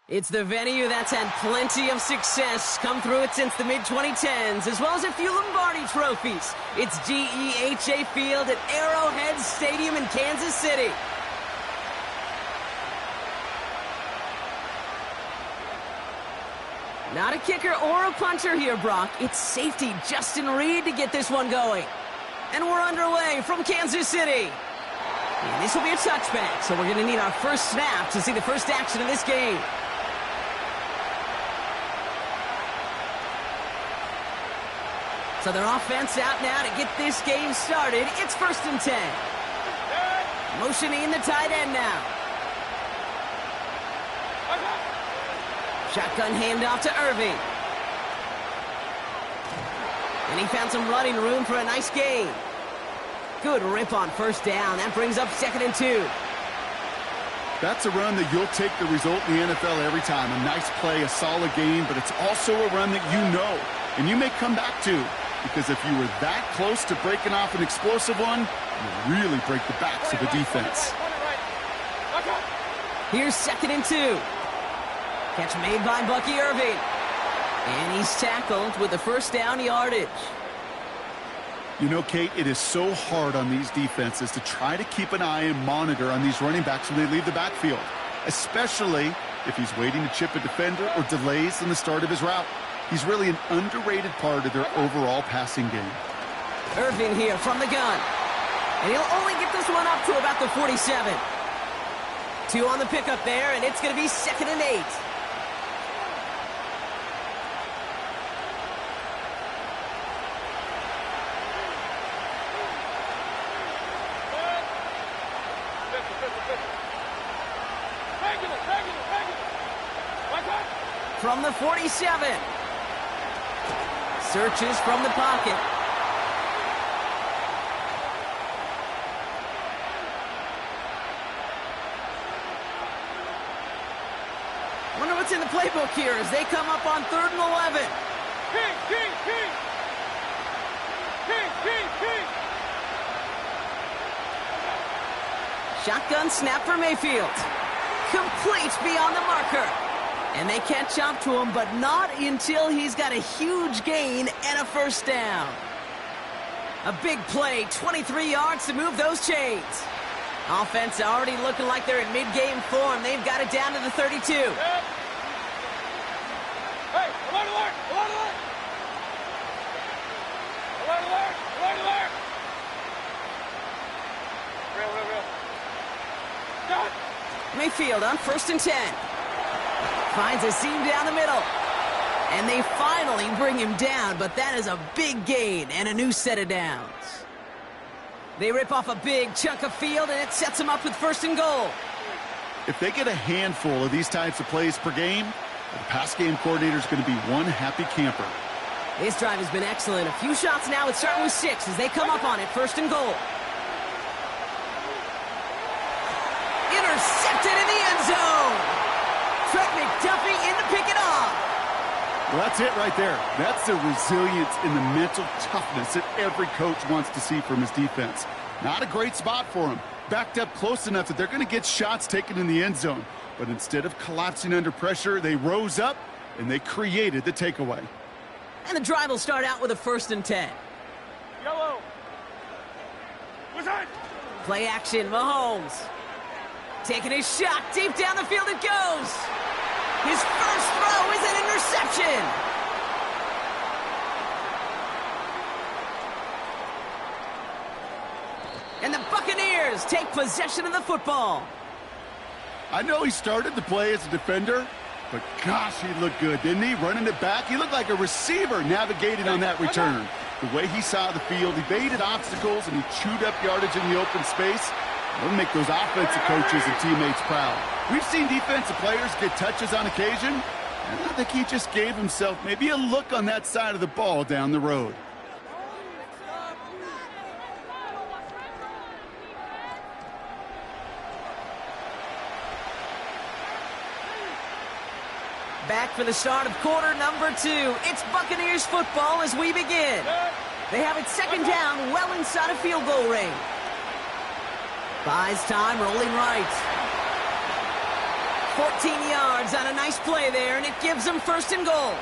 It's the venue that's had plenty of success, come through it since the mid-2010s, as well as a few Lombardi trophies. It's GEHA Field at Arrowhead Stadium in Kansas City. Not a kicker or a puncher here, Brock. It's safety Justin Reed to get this one going. And we're underway from Kansas City. And this will be a touchback, so we're going to need our first snap to see the first action of this game. So their offense out now to get this game started. It's 1st and 10. Motioning the tight end now. Shotgun handoff to Irving. And he found some running room for a nice gain. Good rip on 1st down. That brings up 2nd and 2. That's a run that you'll take the result in the NFL every time. A nice play, a solid game, but it's also a run that you know and you may come back to. Because if you were that close to breaking off an explosive one, you really break the backs of the defense. Here's 2nd and 2. Catch made by Bucky Irving. And he's tackled with the 1st down yardage. You know, Kate, it is so hard on these defenses to try to keep an eye and monitor on these running backs when they leave the backfield, especially if he's waiting to chip a defender or delays in the start of his route. He's really an underrated part of their overall passing game. Irving here from the gun. And he'll only get this one up to about the 47. 2 on the pickup there, and it's going to be 2nd and 8. From the 47. Searches from the pocket. Wonder what's in the playbook here as they come up on 3rd and 11. Shotgun snap for Mayfield. Complete beyond the marker. And they catch up to him, but not until he's got a huge gain and a 1st down. A big play, 23 yards to move those chains. Offense already looking like they're in mid-game form. They've got it down to the 32. Hey, alert, alert, alert, alert. Alert, alert, alert, alert. Real. Done. Mayfield on 1st and 10. Finds a seam down the middle. And they finally bring him down, but that is a big gain and a new set of downs. They rip off a big chunk of field, and it sets them up with 1st and goal. If they get a handful of these types of plays per game, the pass game coordinator is going to be one happy camper. This drive has been excellent. A few shots now. It's starting with 6 as they come up on it. 1st and goal. Intercepted in the end zone. Trent McDuffie in to pick it off. Well, that's it right there. That's the resilience and the mental toughness that every coach wants to see from his defense. Not a great spot for him. Backed up close enough that they're going to get shots taken in the end zone. But instead of collapsing under pressure, they rose up and they created the takeaway. And the drive will start out with a 1st and 10. Yellow. What's that? Play action, Mahomes. Taking his shot, deep down the field it goes. His first throw is an interception. And the Buccaneers take possession of the football. I know he started the play as a defender, but gosh, he looked good, didn't he? Running it back, he looked like a receiver navigating on that return. The way he saw the field, he baited obstacles, and he chewed up yardage in the open space. It'll make those offensive coaches and teammates proud. We've seen defensive players get touches on occasion, and I think he just gave himself maybe a look on that side of the ball down the road. Back for the start of quarter number 2. It's Buccaneers football as we begin. They have it 2nd down, well inside of field goal range. Buys time, rolling right. 14 yards on a nice play there, and it gives them first and goal.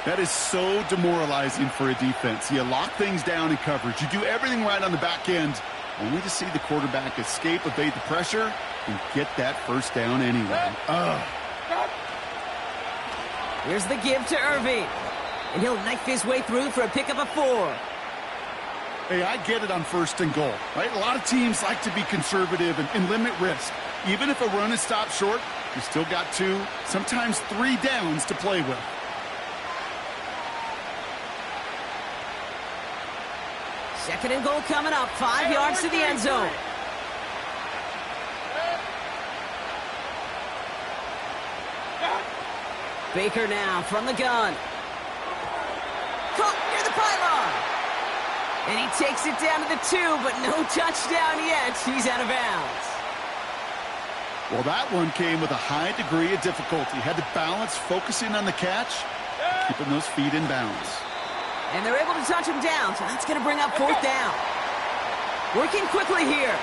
That is so demoralizing for a defense. You lock things down in coverage. You do everything right on the back end, only to see the quarterback escape, evade the pressure, and get that first down anyway. Here's the give to Irving, and he'll knife his way through for a pickup of 4. Hey, I get it on first and goal, right? A lot of teams like to be conservative and limit risk. Even if a run is stopped short, you still got 2, sometimes 3 downs to play with. Second and goal coming up, 5 yards to the end zone. Baker now from the gun. Caught near the pylon. And he takes it down to the 2, but no touchdown yet. He's out of bounds. Well, that one came with a high degree of difficulty. Had to balance focusing on the catch, keeping those feet in bounds. And they're able to touch him down, so that's going to bring up 4th down. Working quickly here.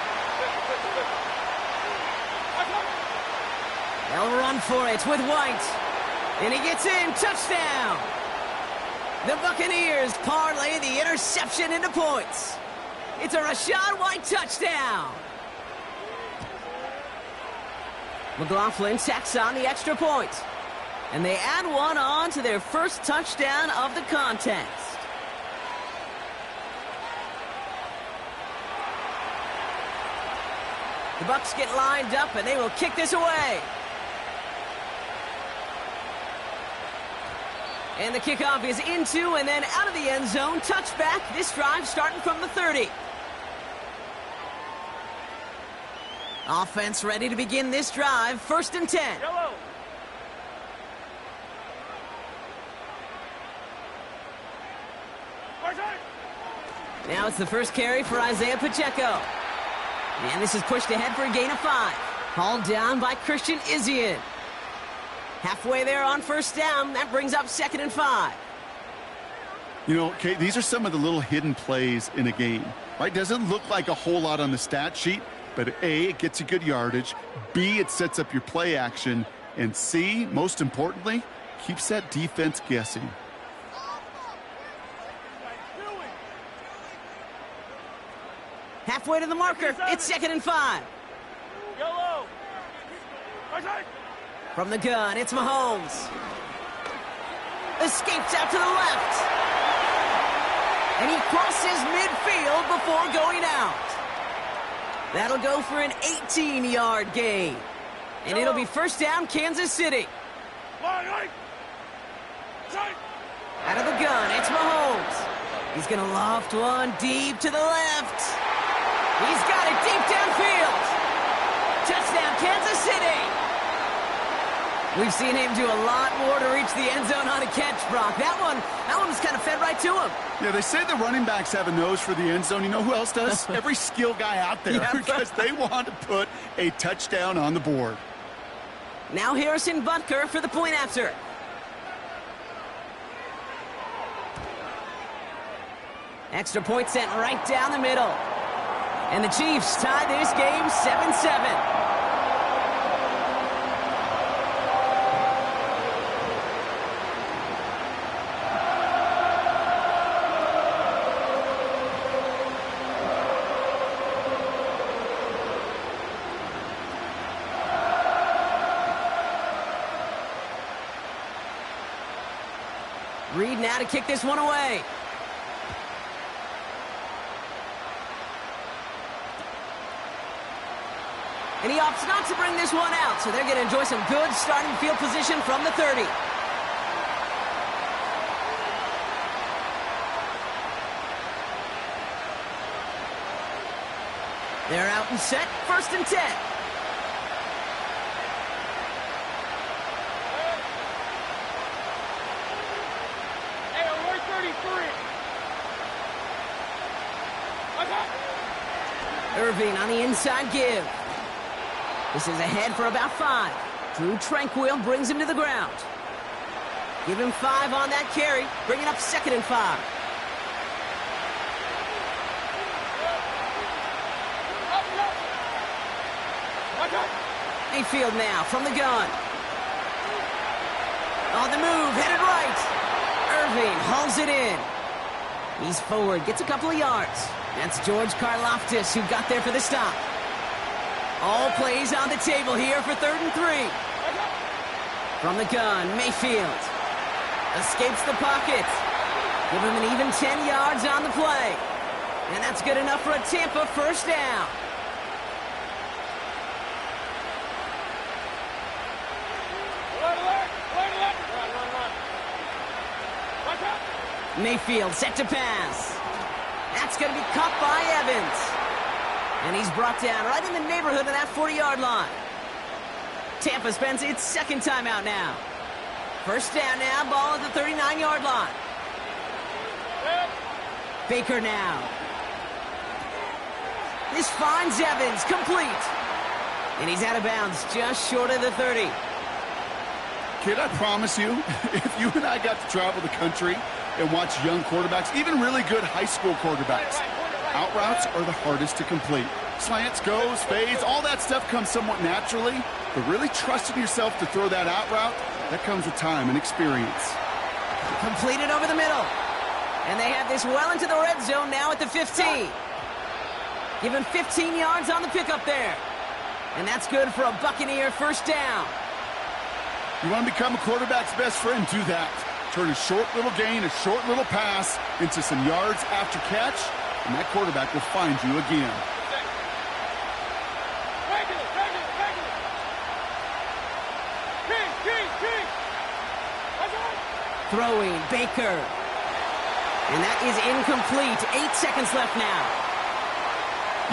They'll run for it with White. And he gets in. Touchdown. The Buccaneers parlay the interception into points. It's a Rachaad White touchdown. McLaughlin tacks on the extra point. And they add one on to their first touchdown of the contest. The Bucs get lined up, and they will kick this away. And the kickoff is into and then out of the end zone. Touchback. This drive starting from the 30. Offense ready to begin this drive. 1st and 10. Yellow. Now it's the first carry for Isaiah Pacheco. And this is pushed ahead for a gain of 5. Hauled down by Christian Izien. Halfway there on 1st down. That brings up 2nd and 5. You know, Kate, these are some of the little hidden plays in a game, right? Doesn't look like a whole lot on the stat sheet, but A, it gets you good yardage. B, it sets up your play action. And C, most importantly, keeps that defense guessing. Halfway to the marker. It's 2nd and 5. Yellow. From the gun, it's Mahomes. Escapes out to the left. And he crosses midfield before going out. That'll go for an 18-yard gain. And it'll be 1st down, Kansas City. Out of the gun, it's Mahomes. He's going to loft one deep to the left. He's got it deep downfield. Touchdown, Kansas City. We've seen him do a lot more to reach the end zone on a catch, Brock. That one was kind of fed right to him. Yeah, they say the running backs have a nose for the end zone. You know who else does? Every skill guy out there, because they want to put a touchdown on the board. Now Harrison Butker for the point after. Extra point sent right down the middle. And the Chiefs tie this game 7-7. Reed now to kick this one away. And he opts not to bring this one out, so they're going to enjoy some good starting field position from the 30. They're out and set, 1st and 10. Hey, alert 33. Irving on the inside give. This is ahead for about 5. Drew Tranquil brings him to the ground. Give him 5 on that carry, bringing up 2nd and 5. Mayfield now from the gun. On the move, headed right. Irving hauls it in. He's forward, gets a couple of yards. That's George Karlaftis who got there for the stop. All plays on the table here for 3rd and 3. From the gun, Mayfield. Escapes the pocket. Give him an even 10 yards on the play. And that's good enough for a Tampa first down. Mayfield set to pass. That's going to be caught by Evans. And he's brought down right in the neighborhood of that 40-yard line. Tampa spends its second timeout now. First down now, ball at the 39-yard line. Baker now. This finds Evans, complete. And he's out of bounds, just short of the 30. Kid, I promise you, if you and I got to travel the country and watch young quarterbacks, even really good high school quarterbacks, out routes are the hardest to complete. Slants, goes, fades, all that stuff comes somewhat naturally, but really trusting yourself to throw that out route, that comes with time and experience. Completed over the middle. And they have this well into the red zone now at the 15. Give him 15 yards on the pickup there. And that's good for a Buccaneer first down. You want to become a quarterback's best friend, do that. Turn a short little gain, a short little pass into some yards after catch, and that quarterback will find you again. Throwing, Baker. And that is incomplete. 8 seconds left now.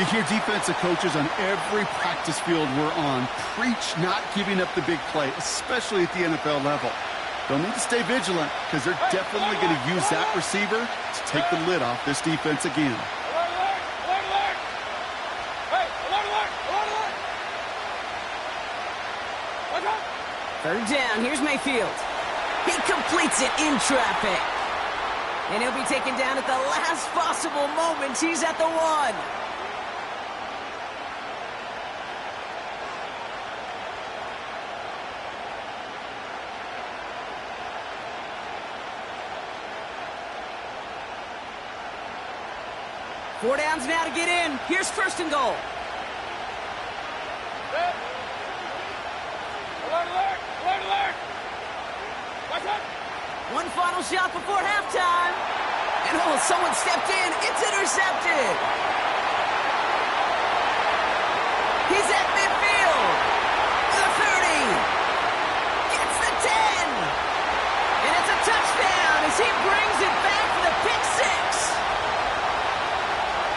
You hear defensive coaches on every practice field we're on preach not giving up the big play, especially at the NFL level. They'll need to stay vigilant because they're definitely going to use that receiver to take the lid off this defense again. Third down, here's Mayfield. He completes it in traffic. And he'll be taken down at the last possible moment. He's at the 1. Four downs now to get in. Here's 1st and goal. One final shot before halftime. And oh, someone stepped in. It's intercepted. He's at midfield. The 30. Gets the 10. And it's a touchdown as he brings it back for the pick 6.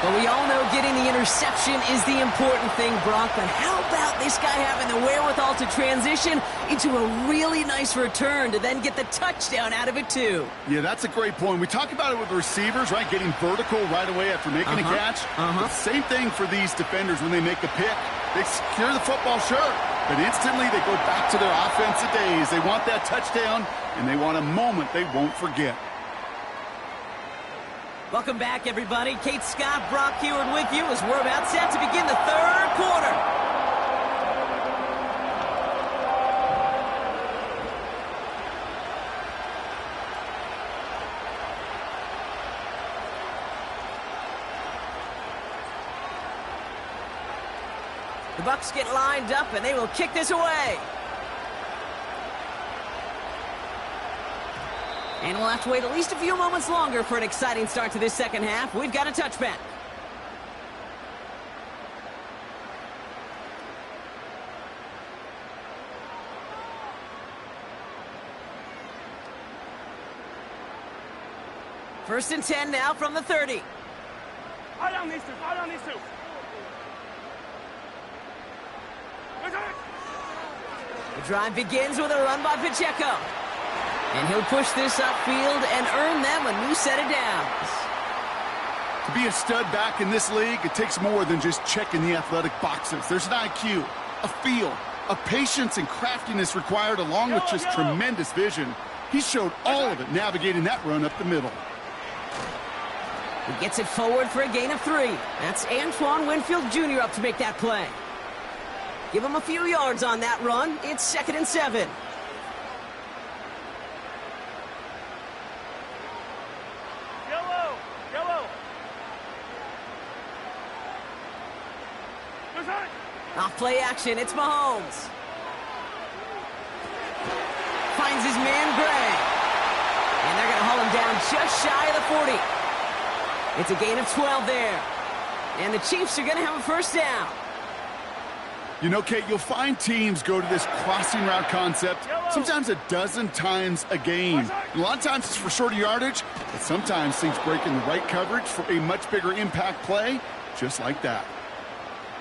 But we all know getting the interception is the important thing, Brock. But how about this guy having the wherewithal to transition into a really nice return to then get the touchdown out of it, too? Yeah, that's a great point. We talk about it with the receivers, right? Getting vertical right away after making a catch. But same thing for these defenders when they make the pick. They secure the football, sure. But instantly they go back to their offensive days. They want that touchdown, and they want a moment they won't forget. Welcome back, everybody. Kate Scott, Brock Heward with you as we're about set to begin the 3rd quarter. The Bucs get lined up, and they will kick this away. And we'll have to wait at least a few moments longer for an exciting start to this second half. We've got a touchback. First and 10 now from the 30. Hold on these two. Hold on these two. The drive begins with a run by Pacheco. And he'll push this upfield and earn them a new set of downs. To be a stud back in this league, it takes more than just checking the athletic boxes. There's an IQ, a feel, a patience and craftiness required along with just tremendous vision. He showed all of it navigating that run up the middle. He gets it forward for a gain of 3. That's Antoine Winfield Jr. up to make that play. Give him a few yards on that run. It's 2nd and 7. Yellow! Yellow! Off play action, it's Mahomes. Finds his man Gray. And they're going to haul him down just shy of the 40. It's a gain of 12 there. And the Chiefs are going to have a first down. You know, Kate, you'll find teams go to this crossing route concept sometimes a dozen times a game. And a lot of times it's for shorter yardage, but sometimes things break in the right coverage for a much bigger impact play, just like that.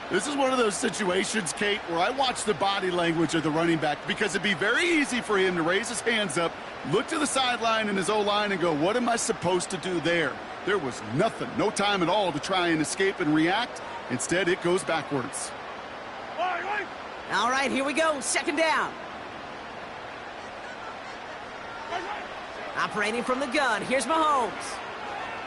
This is one of those situations, Kate, where I watch the body language of the running back because it'd be very easy for him to raise his hands up, look to the sideline in his O-line and go, what am I supposed to do there? There was nothing, no time at all to try and escape and react. Instead, it goes backwards. All right, here we go. 2nd down. Operating from the gun. Here's Mahomes.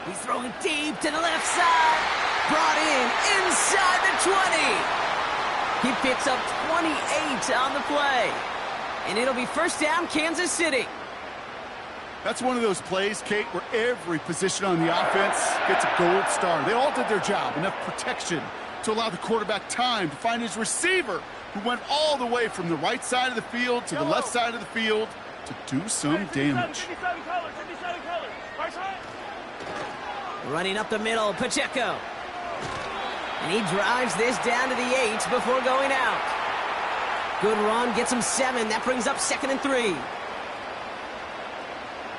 He's throwing deep to the left side. Brought in inside the 20. He picks up 28 on the play. And it'll be first down, Kansas City. That's one of those plays, Kate, where every position on the offense gets a gold star. They all did their job. Enough protection to allow the quarterback time to find his receiver, who went all the way from the right side of the field to the left side of the field to do some damage. 57 colors, 57 colors. Right side. Running up the middle, Pacheco. And he drives this down to the 8 before going out. Good run, gets him 7. That brings up 2nd and 3.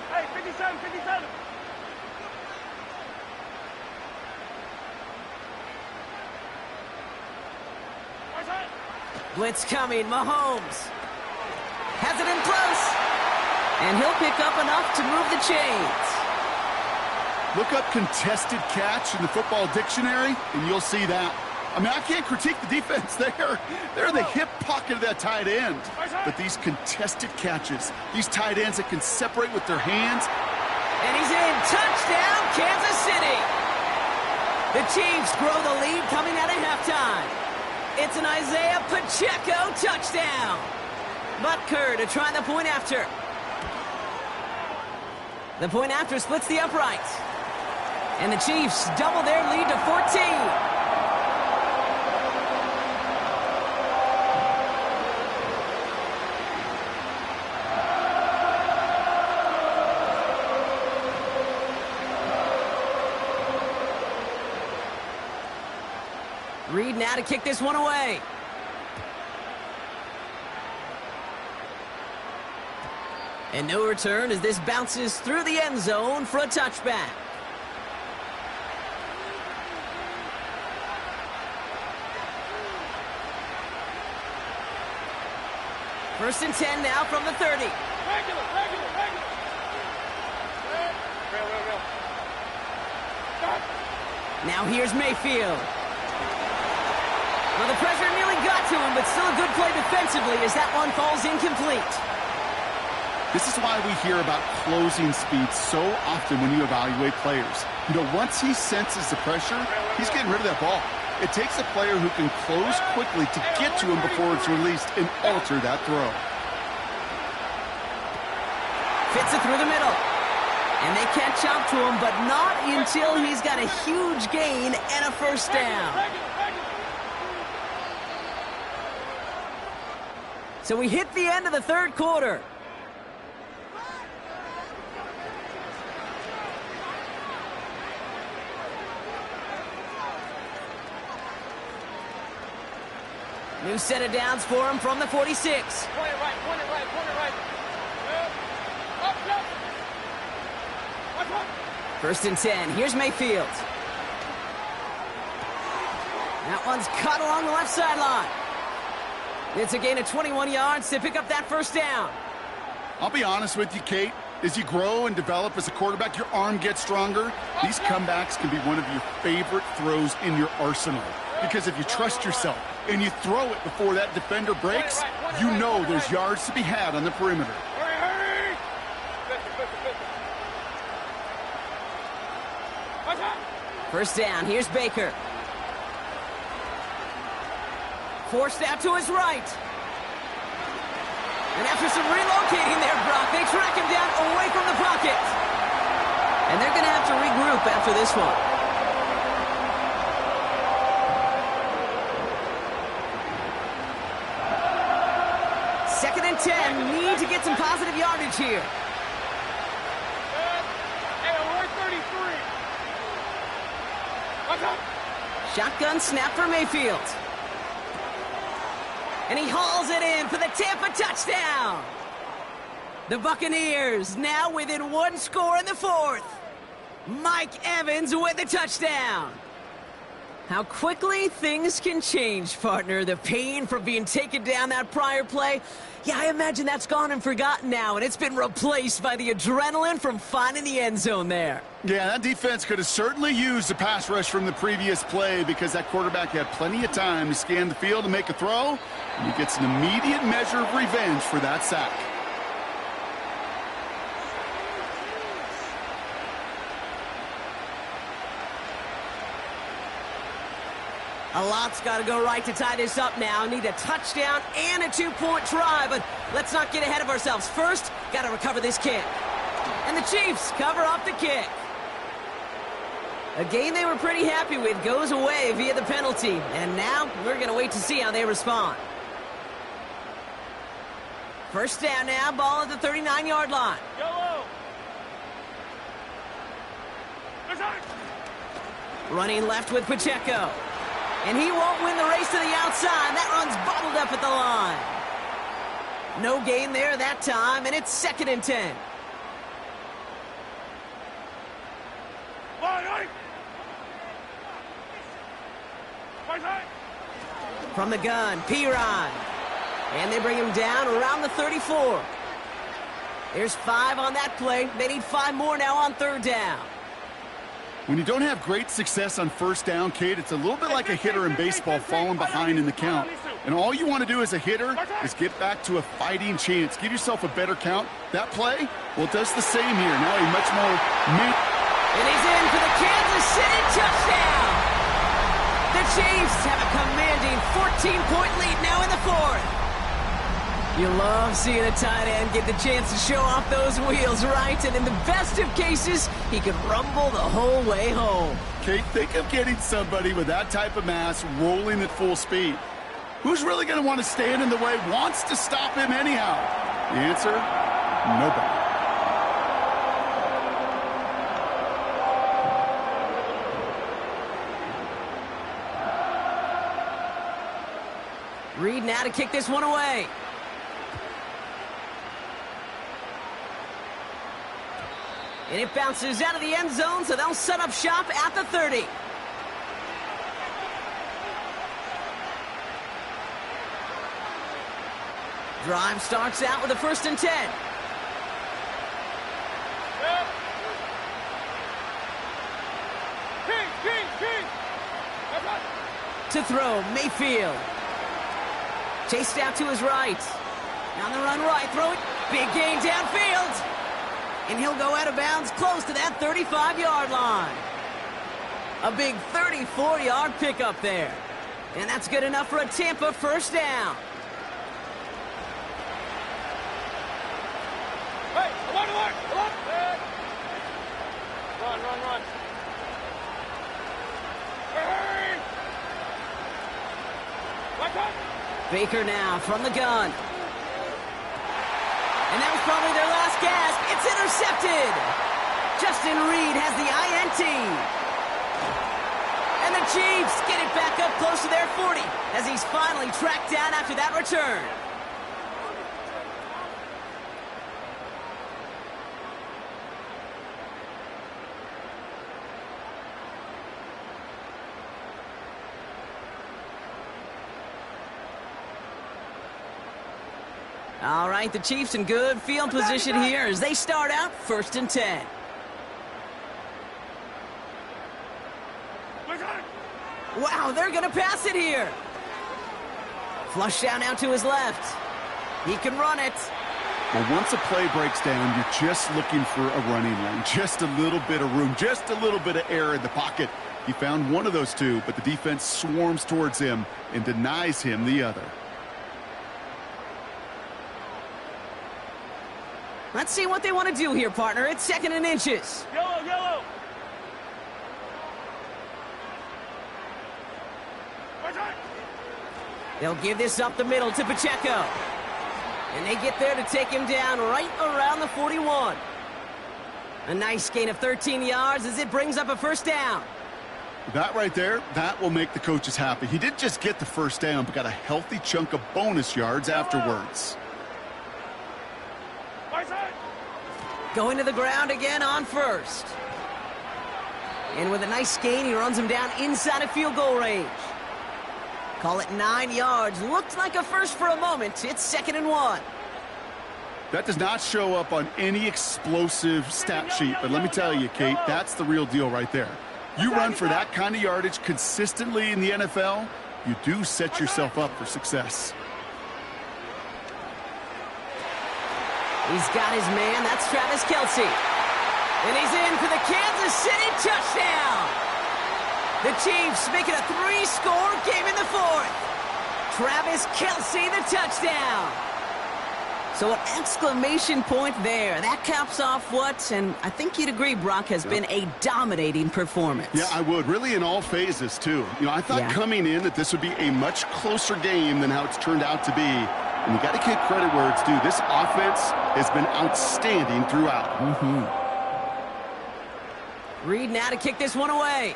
Hey, 57, 57. Right side. Blitz coming, Mahomes. Has it in close. And he'll pick up enough to move the chains. Look up contested catch in the football dictionary, and you'll see that. I mean, I can't critique the defense there. They're in the hip pocket of that tight end. But these contested catches, these tight ends that can separate with their hands. And he's in. Touchdown, Kansas City. The Chiefs grow the lead coming out of halftime. It's an Isaiah Pacheco touchdown. Butker to try the point after. The point after splits the uprights. And the Chiefs double their lead to 14. Reed now to kick this one away. And no return as this bounces through the end zone for a touchback. First and 10 now from the 30. Regular. Real. Stop. Now here's Mayfield. Well, the pressure nearly got to him, but still a good play defensively as that one falls incomplete. This is why we hear about closing speed so often when you evaluate players. You know, once he senses the pressure, he's getting rid of that ball. It takes a player who can close quickly to get to him before it's released and alter that throw. Fits it through the middle. And they catch up to him, but not until he's got a huge gain and a first down. So we hit the end of the third quarter. New set of downs for him from the 46. Point it right. Up. Watch one. First and 10. Here's Mayfield. That one's cut along the left sideline. It's a gain of 21 yards to pick up that first down. I'll be honest with you, Kate. As you grow and develop as a quarterback, your arm gets stronger. These comebacks can be one of your favorite throws in your arsenal. Because if you trust yourself and you throw it before that defender breaks, you know there's yards to be had on the perimeter. Hurry! First down, here's Baker. Forced out to his right. And after some relocating there, Brock, they track him down away from the pocket. And they're going to have to regroup after this one. Second and 10. Need to get some positive yardage here. Hey, we're 33. What's up? Shotgun snap for Mayfield. And he hauls it in for the Tampa touchdown. The Buccaneers now within one score in the fourth. Mike Evans with the touchdown. How quickly things can change, partner. The pain from being taken down that prior play, yeah, I imagine that's gone and forgotten now, and it's been replaced by the adrenaline from finding the end zone there. Yeah, that defense could have certainly used the pass rush from the previous play because that quarterback had plenty of time to scan the field and make a throw, and he gets an immediate measure of revenge for that sack. A lot's got to go right to tie this up now. Need a touchdown and a two-point try, but let's not get ahead of ourselves. First, got to recover this kick. And the Chiefs cover up the kick. A game they were pretty happy with goes away via the penalty, and now we're going to wait to see how they respond. First down now, ball at the 39-yard line. Yellow. Running left with Pacheco. And he won't win the race to the outside. That run's bobbled up at the line. No gain there that time, and it's second and 10. From the gun, Piron. And they bring him down around the 34. There's 5 on that play. They need 5 more now on third down. When you don't have great success on first down, Kate, it's a little bit like a hitter in baseball falling behind in the count. And all you want to do as a hitter is get back to a fighting chance. Give yourself a better count. That play, well, it does the same here. Now a much more... And he's in for the Kansas City touchdown! The Chiefs have a commanding 14-point lead now in the fourth. You love seeing a tight end get the chance to show off those wheels, right? And in the best of cases, he could rumble the whole way home. Kate, think of getting somebody with that type of mass rolling at full speed. Who's really going to want to stand in the way, wants to stop him anyhow? The answer, nobody. Reed now to kick this one away. And it bounces out of the end zone, so they'll set up shop at the 30. Drive starts out with a first and 10. To throw, Mayfield. Chased out to his right. On the run right, throw it. Big gain downfield. And he'll go out of bounds close to that 35-yard line. A big 34-yard pickup there. And that's good enough for a Tampa first down. Hey, come on. Run. Hey! Watch out! Baker now from the gun. And that was probably their last gasp. It's intercepted. Justin Reed has the INT. And the Chiefs get it back up close to their 40 as he's finally tracked down after that return. All right, the Chiefs in good field position here as they start out first and 10. Wow, they're going to pass it here. Flush down out to his left. He can run it. Well, once a play breaks down, you're just looking for a running lane, just a little bit of room, just a little bit of air in the pocket. He found one of those two, but the defense swarms towards him and denies him the other. Let's see what they want to do here, partner. It's 2nd and inches. Yellow, yellow. They'll give this up the middle to Pacheco. And they get there to take him down right around the 41. A nice gain of 13 yards as it brings up a 1st down. That right there, that will make the coaches happy. He didn't just get the 1st down, but got a healthy chunk of bonus yards afterwards. Going to the ground again on 1st. And with a nice gain, he runs him down inside of field goal range. Call it 9 yards. Looked like a first for a moment. It's 2nd and 1. That does not show up on any explosive stat sheet, but let me tell you, Kate, that's the real deal right there. You run for that kind of yardage consistently in the NFL, you do set yourself up for success. He's got his man. That's Travis Kelce. And he's in for the Kansas City touchdown. The Chiefs make it a 3-score game in the 4th. Travis Kelce, the touchdown. So an exclamation point there. That caps off what, and I think you'd agree, Brock, has been a dominating performance. Yeah, I would. Really in all phases, too. You know, I thought coming in that this would be a much closer game than how it's turned out to be. And you got to give credit where it's due. This offense has been outstanding throughout. Reed now to kick this one away.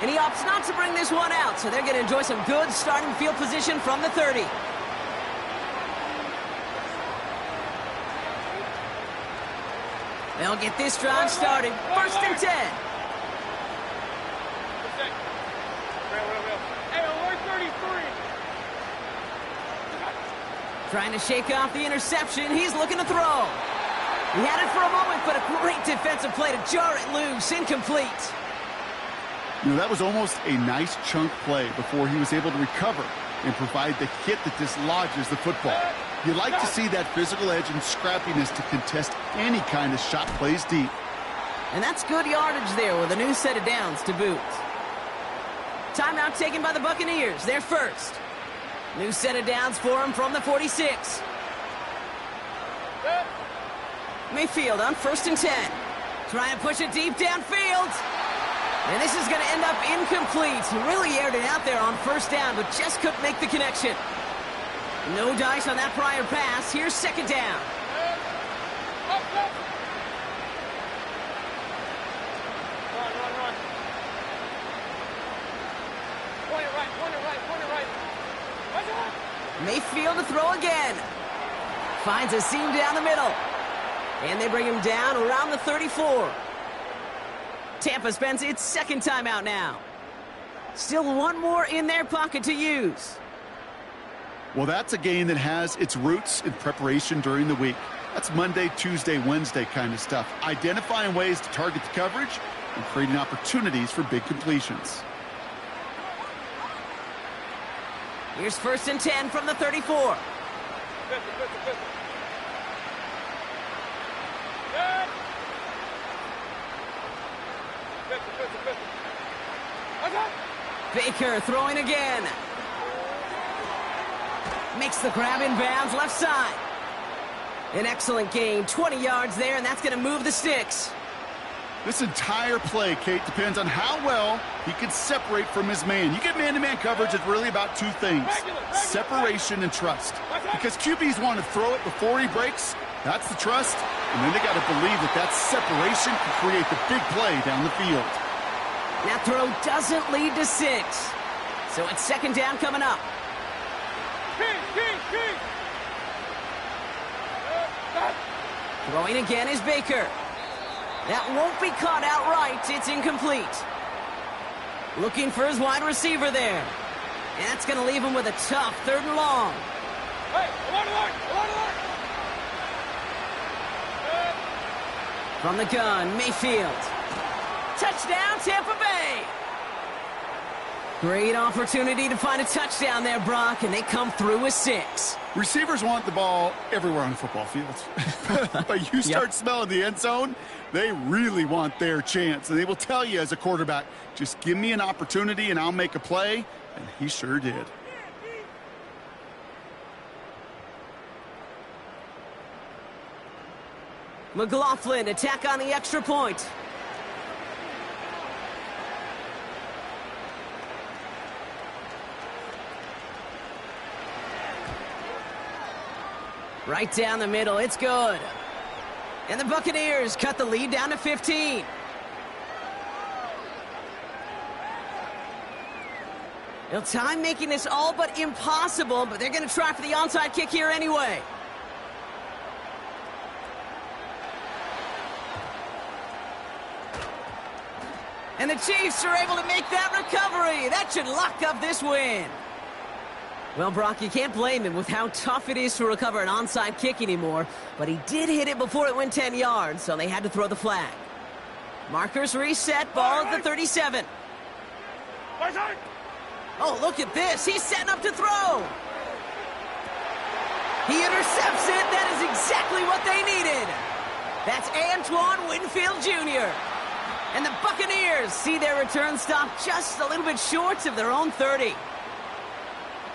And he opts not to bring this one out, so they're going to enjoy some good starting field position from the 30. They'll get this drive started. 1st and 10. Hey, alert 33. Trying to shake off the interception. He's looking to throw. He had it for a moment, but a great defensive play to jar it loose. Incomplete. You know, that was almost a nice chunk play before he was able to recover and provide the hit that dislodges the football. You like to see that physical edge and scrappiness to contest any kind of shot plays deep. And that's good yardage there with a new set of downs to boot. Timeout taken by the Buccaneers. They're first. New set of downs for him from the 46. Mayfield on 1st and 10. Trying to push it deep downfield. And this is going to end up incomplete. He really aired it out there on 1st down, but just couldn't make the connection. No dice on that prior pass. Here's 2nd down. Run. Point it right. Mayfield to throw again. Finds a seam down the middle. And they bring him down around the 34. Tampa spends its 2nd timeout now. Still one more in their pocket to use. Well, that's a game that has its roots in preparation during the week. That's Monday, Tuesday, Wednesday kind of stuff. Identifying ways to target the coverage and creating opportunities for big completions. Here's 1st and 10 from the 34. Baker throwing again. Makes the grab in bounds left side. An excellent gain, 20 yards there, and that's going to move the sticks. This entire play, Kate, depends on how well he can separate from his man. You get man-to-man coverage, it's really about two things, separation and trust. Because QBs want to throw it before he breaks. That's the trust. And then they got to believe that that separation can create the big play down the field. That throw doesn't lead to 6. So it's 2nd down coming up. Throwing again is Baker. That won't be caught outright. It's incomplete. Looking for his wide receiver there. And that's going to leave him with a tough 3rd and long. From the gun, Mayfield. Touchdown, Tampa Bay. Great opportunity to find a touchdown there, Brock, and they come through with 6. Receivers want the ball everywhere on a football field. But you start smelling the end zone, they really want their chance. And they will tell you as a quarterback, just give me an opportunity and I'll make a play. And he sure did. McLaughlin, attack on the extra point. Right down the middle, it's good. And the Buccaneers cut the lead down to 15. Well, time making this all but impossible, but they're going to try for the onside kick here anyway. And the Chiefs are able to make that recovery. That should lock up this win. Well, Brock, you can't blame him with how tough it is to recover an onside kick anymore, but he did hit it before it went 10 yards, so they had to throw the flag. Markers reset, ball at the 37. Oh, look at this. He's setting up to throw. He intercepts it. That is exactly what they needed. That's Antoine Winfield Jr. And the Buccaneers see their return stop just a little bit short of their own 30.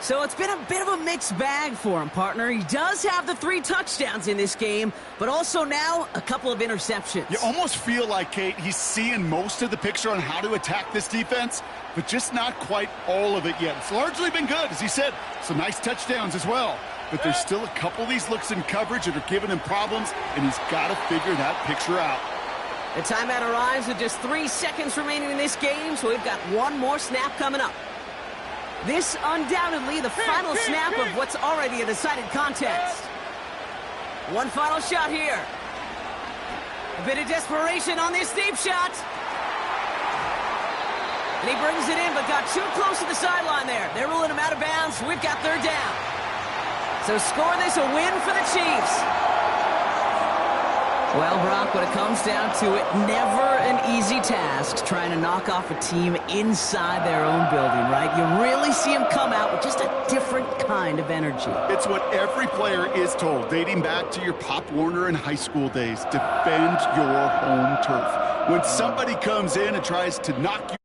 So it's been a bit of a mixed bag for him, partner. He does have the 3 touchdowns in this game, but also now a couple of interceptions. You almost feel like, Kate, he's seeing most of the picture on how to attack this defense, but just not quite all of it yet. It's largely been good, as he said. Some nice touchdowns as well. But there's still a couple of these looks in coverage that are giving him problems, and he's got to figure that picture out. The timeout arrives with just 3 seconds remaining in this game, so we've got one more snap coming up. This undoubtedly the final snap of what's already a decided contest. One final shot here. A bit of desperation on this deep shot. And he brings it in, but got too close to the sideline there. They're ruling him out of bounds. We've got 3rd down. So score this a win for the Chiefs. Well, Brock, when it comes down to it, never an easy task trying to knock off a team inside their own building, right? You really see them come out with just a different kind of energy. It's what every player is told, dating back to your Pop Warner and high school days. Defend your home turf. When somebody comes in and tries to knock you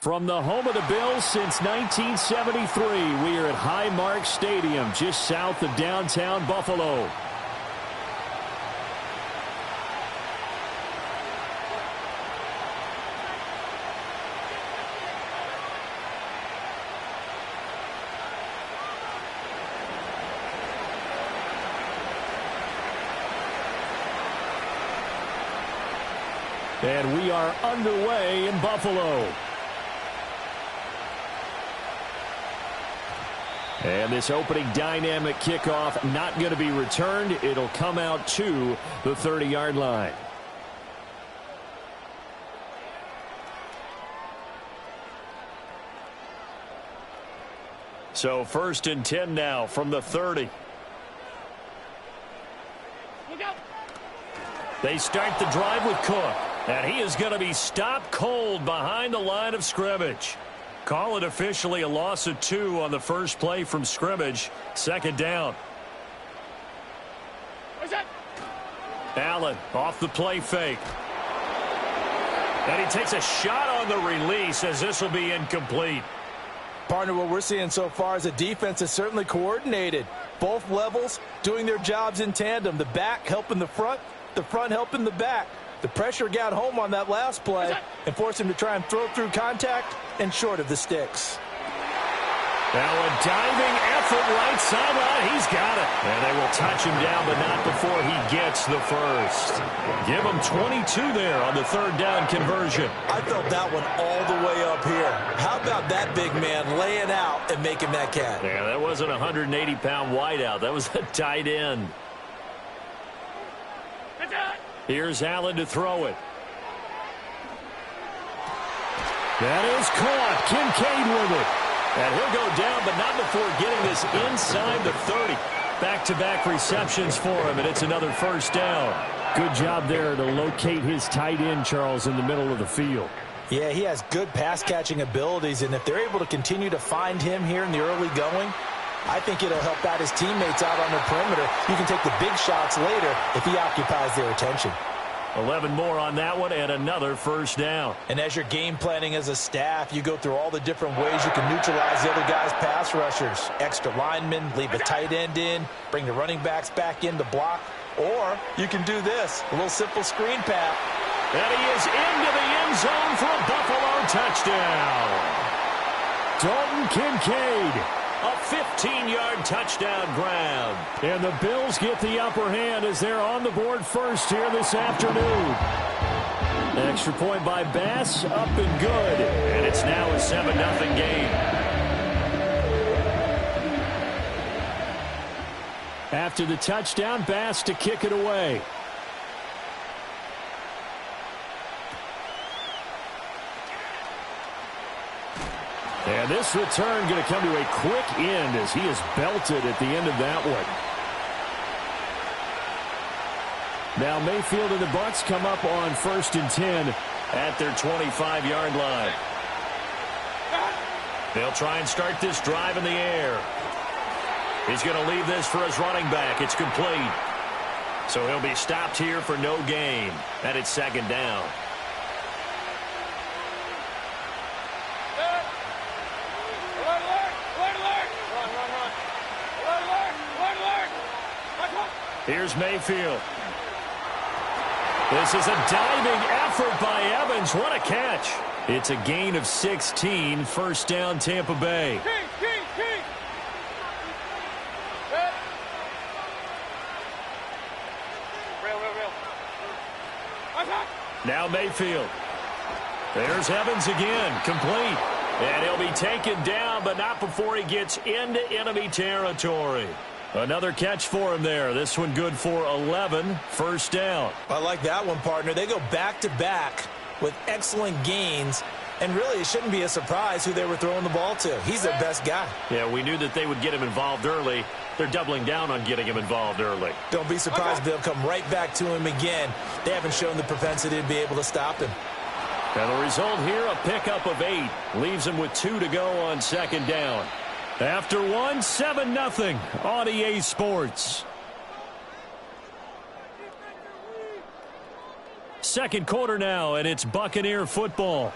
From the home of the Bills since 1973, we are at Highmark Stadium, just south of downtown Buffalo. And we are underway in Buffalo. And this opening dynamic kickoff not going to be returned. It'll come out to the 30-yard line. So 1st and 10 now from the 30. They start the drive with Cook. And he is going to be stopped cold behind the line of scrimmage. Call it officially a loss of 2 on the first play from scrimmage. 2nd down. Allen off the play fake. And he takes a shot on the release as this will be incomplete. Partner, what we're seeing so far is the defense is certainly coordinated. Both levels doing their jobs in tandem. The back helping the front helping the back. The pressure got home on that last play and forced him to try and throw through contact and short of the sticks. Now a diving effort right sideline. He's got it. And they will touch him down, but not before he gets the first. Give him 22 there on the 3rd down conversion. I felt that one all the way up here. How about that big man laying out and making that catch? Yeah, that wasn't a 180-pound wideout. That was a tight end. Here's Allen to throw it. That is caught. Kincaid with it. And he'll go down, but not before getting this inside the 30. Back-to-back receptions for him, and it's another 1st down. Good job there to locate his tight end, Charles, in the middle of the field. Yeah, he has good pass-catching abilities, and if they're able to continue to find him here in the early going, I think it'll help out his teammates out on the perimeter. You can take the big shots later if he occupies their attention. 11 more on that one and another 1st down. And as you're game planning as a staff, you go through all the different ways you can neutralize the other guy's pass rushers. Extra linemen, leave a tight end in, bring the running backs back in to block. Or you can do this, a little simple screen pass. And he is into the end zone for a Buffalo touchdown. Dalton Kincaid. A 15-yard touchdown grab. And the Bills get the upper hand as they're on the board first here this afternoon. Extra point by Bass, up and good. And it's now a 7-0 game. After the touchdown, Bass to kick it away. And this return going to come to a quick end as he is belted at the end of that one. Now Mayfield and the Bucs come up on 1st and 10 at their 25-yard line. They'll try and start this drive in the air. He's going to leave this for his running back. It's complete. So he'll be stopped here for no gain. And it's 2nd down. Here's Mayfield. This is a diving effort by Evans. What a catch. It's a gain of 16. 1st down, Tampa Bay. Now Mayfield. There's Evans again. Complete. And he'll be taken down, but not before he gets into enemy territory. Another catch for him there. This one good for 11. 1st down. I like that one, partner. They go back-to-back with excellent gains. And really, it shouldn't be a surprise who they were throwing the ball to. He's their best guy. Yeah, we knew that they would get him involved early. They're doubling down on getting him involved early. Don't be surprised if they'll come right back to him again. They haven't shown the propensity to be able to stop him. And the result here, a pickup of 8. Leaves him with 2 to go on 2nd down. After 1, 7-0 on EA Sports. 2nd quarter now, and it's Buccaneer football.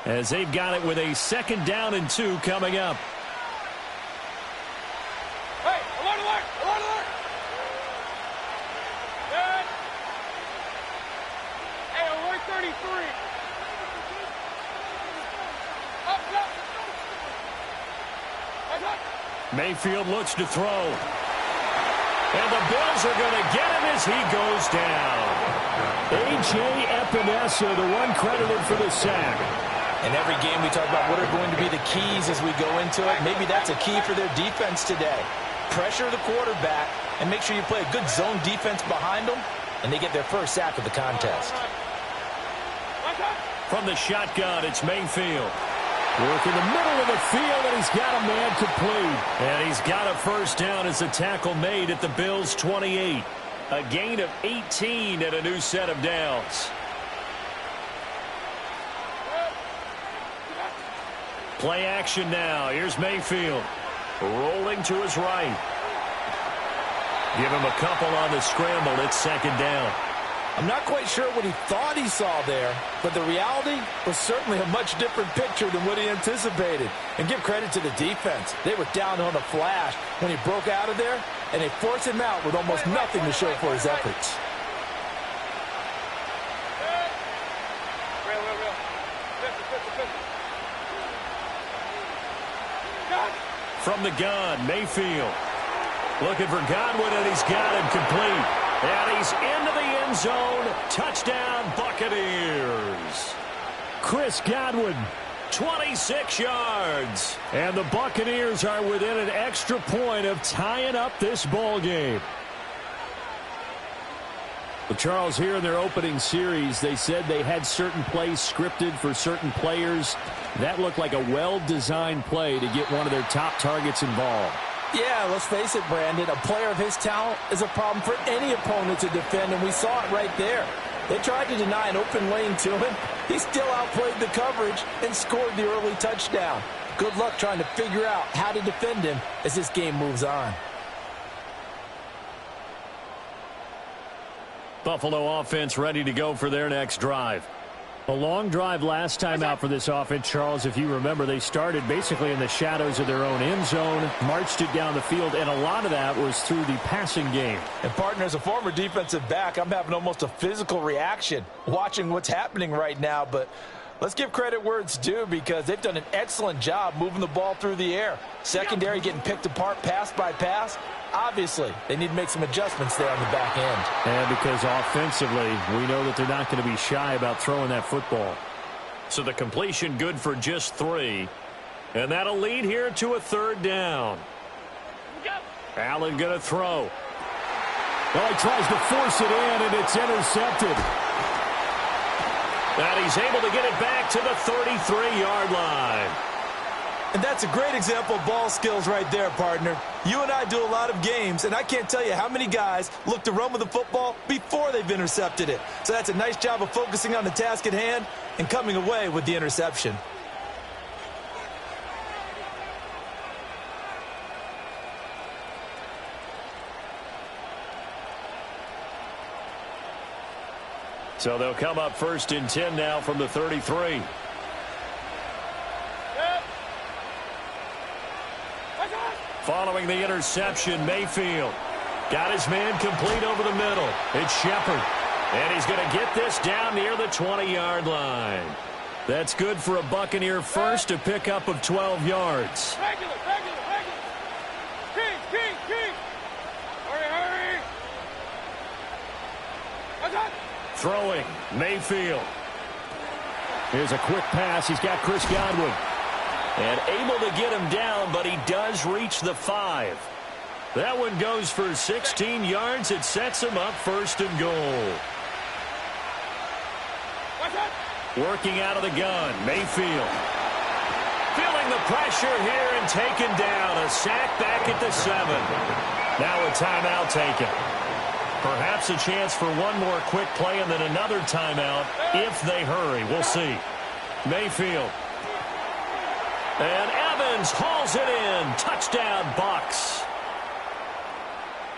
as they've got it with a 2nd down and 2 coming up. Hey, alert, alert, alert, alert. Good. Hey, alert 33. Up, up. Up. Mayfield looks to throw. And the Bills are going to get him as he goes down. A.J. Epinesa, the one credited for the sack. In every game we talk about what are going to be the keys as we go into it. Maybe that's a key for their defense today. Pressure the quarterback and make sure you play a good zone defense behind them, and they get their first sack of the contest. From the shotgun, it's Mayfield. Work in the middle of the field, and he's got a man complete. And he's got a first down as the tackle made at the Bills' 28. A gain of 18 and a new set of downs. Play action now. Here's Mayfield. Rolling to his right. Give him a couple on the scramble. It's 2nd down. I'm not quite sure what he thought he saw there, but the reality was certainly a much different picture than what he anticipated. And give credit to the defense. They were down on a flash when he broke out of there, and they forced him out with almost nothing to show for his efforts. From the gun, Mayfield. Looking for Godwin, and he's got him complete. And he's into the end zone. Touchdown, Buccaneers. Chris Godwin, 26 yards. And the Buccaneers are within an extra point of tying up this ball game. Well, Charles, here in their opening series, they said they had certain plays scripted for certain players. That looked like a well-designed play to get one of their top targets involved. Yeah, let's face it, Brandon. A player of his talent is a problem for any opponent to defend, and we saw it right there. They tried to deny an open lane to him. He still outplayed the coverage and scored the early touchdown. Good luck trying to figure out how to defend him as this game moves on. Buffalo offense ready to go for their next drive. A long drive last time out for this offense, Charles. If you remember, they started basically in the shadows of their own end zone, marched it down the field, and a lot of that was through the passing game. And, partner, as a former defensive back, I'm having almost a physical reaction watching what's happening right now. But let's give credit where it's due because they've done an excellent job moving the ball through the air. Secondary getting picked apart pass by pass. Obviously, they need to make some adjustments there on the back end. And because offensively, we know that they're not going to be shy about throwing that football. So the completion good for just 3. And that'll lead here to a 3rd down. Allen going to throw. Well, he tries to force it in, and it's intercepted. And he's able to get it back to the 33-yard line. And that's a great example of ball skills right there, partner. You and I do a lot of games, and I can't tell you how many guys look to run with the football before they've intercepted it. So that's a nice job of focusing on the task at hand and coming away with the interception. So they'll come up 1st and 10 now from the 33. Following the interception, Mayfield got his man complete over the middle. It's Shepard. And he's going to get this down near the 20-yard line. That's good for a Buccaneer first, a pickup of 12 yards. Regular. King. Hurry. Throwing, Mayfield. Here's a quick pass. He's got Chris Godwin. And able to get him down, but he does reach the 5. That one goes for 16 yards. It sets him up 1st and goal. Working out of the gun, Mayfield. Feeling the pressure here and taken down. A sack back at the 7. Now a timeout taken. Perhaps a chance for one more quick play and then another timeout if they hurry. We'll see. Mayfield. And Evans hauls it in. Touchdown, Bucs.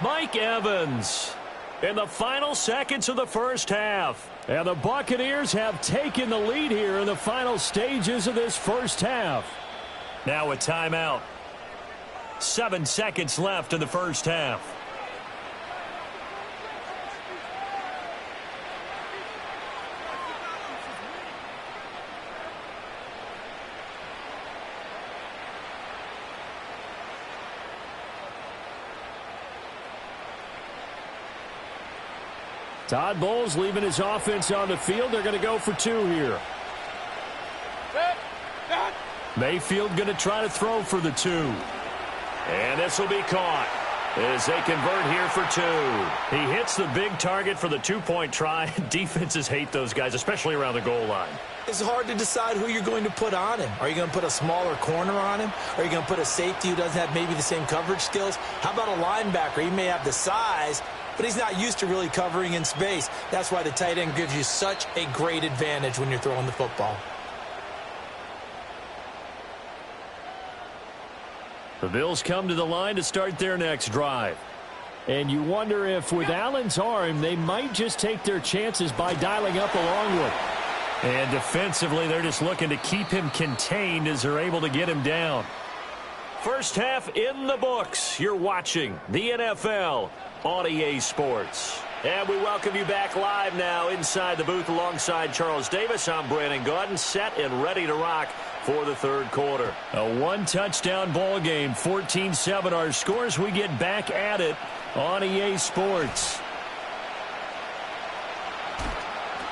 Mike Evans in the final seconds of the first half. And the Buccaneers have taken the lead here in the final stages of this first half. Now a timeout. 7 seconds left in the first half. Todd Bowles leaving his offense on the field. They're going to go for 2 here. Mayfield going to try to throw for the 2. And this will be caught as they convert here for 2. He hits the big target for the 2-point try. Defenses hate those guys, especially around the goal line. It's hard to decide who you're going to put on him. Are you going to put a smaller corner on him? Are you going to put a safety who doesn't have maybe the same coverage skills? How about a linebacker? He may have the size, but he's not used to really covering in space. That's why the tight end gives you such a great advantage when you're throwing the football. The Bills come to the line to start their next drive. And you wonder if with Allen's arm, they might just take their chances by dialing up a long one. And defensively, they're just looking to keep him contained as they're able to get him down. First half in the books. You're watching the NFL on EA Sports. And we welcome you back live now inside the booth alongside Charles Davis. I'm Brandon Gaudin, set and ready to rock for the third quarter. A one-touchdown ball game, 14-7 our scores. We get back at it on EA Sports.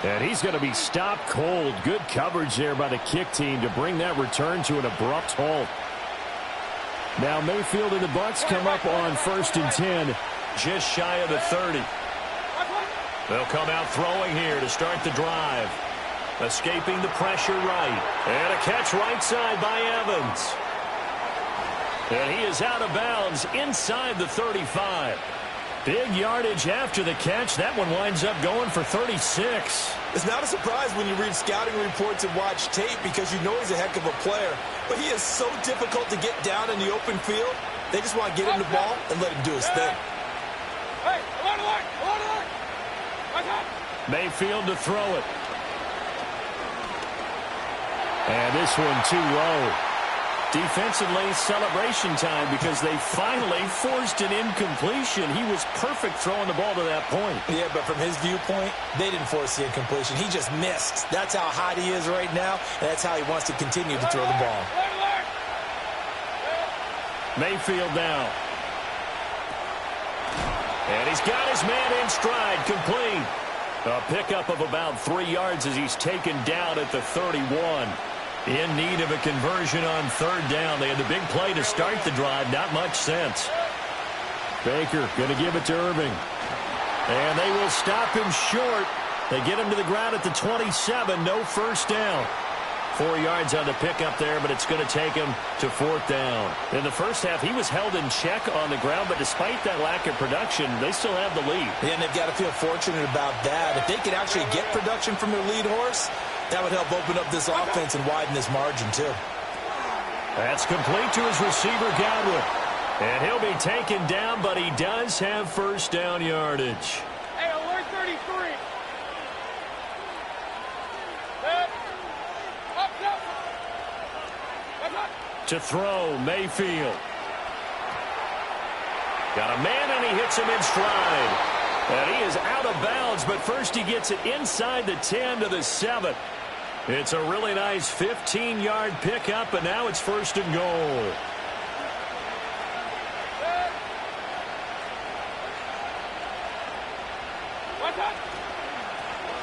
And he's going to be stopped cold. Good coverage there by the kick team to bring that return to an abrupt halt. Now Mayfield and the Bucs come up on 1st and 10, just shy of the 30. They'll come out throwing here to start the drive. Escaping the pressure right. And a catch right side by Evans. And he is out of bounds inside the 35. Big yardage after the catch. That one winds up going for 36. It's not a surprise when you read scouting reports and watch tape because you know he's a heck of a player. But he is so difficult to get down in the open field. They just want to get him the ball and let him do his thing. Hey, along the line, along the line. Mayfield to throw it. And this one too low. Defensively, celebration time because they finally forced an incompletion. He was perfect throwing the ball to that point. Yeah, but from his viewpoint, they didn't force the incompletion. He just missed. That's how hot he is right now, and that's how he wants to continue to throw the ball. Mayfield now. And he's got his man in stride, complete. A pickup of about 3 yards as he's taken down at the 31. In need of a conversion on 3rd down. They had the big play to start the drive. Not much sense. Baker going to give it to Irving. And they will stop him short. They get him to the ground at the 27. No first down. 4 yards on the pickup there, but it's going to take him to 4th down. In the first half, he was held in check on the ground, but despite that lack of production, they still have the lead. Yeah, and they've got to feel fortunate about that. If they could actually get production from their lead horse, that would help open up this offense and widen this margin, too. That's complete to his receiver, Godwin. And he'll be taken down, but he does have first down yardage. Hey, alert 33. To throw, Mayfield. Got a man, and he hits him in stride. And he is out of bounds, but first he gets it inside the 10 to the 7. It's a really nice 15-yard pickup, and now it's 1st and goal.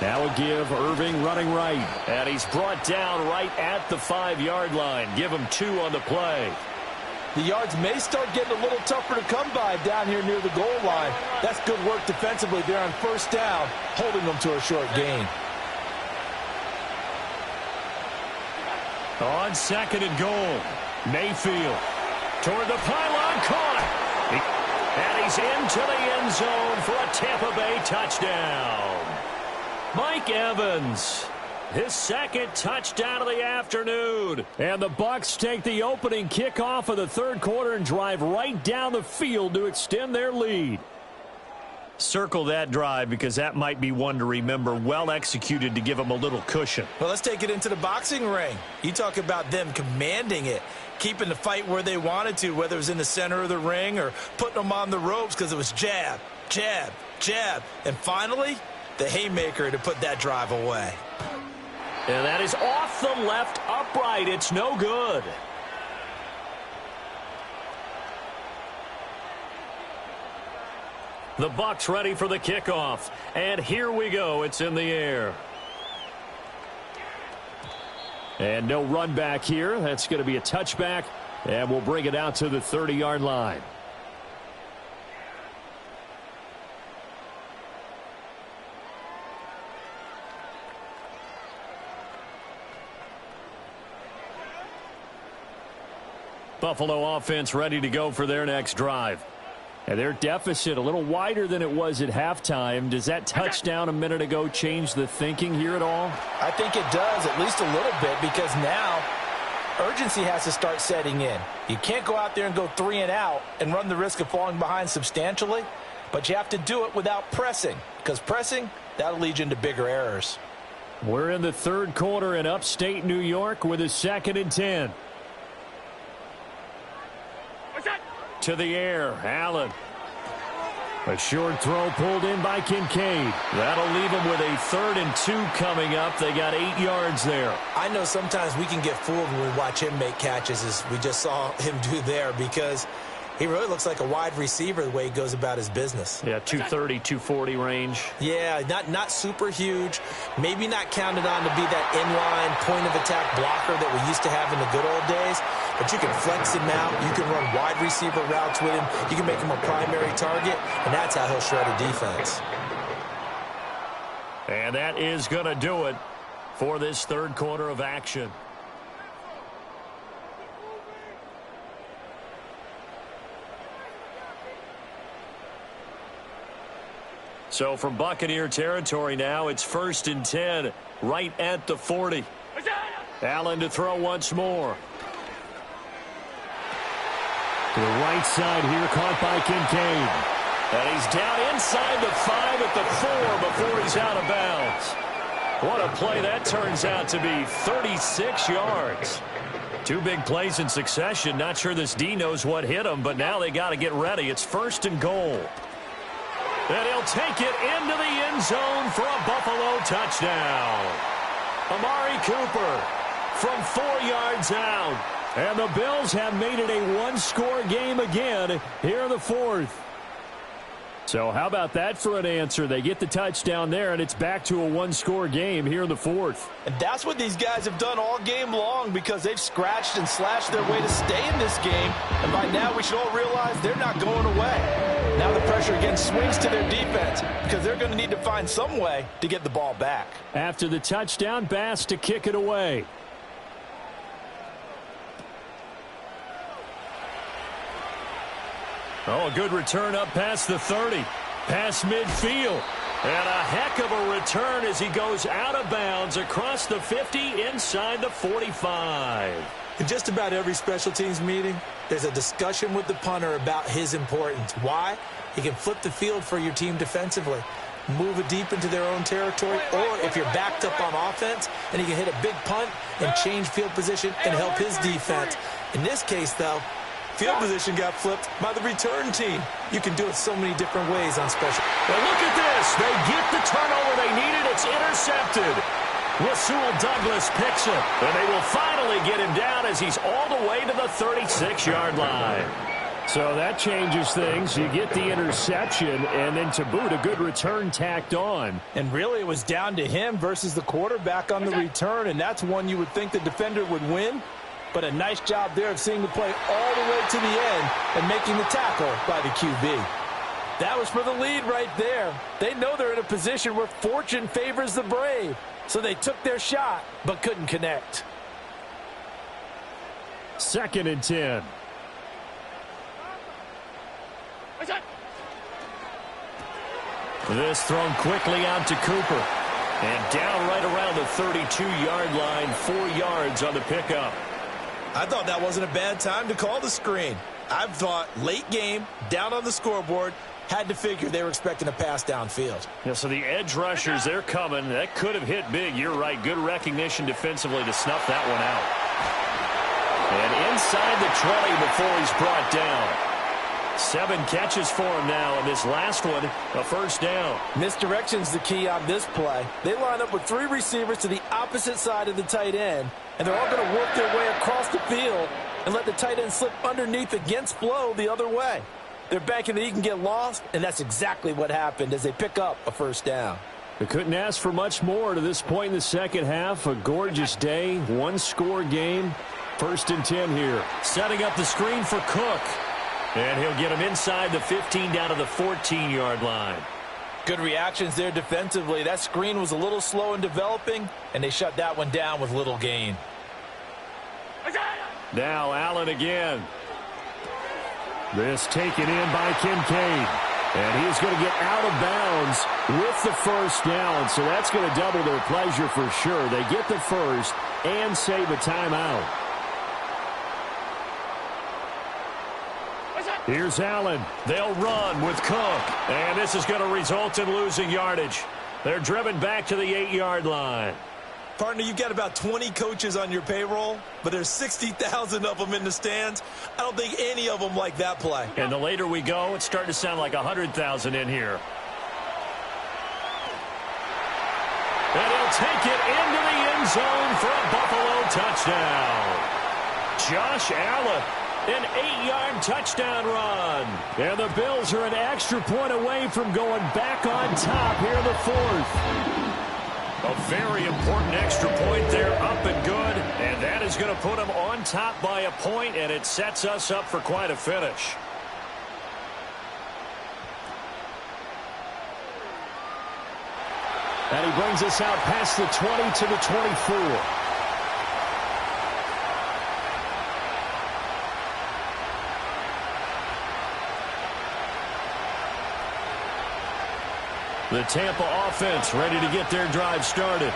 Now a give, Irving running right. And he's brought down right at the 5-yard line. Give him 2 on the play. The yards may start getting a little tougher to come by down here near the goal line. That's good work defensively there on 1st down, holding them to a short gain. On 2nd and goal, Mayfield toward the pylon, caught. And he's into the end zone for a Tampa Bay touchdown. Mike Evans, his 2nd touchdown of the afternoon. And the Bucs take the opening kickoff of the 3rd quarter and drive right down the field to extend their lead. Circle that drive because that might be one to remember. Well executed to give them a little cushion. Well, let's take it into the boxing ring. You talk about them commanding it, keeping the fight where they wanted to, whether it was in the center of the ring or putting them on the ropes because it was jab, jab, jab. And finally, the haymaker to put that drive away. And that is off the left upright. It's no good. The Bucs ready for the kickoff. And here we go. It's in the air. And no run back here. That's going to be a touchback. And we'll bring it out to the 30-yard line. Buffalo offense ready to go for their next drive. And their deficit a little wider than it was at halftime. Does that touchdown a minute ago change the thinking here at all? I think it does, at least a little bit, because now urgency has to start setting in. You can't go out there and go 3 and out and run the risk of falling behind substantially, but you have to do it without pressing, because pressing, that'll lead you into bigger errors. We're in the third quarter in upstate New York with a 2nd and 10. To the air, Allen. A short throw pulled in by Kincaid. That'll leave them with a 3rd and 2 coming up. They got 8 yards there. I know sometimes we can get fooled when we watch him make catches, as we just saw him do there, because he really looks like a wide receiver the way he goes about his business. Yeah, 230, 240 range. Yeah, not super huge. Maybe not counted on to be that inline point-of-attack blocker that we used to have in the good old days. But you can flex him out. You can run wide receiver routes with him. You can make him a primary target, and that's how he'll shred a defense. And that is going to do it for this third quarter of action. So from Buccaneer territory now, it's 1st and 10, right at the 40. Allen to throw once more. To the right side here, caught by Kincaid. And he's down inside the 5 at the 4 before he's out of bounds. What a play that turns out to be, 36 yards. 2 big plays in succession. Not sure this D knows what hit him, but now they got to get ready. It's 1st and goal. And he'll take it into the end zone for a Buffalo touchdown. Amari Cooper from 4 yards out. And the Bills have made it a one-score game again here in the 4th. So how about that for an answer? They get the touchdown there, and it's back to a one-score game here in the 4th. And that's what these guys have done all game long, because they've scratched and slashed their way to stay in this game. And by now we should all realize they're not going away. Now the pressure again swings to their defense, because they're going to need to find some way to get the ball back. After the touchdown, Bass to kick it away. Oh, a good return up past the 30. Past midfield. And a heck of a return as he goes out of bounds across the 50 inside the 45. In just about every special teams meeting, there's a discussion with the punter about his importance. Why? He can flip the field for your team defensively, move it deep into their own territory, or if you're backed up on offense, and he can hit a big punt and change field position and help his defense. In this case, though, field position got flipped by the return team. You can do it so many different ways on special. Well, look at this. They get the turnover they needed. It's intercepted. Rasul Douglas picks it, and they will finally get him down as he's all the way to the 36-yard line. So that changes things. You get the interception, and then to boot, a good return tacked on. And really, it was down to him versus the quarterback on the return, and that's one you would think the defender would win. But a nice job there of seeing the play all the way to the end and making the tackle by the QB. That was for the lead right there. They know they're in a position where fortune favors the brave. So they took their shot, but couldn't connect. 2nd and 10. This thrown quickly out to Cooper. And down right around the 32-yard line, 4 yards on the pickup. I thought that wasn't a bad time to call the screen. I've thought late game, down on the scoreboard, Had to figure they were expecting a pass downfield. Yeah, so the edge rushers, they're coming. That could have hit big. You're right. Good recognition defensively to snuff that one out. And inside the 20 before he's brought down. 7 catches for him now, and this last one, a first down. Misdirection's the key on this play. They line up with 3 receivers to the opposite side of the tight end, and they're all going to work their way across the field and let the tight end slip underneath against flow the other way. They're banking that he can get lost, and that's exactly what happened as they pick up a first down. They couldn't ask for much more to this point in the second half. A gorgeous day, 1-score game. 1st and 10 here. Setting up the screen for Cook. And he'll get him inside the 15 down to the 14-yard line. Good reactions there defensively. That screen was a little slow in developing, and they shut that one down with little gain. Now Allen again. This taken in by Kincaid. And he's going to get out of bounds with the first down. So that's going to double their pleasure for sure. They get the first and save a timeout. Here's Allen. They'll run with Cook. And this is going to result in losing yardage. They're driven back to the 8-yard line. Partner, you've got about 20 coaches on your payroll, but there's 60,000 of them in the stands. I don't think any of them like that play. And the later we go, it's starting to sound like 100,000 in here. And he'll take it into the end zone for a Buffalo touchdown. Josh Allen, an 8-yard touchdown run. And the Bills are an extra point away from going back on top here in the 4th. A very important extra point there, up and good. And that is going to put them on top by a point, and it sets us up for quite a finish. And he brings us out past the 20 to the 24. The Tampa offense ready to get their drive started.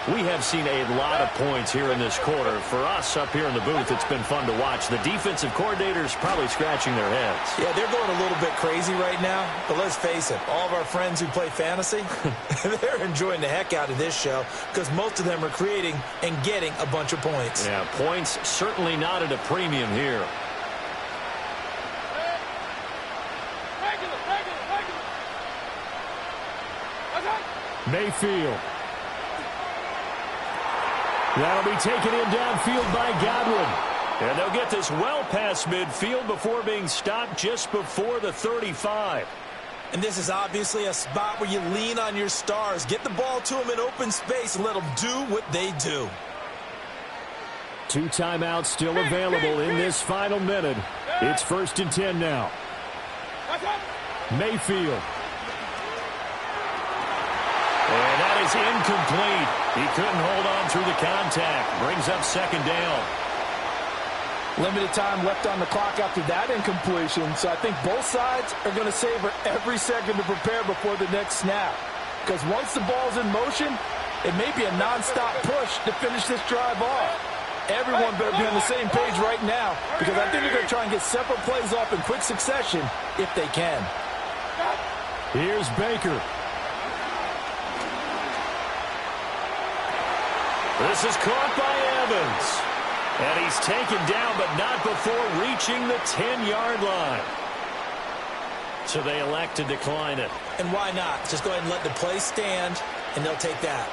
We have seen a lot of points here in this quarter. For us up here in the booth, it's been fun to watch. The defensive coordinators probably scratching their heads. Yeah, they're going a little bit crazy right now. But let's face it, all of our friends who play fantasy, they're enjoying the heck out of this show because most of them are creating and getting a bunch of points. Yeah, points certainly not at a premium here. Mayfield. That'll be taken in downfield by Godwin. And they'll get this well past midfield before being stopped just before the 35. And this is obviously a spot where you lean on your stars. Get the ball to them in open space and let them do what they do. 2 timeouts still available in this final minute. It's 1st and 10 now. Mayfield. And that is incomplete. He couldn't hold on through the contact. Brings up 2nd down. Limited time left on the clock after that incompletion, so I think both sides are going to savor every second to prepare before the next snap. Because once the ball's in motion, it may be a nonstop push to finish this drive off. Everyone better be on the same page right now because I think they're going to try and get several plays off in quick succession if they can. Here's Baker. This is caught by Evans. And he's taken down, but not before reaching the 10-yard line. So they elect to decline it. And why not? Just go ahead and let the play stand, and they'll take that.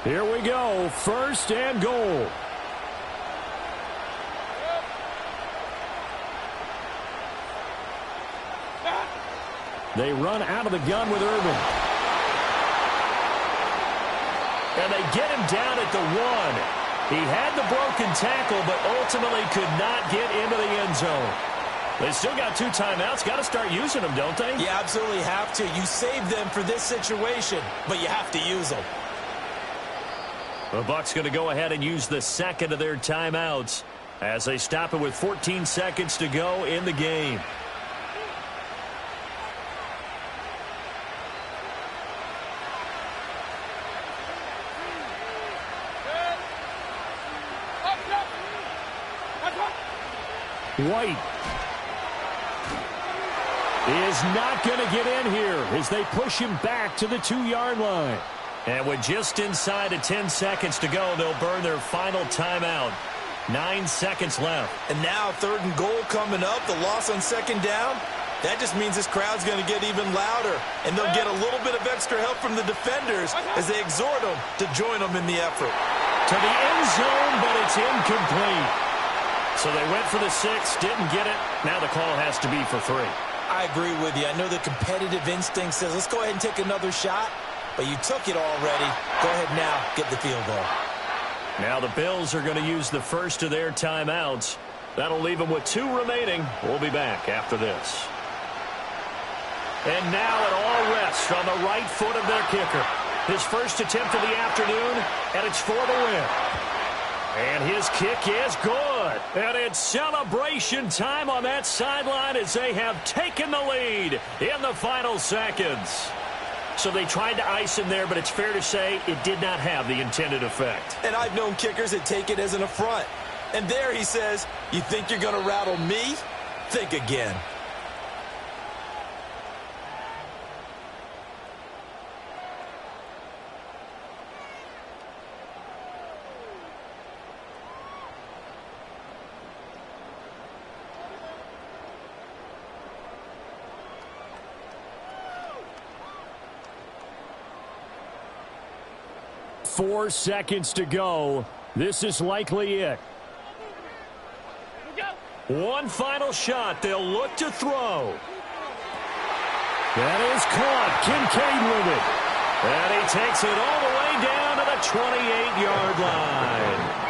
Here we go, 1st and goal. They run out of the gun with Irvin. And they get him down at the 1. He had the broken tackle, but ultimately could not get into the end zone. They still got 2 timeouts. Got to start using them, don't they? You absolutely have to. You save them for this situation, but you have to use them. The Bucs going to go ahead and use the 2nd of their timeouts as they stop it with 14 seconds to go in the game. White is not going to get in here as they push him back to the 2-yard line. And with just inside of 10 seconds to go, they'll burn their final timeout. 9 seconds left. And now 3rd and goal coming up. The loss on 2nd down. That just means this crowd's going to get even louder. And they'll get a little bit of extra help from the defenders as they exhort them to join them in the effort. To the end zone, but it's incomplete. So they went for the 6, didn't get it. Now the call has to be for 3. I agree with you. I know the competitive instinct says, let's go ahead and take another shot. But you took it already. Go ahead now, get the field goal. Now the Bills are going to use the first of their timeouts. That'll leave them with 2 remaining. We'll be back after this. And now it all rests on the right foot of their kicker. His first attempt of the afternoon, and it's for the win. And his kick is good. And it's celebration time on that sideline as they have taken the lead in the final seconds. So they tried to ice him there, but it's fair to say it did not have the intended effect. And I've known kickers that take it as an affront. And there he says, you think you're going to rattle me? Think again. Four seconds to go. This is likely it. One final shot. They'll look to throw. That is caught. Kincaid with it. And he takes it all the way down to the 28-yard line.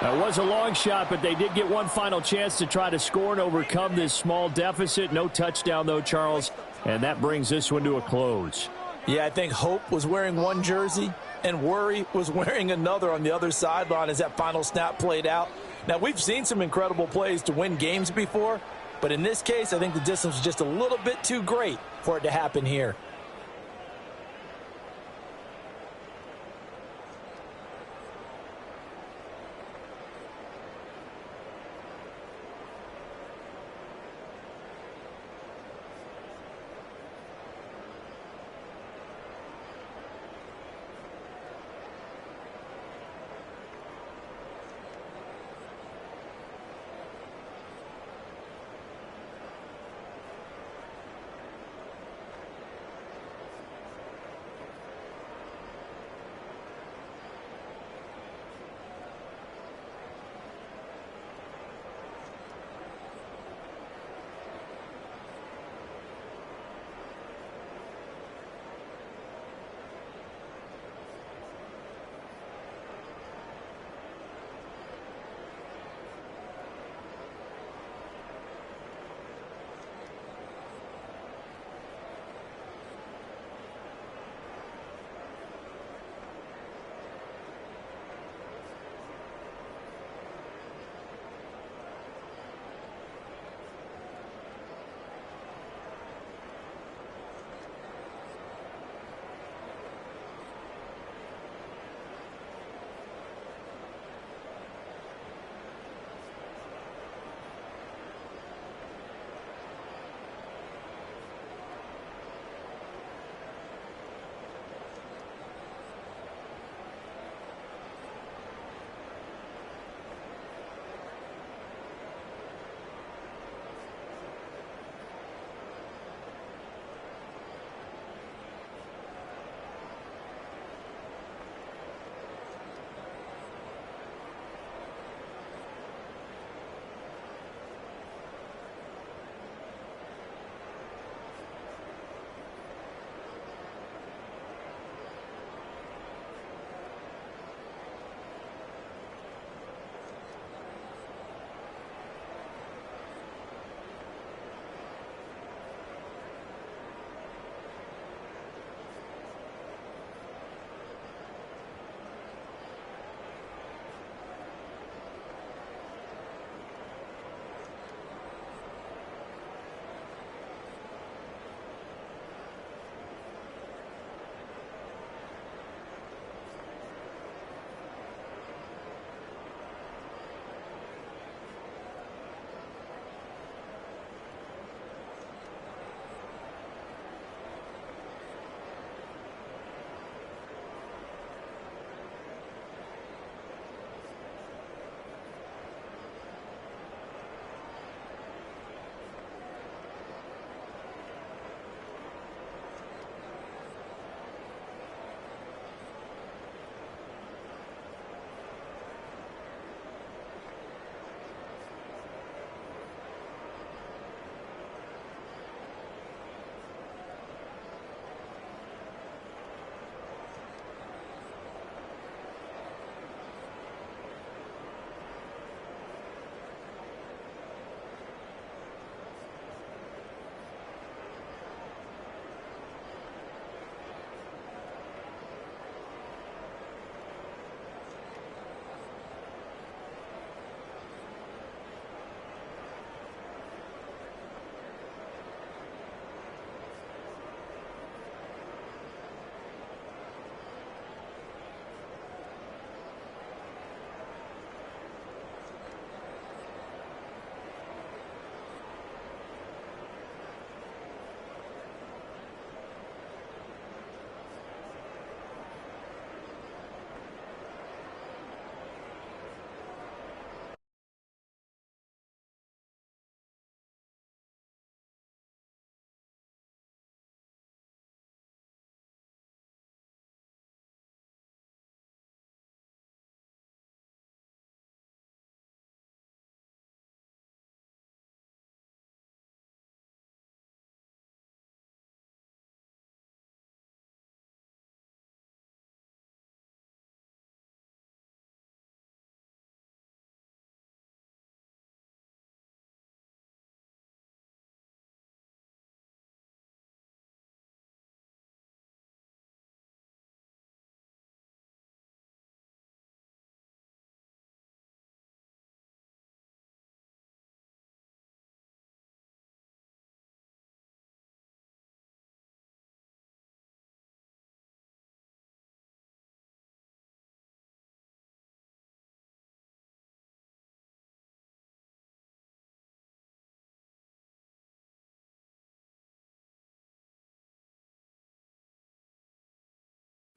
That was a long shot, but they did get one final chance to try to score and overcome this small deficit. No touchdown, though, Charles, and that brings this one to a close. Yeah, I think Hope was wearing one jersey and Worry was wearing another on the other sideline as that final snap played out. Now, we've seen some incredible plays to win games before, but in this case, I think the distance was just a little bit too great for it to happen here.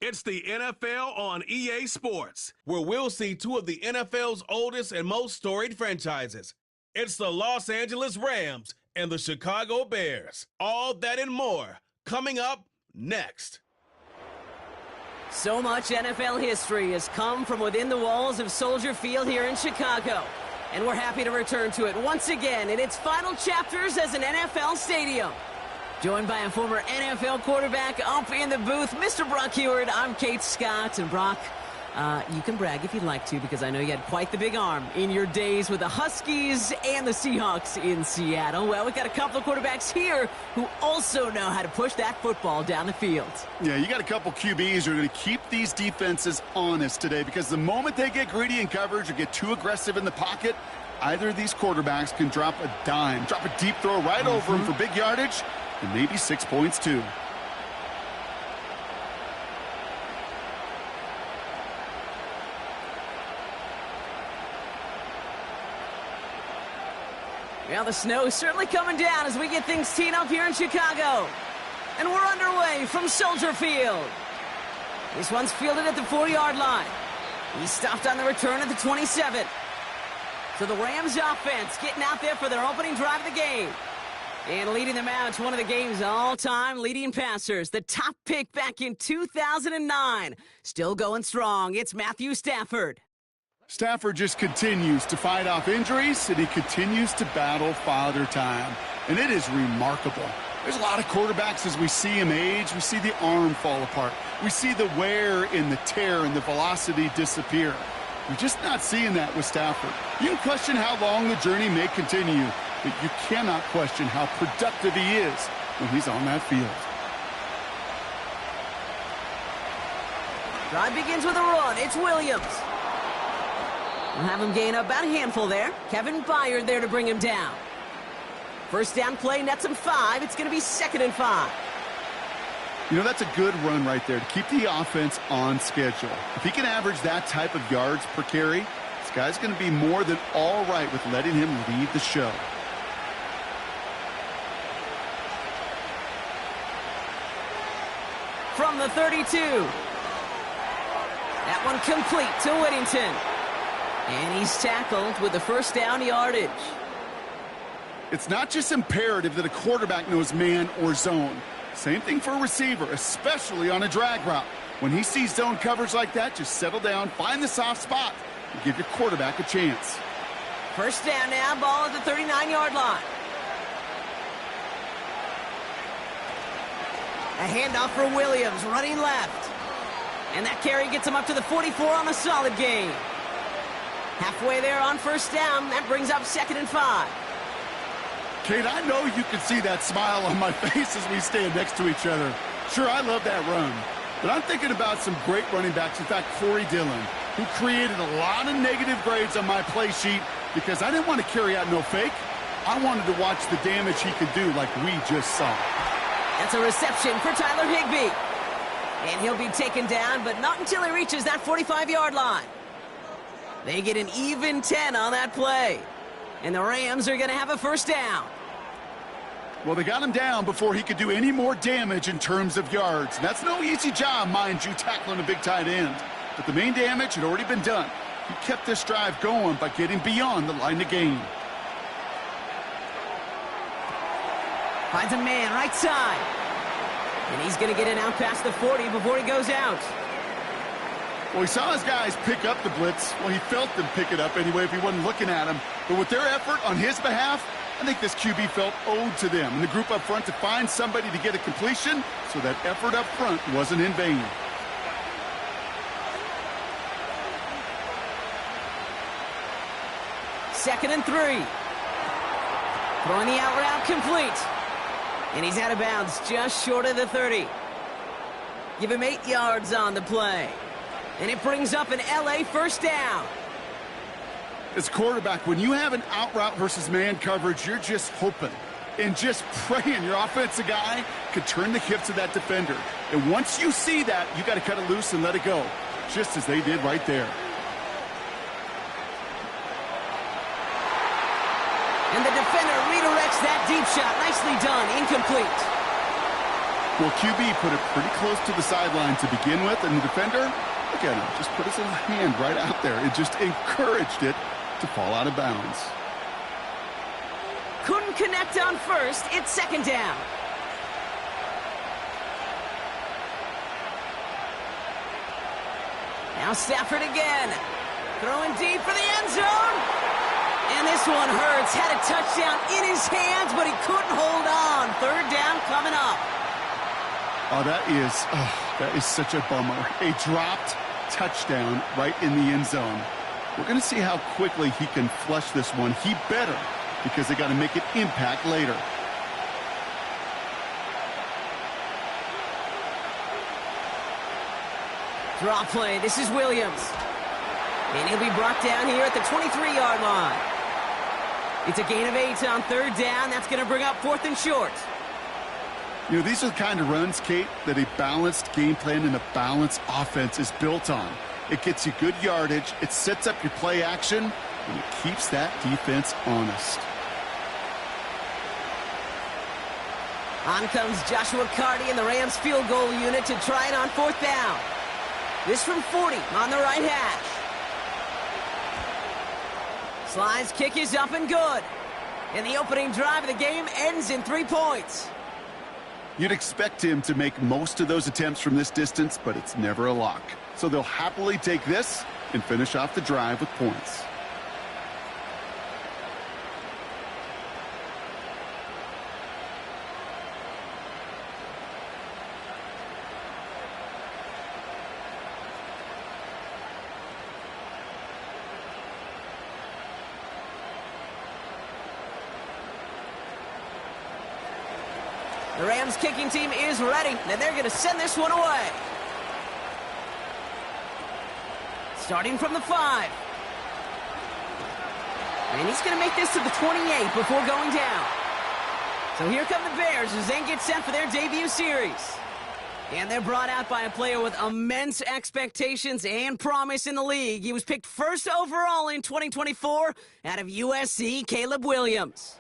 It's the NFL on EA Sports, where we'll see two of the NFL's oldest and most storied franchises. It's the Los Angeles Rams and the Chicago Bears. All that and more coming up next. So much NFL history has come from within the walls of Soldier Field here in Chicago. And we're happy to return to it once again in its final chapters as an NFL stadium. Joined by a former NFL quarterback up in the booth, Mr. Brock Heward. I'm Kate Scott. And Brock, you can brag if you'd like to, because I know you had quite the big arm in your days with the Huskies and the Seahawks in Seattle. Well, we've got a couple of quarterbacks here who also know how to push that football down the field. Yeah, you got a couple QBs who are going to keep these defenses honest today, because the moment they get greedy in coverage or get too aggressive in the pocket, either of these quarterbacks can drop a dime, drop a deep throw right over them for big yardage, and maybe 6 points too. Well, the snow is certainly coming down as we get things teed up here in Chicago. And we're underway from Soldier Field. This one's fielded at the 4-yard line. He's stopped on the return at the 27. So the Rams offense getting out there for their opening drive of the game. And leading them out to one of the game's all-time leading passers. The top pick back in 2009. Still going strong. It's Matthew Stafford. Stafford just continues to fight off injuries, and he continues to battle father time. And it is remarkable. There's a lot of quarterbacks as we see him age. We see the arm fall apart. We see the wear and the tear and the velocity disappear. We're just not seeing that with Stafford. You can question how long the journey may continue, but you cannot question how productive he is when he's on that field. Drive begins with a run. It's Williams. We'll have him gain about a handful there. Kevin Byard there to bring him down. First down play nets him 5. It's going to be 2nd and 5. You know, that's a good run right there to keep the offense on schedule. If he can average that type of yards per carry, this guy's going to be more than all right with letting him lead the show. From the 32. That one complete to Whittington. And he's tackled with the first down yardage. It's not just imperative that a quarterback knows man or zone. Same thing for a receiver, especially on a drag route. When he sees zone coverage like that, just settle down, find the soft spot, and give your quarterback a chance. First down now, ball at the 39-yard line. A handoff for Williams, running left. And that carry gets him up to the 44 on a solid gain. Halfway there on first down, that brings up 2nd and 5. Kate, I know you can see that smile on my face as we stand next to each other. Sure, I love that run. But I'm thinking about some great running backs. In fact, Corey Dillon, who created a lot of negative grades on my play sheet because I didn't want to carry out no fake. I wanted to watch the damage he could do like we just saw. That's a reception for Tyler Higbee. And he'll be taken down, but not until he reaches that 45-yard line. They get an even 10 on that play. And the Rams are going to have a first down. Well, they got him down before he could do any more damage in terms of yards. And that's no easy job, mind you, tackling a big tight end. But the main damage had already been done. He kept this drive going by getting beyond the line of gain. Finds a man right side. And he's going to get it out past the 40 before he goes out. Well, he saw his guys pick up the blitz. Well, he felt them pick it up anyway if he wasn't looking at him. But with their effort on his behalf, I think this QB felt owed to them and the group up front to find somebody to get a completion, so that effort up front wasn't in vain. Second and 3. Throwing the out route complete. And he's out of bounds just short of the 30. Give him 8 yards on the play. And it brings up an LA first down. As quarterback, when you have an out route versus man coverage, you're just hoping and just praying your offensive guy could turn the hips of that defender. And once you see that, you got to cut it loose and let it go, just as they did right there. And the defender redirects that deep shot. Nicely done. Incomplete. Well, QB put it pretty close to the sideline to begin with, and the defender, look at him, just put his little hand right out there. It just encouraged it to fall out of bounds. Couldn't connect on first. It's second down. Now Stafford again. Throwing deep for the end zone. And this one hurts. Had a touchdown in his hands, but he couldn't hold on. Third down coming up. Oh, that is such a bummer. A dropped touchdown right in the end zone. We're going to see how quickly he can flush this one. He better, because they got to make it impact later. Draw play. This is Williams. And he'll be brought down here at the 23-yard line. It's a gain of 8 on third down. That's going to bring up 4th and short. You know, these are the kind of runs, Kate, that a balanced game plan and a balanced offense is built on. It gets you good yardage, it sets up your play action, and it keeps that defense honest. On comes Joshua Carty and the Rams field goal unit to try it on 4th down. This from 40 on the right hash. Slide's kick is up and good. And the opening drive of the game ends in 3 points. You'd expect him to make most of those attempts from this distance, but it's never a lock. So they'll happily take this and finish off the drive with points. The Rams kicking team is ready, and they're going to send this one away. Starting from the 5. And he's going to make this to the 28 before going down. So here come the Bears as they get set for their debut series. And they're brought out by a player with immense expectations and promise in the league. He was picked first overall in 2024 out of USC, Caleb Williams.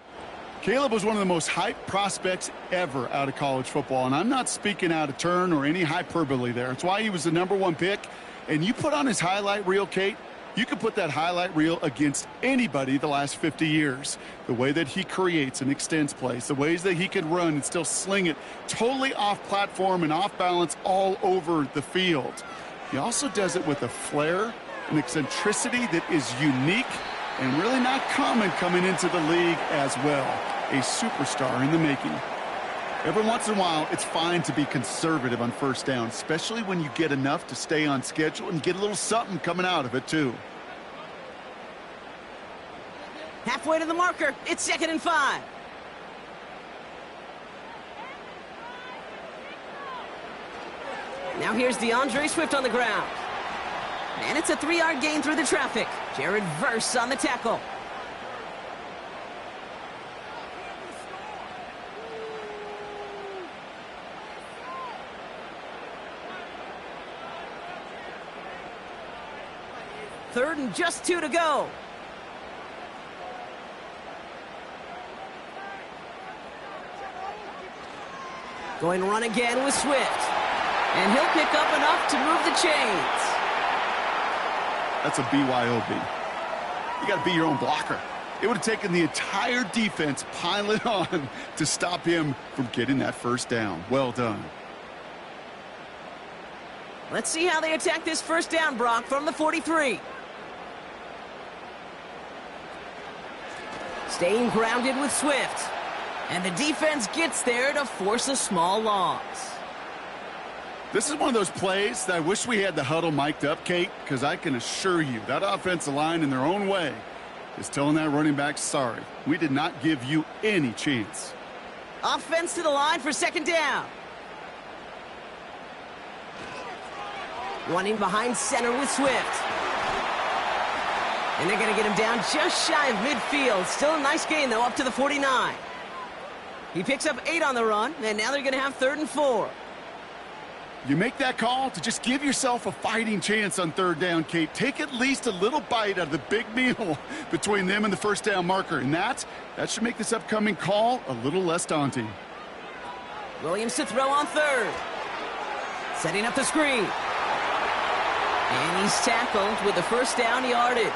Caleb was one of the most hyped prospects ever out of college football, and I'm not speaking out of turn or any hyperbole there. It's why he was the #1 pick. And you put on his highlight reel, Kate, you could put that highlight reel against anybody the last 50 years. The way that he creates and extends plays, the ways that he can run and still sling it totally off platform and off balance all over the field. He also does it with a flair, an eccentricity that is unique and really not common coming into the league as well. A superstar in the making. Every once in a while, it's fine to be conservative on first down, especially when you get enough to stay on schedule and get a little something coming out of it, too. Halfway to the marker, it's 2nd and 5. Now here's DeAndre Swift on the ground. And it's a 3-yard gain through the traffic. Jared Verse on the tackle. Third and just 2 to go. Going to run again with Swift. And he'll pick up enough to move the chains. That's a BYOB. You got to be your own blocker. It would have taken the entire defense piling on to stop him from getting that first down. Well done. Let's see how they attack this first down, Brock, from the 43. Staying grounded with Swift. And the defense gets there to force a small loss. This is one of those plays that I wish we had the huddle mic'd up, Kate, because I can assure you that offensive line in their own way is telling that running back, sorry, we did not give you any chance. Offense to the line for 2nd down. Running behind center with Swift. And they're going to get him down just shy of midfield. Still a nice gain, though, up to the 49. He picks up 8 on the run, and now they're going to have 3rd and 4. You make that call to just give yourself a fighting chance on 3rd down, Kate. Take at least a little bite out of the big meal between them and the first down marker. And that should make this upcoming call a little less daunting. Williams to throw on third. Setting up the screen. And he's tackled with the first down yardage.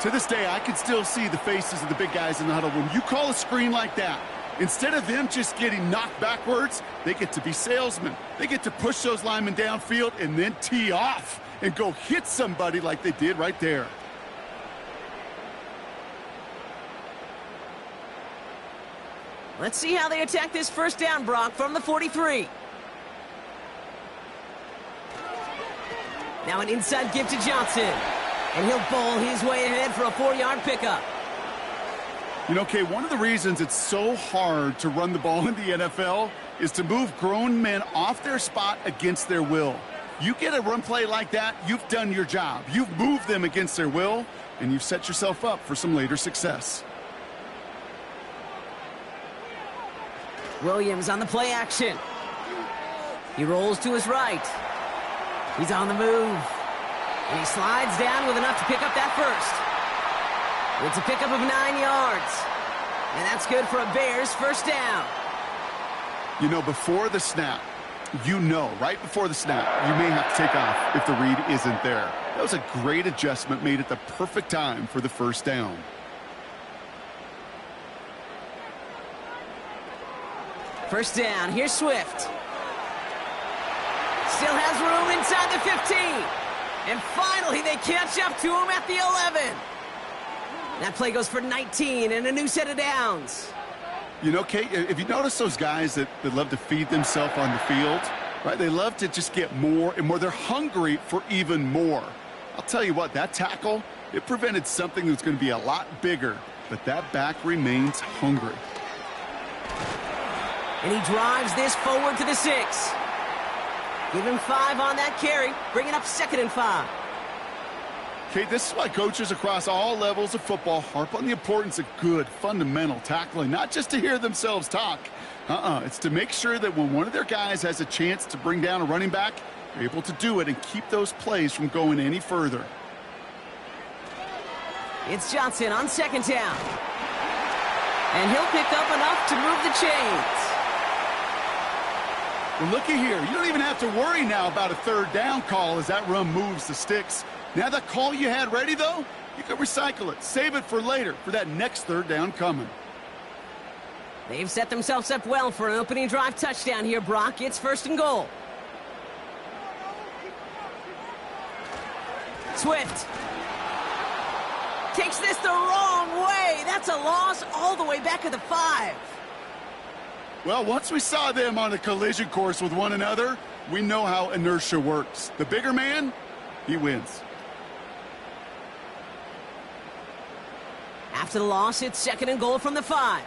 To this day, I can still see the faces of the big guys in the huddle. When you call a screen like that, instead of them just getting knocked backwards, they get to be salesmen. They get to push those linemen downfield and then tee off and go hit somebody like they did right there. Let's see how they attack this first down, Brock, from the 43. Now an inside give to Johnson. And he'll bowl his way ahead for a 4-yard pickup. You know, Kay, one of the reasons it's so hard to run the ball in the NFL is to move grown men off their spot against their will. You get a run play like that, you've done your job. You've moved them against their will, and you've set yourself up for some later success. Williams on the play action. He rolls to his right. He's on the move. And he slides down with enough to pick up that first. It's a pickup of 9 yards. And that's good for a Bears first down. You know, before the snap, right before the snap, you may have to take off if the read isn't there. That was a great adjustment made at the perfect time for the first down. First down, here's Swift. Still has room inside the 15. And finally, they catch up to him at the 11. That play goes for 19 and a new set of downs. You know, Kate, if you notice those guys that love to feed themselves on the field, right? They love to just get more and more. They're hungry for even more. I'll tell you what, that tackle, it prevented something that's going to be a lot bigger, but that back remains hungry. And he drives this forward to the 6. Give him 5 on that carry, bringing up 2nd and 5. Kate, this is why coaches across all levels of football harp on the importance of good, fundamental tackling, not just to hear themselves talk. It's to make sure that when one of their guys has a chance to bring down a running back, they're able to do it and keep those plays from going any further. It's Johnson on 2nd down. And he'll pick up enough to move the chains. Well, looky here. You don't even have to worry now about a 3rd down call as that run moves the sticks. Now that call you had ready, though, you can recycle it. Save it for later, for that next 3rd down coming. They've set themselves up well for an opening drive touchdown here, Brock. It's 1st and goal. Swift takes this the wrong way. That's a loss all the way back at the 5. Well, once we saw them on a collision course with one another, we know how inertia works. The bigger man, he wins. After the loss, it's 2nd and goal from the 5.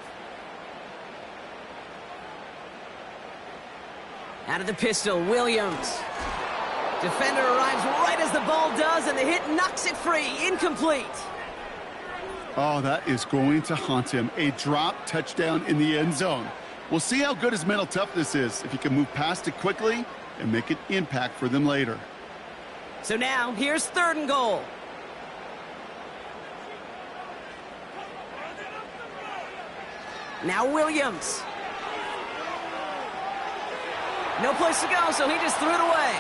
Out of the pistol, Williams. Defender arrives right as the ball does, and the hit knocks it free. Incomplete. Oh, that is going to haunt him. A drop touchdown in the end zone. We'll see how good his mental toughness is if he can move past it quickly and make an impact for them later. So now, here's 3rd and goal. Now Williams. No place to go, so he just threw it away.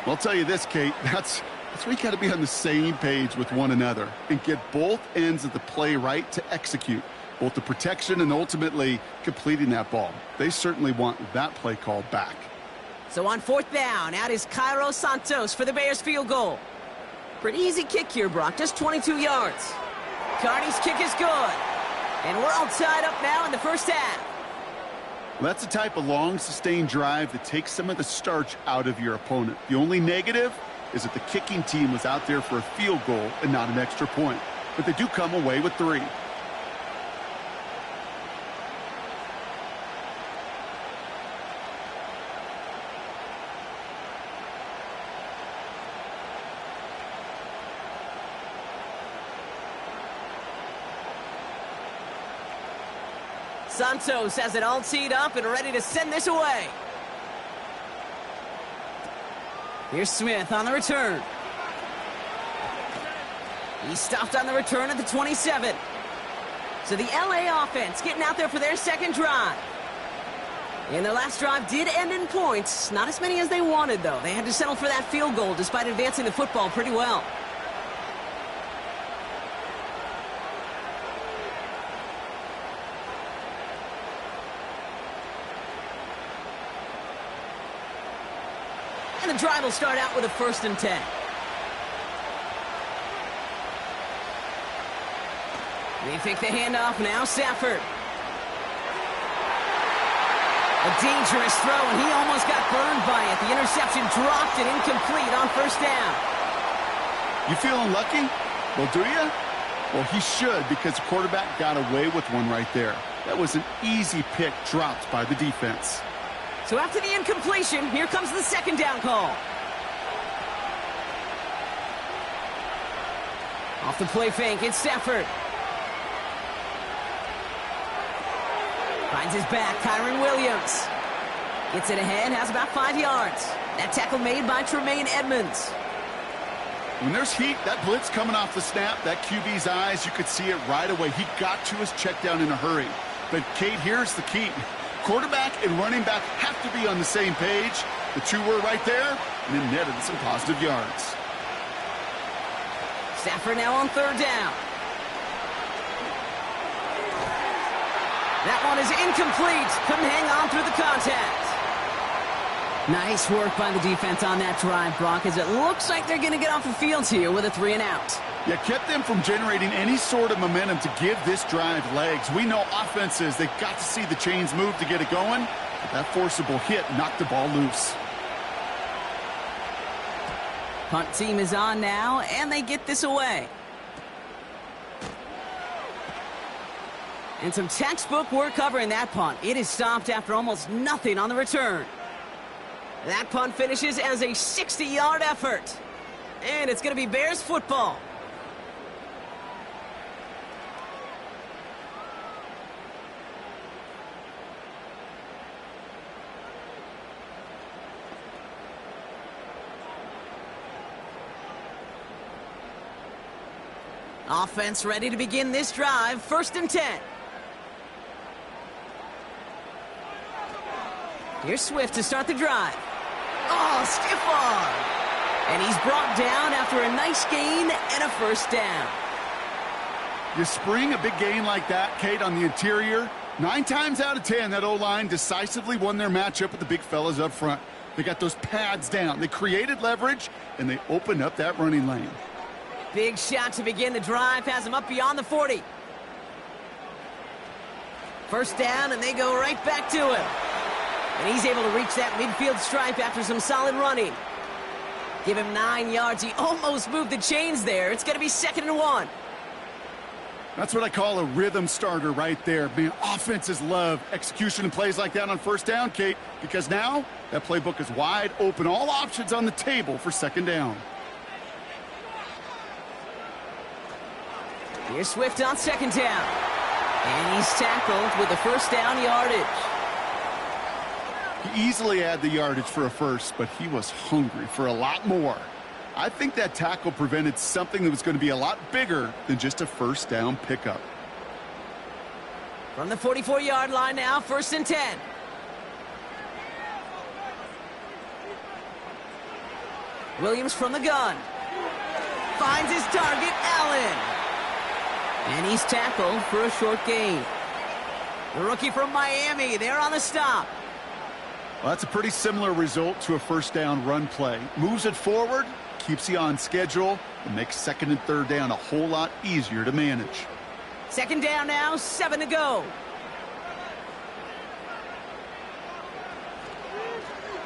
Well, I'll tell you this, Kate, that's where you got to be on the same page with one another and get both ends of the play right to execute, both the protection and ultimately completing that ball. They certainly want that play call back. So on 4th down, out is Cairo Santos for the Bears field goal. Pretty easy kick here, Brock, just 22 yards. Carney's kick is good. And we're all tied up now in the first half. Well, that's the type of long, sustained drive that takes some of the starch out of your opponent. The only negative is that the kicking team was out there for a field goal and not an extra point. But they do come away with 3. Santos has it all teed up and ready to send this away. Here's Smith on the return. He stopped on the return at the 27. So the LA offense getting out there for their second drive. And their last drive did end in points. Not as many as they wanted, though. They had to settle for that field goal despite advancing the football pretty well. And the drive will start out with a 1st and 10. They fake the handoff now. Stafford. A dangerous throw, and he almost got burned by it. The interception dropped and incomplete on 1st down. You feeling lucky? Well, do you? Well, he should, because the quarterback got away with one right there. That was an easy pick dropped by the defense. So after the incompletion, here comes the 2nd down call. Off the play fake, it's Stafford. Finds his back, Kyron Williams. Gets it ahead, has about 5 yards. That tackle made by Tremaine Edmonds. When there's heat, that blitz coming off the snap, that QB's eyes, you could see it right away. He got to his check down in a hurry. But, Kate, here's the key. Quarterback and running back have to be on the same page. The two were right there, and then netted some positive yards. Stafford now on 3rd down. That one is incomplete. Couldn't hang on through the contact. Nice work by the defense on that drive, Brock, as it looks like they're going to get off the field here with a 3 and out. Yeah, kept them from generating any sort of momentum to give this drive legs. We know offenses, they've got to see the chains move to get it going. But that forcible hit knocked the ball loose. Punt team is on now, and they get this away. And some textbook work covering that punt. It is stopped after almost nothing on the return. That punt finishes as a 60-yard effort. And it's going to be Bears football. Offense ready to begin this drive. 1st and 10. Here's Swift to start the drive. Oh, stiff arm. And he's brought down after a nice gain and a 1st down. You spring a big gain like that, Kate, on the interior. 9 times out of 10, that O-line decisively won their matchup with the big fellas up front. They got those pads down. They created leverage, and they opened up that running lane. Big shot to begin the drive. Has him up beyond the 40. 1st down, and they go right back to him. And he's able to reach that midfield stripe after some solid running. Give him 9 yards. He almost moved the chains there. It's going to be 2nd and 1. That's what I call a rhythm starter right there. Man, offenses love execution and plays like that on 1st down, Kate, because now that playbook is wide open. All options on the table for 2nd down. Here's Swift on 2nd down. And he's tackled with a 1st down yardage. He easily had the yardage for a 1st, but he was hungry for a lot more. I think that tackle prevented something that was going to be a lot bigger than just a 1st down pickup. From the 44-yard line now, 1st and 10. Williams from the gun. Finds his target, Allen. And he's tackled for a short gain. The rookie from Miami, they're on the stop. Well, that's a pretty similar result to a 1st down run play. Moves it forward, keeps you on schedule, and makes 2nd and 3rd down a whole lot easier to manage. 2nd down now, 7 to go.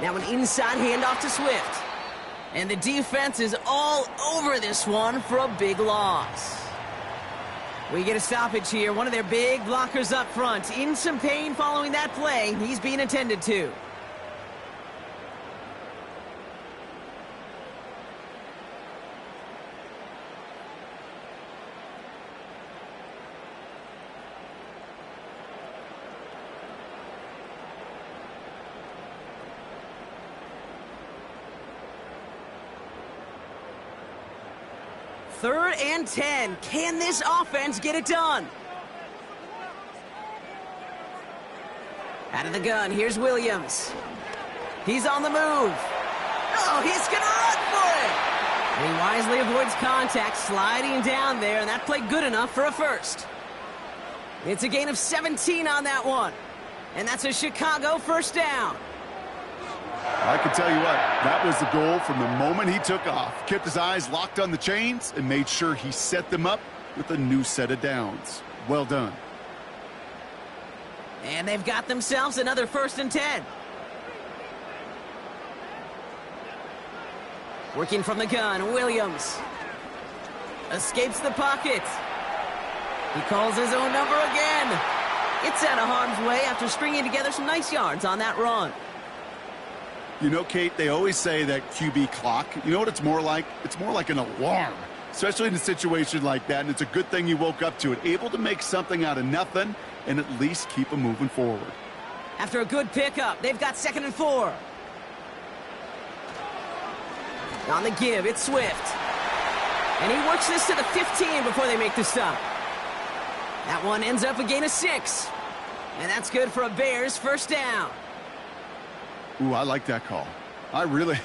Now an inside handoff to Swift. And the defense is all over this one for a big loss. We get a stoppage here. One of their big blockers up front. In some pain following that play. He's being attended to. Third and 10. Can this offense get it done? Out of the gun, here's Williams. He's on the move. Oh, he's going to run for it. And he wisely avoids contact, sliding down there, and that played good enough for a first. It's a gain of 17 on that one. And that's a Chicago first down. I can tell you what, that was the goal from the moment he took off. Kept his eyes locked on the chains and made sure he set them up with a new set of downs. Well done. And they've got themselves another 1st and 10. Working from the gun, Williams escapes the pocket. He calls his own number again. It's out of harm's way after stringing together some nice yards on that run. You know, Kate, they always say that QB clock, you know what it's more like? It's more like an alarm, especially in a situation like that, and it's a good thing you woke up to it, able to make something out of nothing and at least keep them moving forward. After a good pickup, they've got 2nd and 4. On the give, it's Swift. And he works this to the 15 before they make the stop. That one ends up a gain of 6. And that's good for a Bears first down. Ooh, I like that call. I really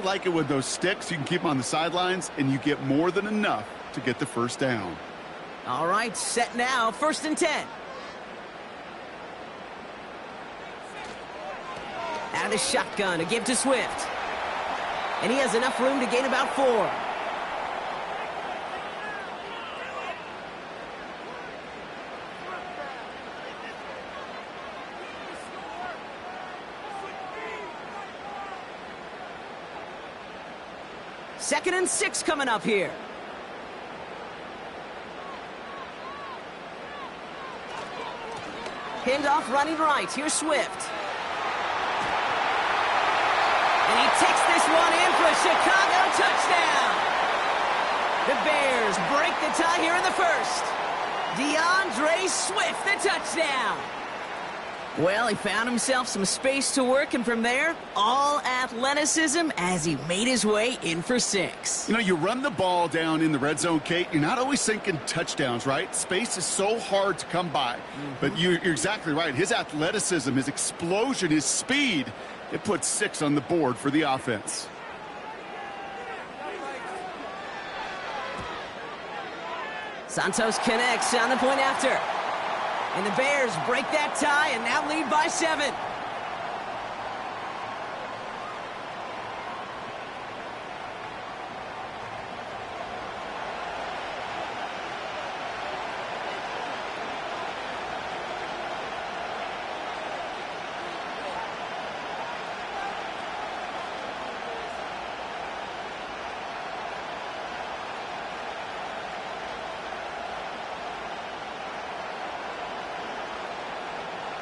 like it with those sticks. You can keep them on the sidelines, and you get more than enough to get the first down. All right, set now, 1st and 10. Out of the shotgun, a give to Swift. And he has enough room to gain about 4. Second and 6 coming up here. Pinned off running right. Here's Swift. And he takes this one in for a Chicago touchdown. The Bears break the tie here in the first. DeAndre Swift, the touchdown. Well, he found himself some space to work, and from there, all athleticism as he made his way in for 6. You know, you run the ball down in the red zone, Kate, you're not always thinking touchdowns, right? Space is so hard to come by. But you're exactly right. His athleticism, his explosion, his speed, it puts 6 on the board for the offense. Santos connects on the point after. And the Bears break that tie and now lead by 7.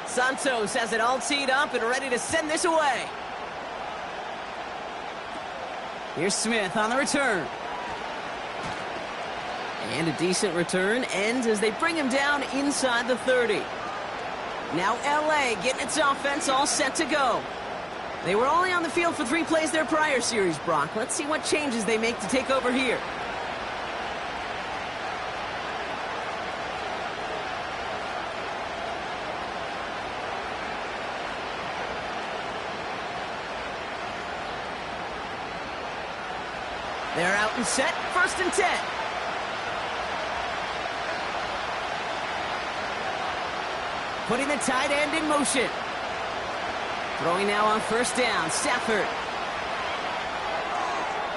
Santos has it all teed up and ready to send this away. Here's Smith on the return. And a decent return ends as they bring him down inside the 30. Now LA getting its offense all set to go. They were only on the field for 3 plays their prior series, Brock. Let's see what changes they make to take over here. They're out and set, 1st and 10. Putting the tight end in motion. Throwing now on 1st down, Stafford.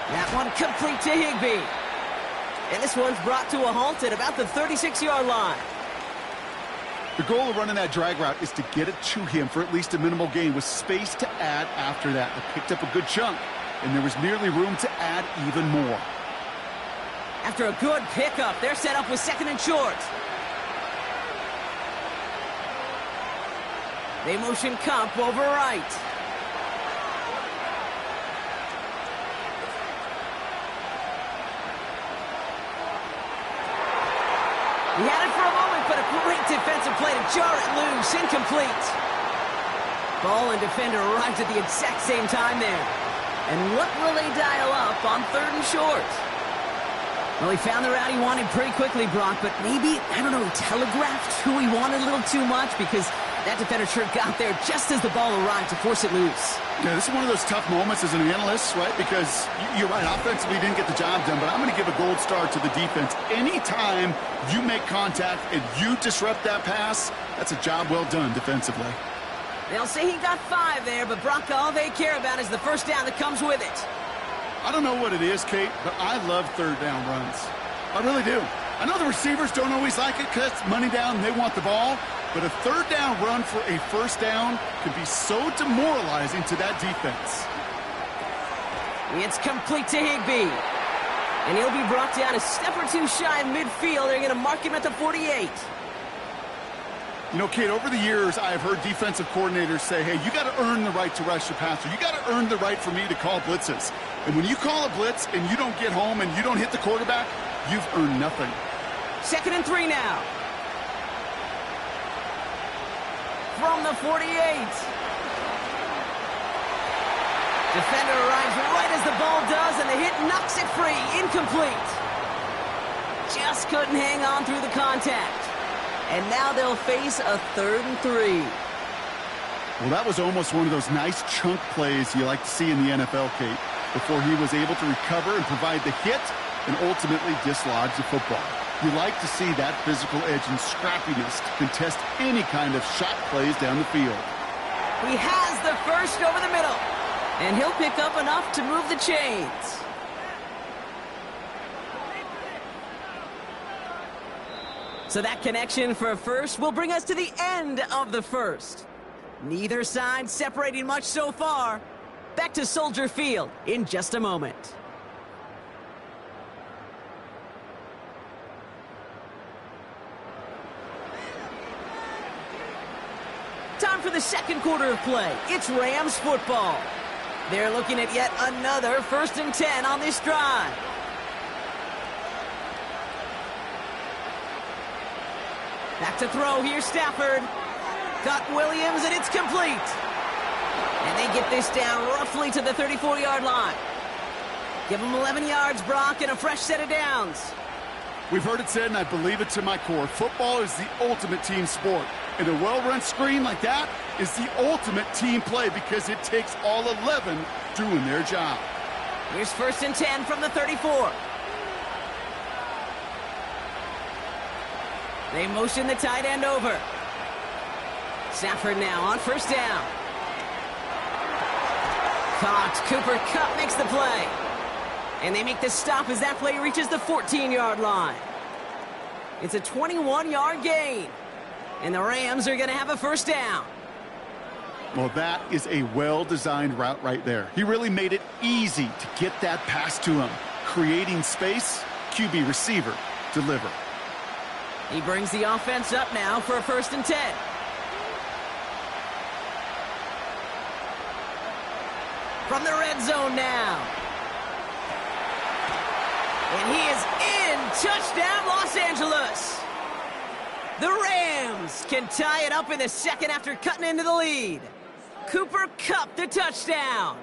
That one complete to Higbee. And this one's brought to a halt at about the 36-yard line. The goal of running that drag route is to get it to him for at least a minimal gain with space to add after that. They picked up a good chunk, and there was nearly room to add even more. After a good pickup, they're set up with 2nd and short. They motion Kump over right. He had it for a moment, but a great defensive play to jar it loose. Incomplete. Ball and defender arrived at the exact same time there. And what will they dial up on 3rd and short? Well, he found the route he wanted pretty quickly, Brock, but maybe, I don't know, telegraphed who he wanted a little too much because That defender sure got there just as the ball arrived to force it loose. Yeah, this is one of those tough moments as an analyst, right? Because you're right, offensively didn't get the job done, but I'm going to give a gold star to the defense. Anytime you make contact and you disrupt that pass, that's a job well done defensively. They'll say he got 5 there, but Brock, all they care about is the first down that comes with it. I don't know what it is, Kate, but I love third down runs. I really do. I know the receivers don't always like it because it's money down and they want the ball, but a third down run for a first down can be so demoralizing to that defense. It's complete to Higbee. And he'll be brought down a step or two shy of midfield. They're going to mark him at the 48. You know, Kate, over the years, I've heard defensive coordinators say, hey, you got to earn the right to rush the passer. You got to earn the right for me to call blitzes. And when you call a blitz and you don't get home and you don't hit the quarterback, you've earned nothing. 2nd and 3 now. From the 48. Defender arrives right as the ball does, and the hit knocks it free. Incomplete. Just couldn't hang on through the contact. And now they'll face a 3rd and 3. Well, that was almost one of those nice chunk plays you like to see in the NFL, Kate, before he was able to recover and provide the hit and ultimately dislodge the football. You like to see that physical edge and scrappiness to contest any kind of shot plays down the field. He has the first over the middle, and he'll pick up enough to move the chains. So that connection for a first will bring us to the end of the first. Neither side separating much so far. Back to Soldier Field in just a moment. Time for the second quarter of play. It's Rams football. They're looking at yet another 1st and 10 on this drive. Back to throw here, Stafford. Got Williams, and it's complete. And they get this down roughly to the 34-yard line. Give them 11 yards, Brock, and a fresh set of downs. We've heard it said, and I believe it to my core, football is the ultimate team sport. And a well-run screen like that is the ultimate team play because it takes all 11 doing their job. Here's 1st and 10 from the 34. They motion the tight end over. Stafford now on 1st down. Caught. Cooper Kupp makes the play. And they make the stop as that play reaches the 14-yard line. It's a 21-yard gain. And the Rams are going to have a 1st down. Well, that is a well-designed route right there. He really made it easy to get that pass to him. Creating space, QB receiver, deliver. He brings the offense up now for a 1st and 10. From the red zone now. And he is in. Touchdown, Los Angeles. The Rams can tie it up in the second after cutting into the lead. Cooper Kupp, the touchdown.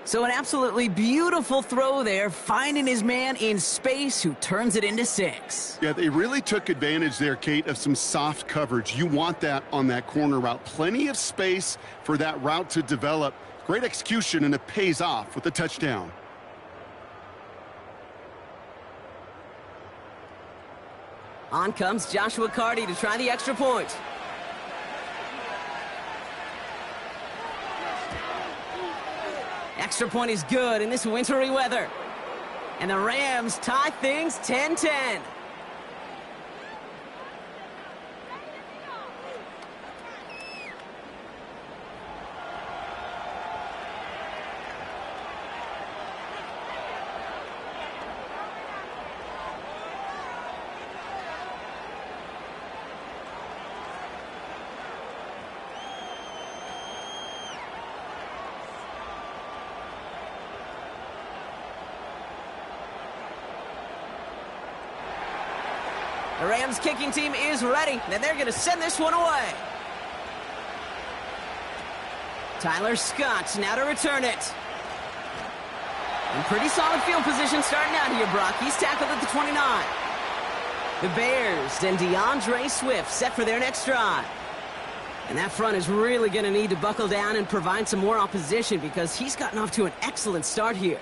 So an absolutely beautiful throw there, finding his man in space who turns it into 6. Yeah, they really took advantage there, Kate, of some soft coverage. You want that on that corner route. Plenty of space for that route to develop. Great execution, and it pays off with the touchdown. On comes Joshua Carty to try the extra point. Extra point is good in this wintry weather. And the Rams tie things 10-10. The Rams kicking team is ready, and they're going to send this one away. Tyler Scott now to return it. In pretty solid field position starting out here, Brock. He's tackled at the 29. The Bears and DeAndre Swift set for their next drive. And that front is really going to need to buckle down and provide some more opposition because he's gotten off to an excellent start here.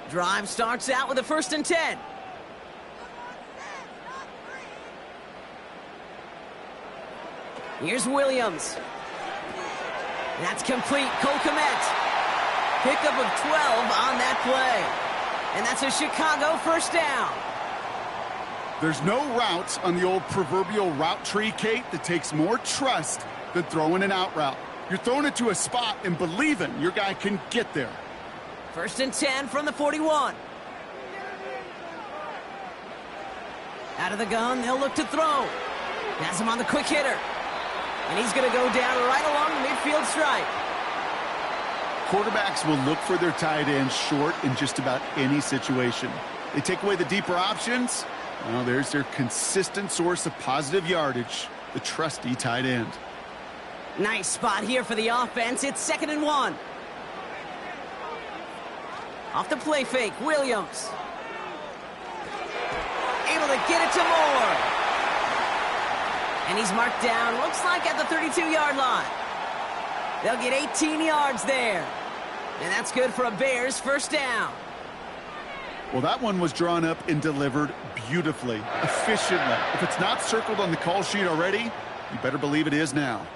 Drive starts out with a 1st and 10. Here's Williams. That's complete. Cole Kmet. Pickup of 12 on that play. And that's a Chicago 1st down. There's no routes on the old proverbial route tree, Kate, that takes more trust than throwing an out route. You're throwing it to a spot and believing your guy can get there. 1st and 10 from the 41. Out of the gun, they'll look to throw. Has him on the quick hitter. And he's going to go down right along the midfield stripe. Quarterbacks will look for their tight ends short in just about any situation. They take away the deeper options. Well, there's their consistent source of positive yardage, the trusty tight end. Nice spot here for the offense. It's 2nd and 1. Off the play fake, Williams. Able to get it to Moore. And he's marked down, looks like at the 32-yard line. They'll get 18 yards there. And that's good for a Bears 1st down. Well, that one was drawn up and delivered beautifully, efficiently. If it's not circled on the call sheet already, you better believe it is now.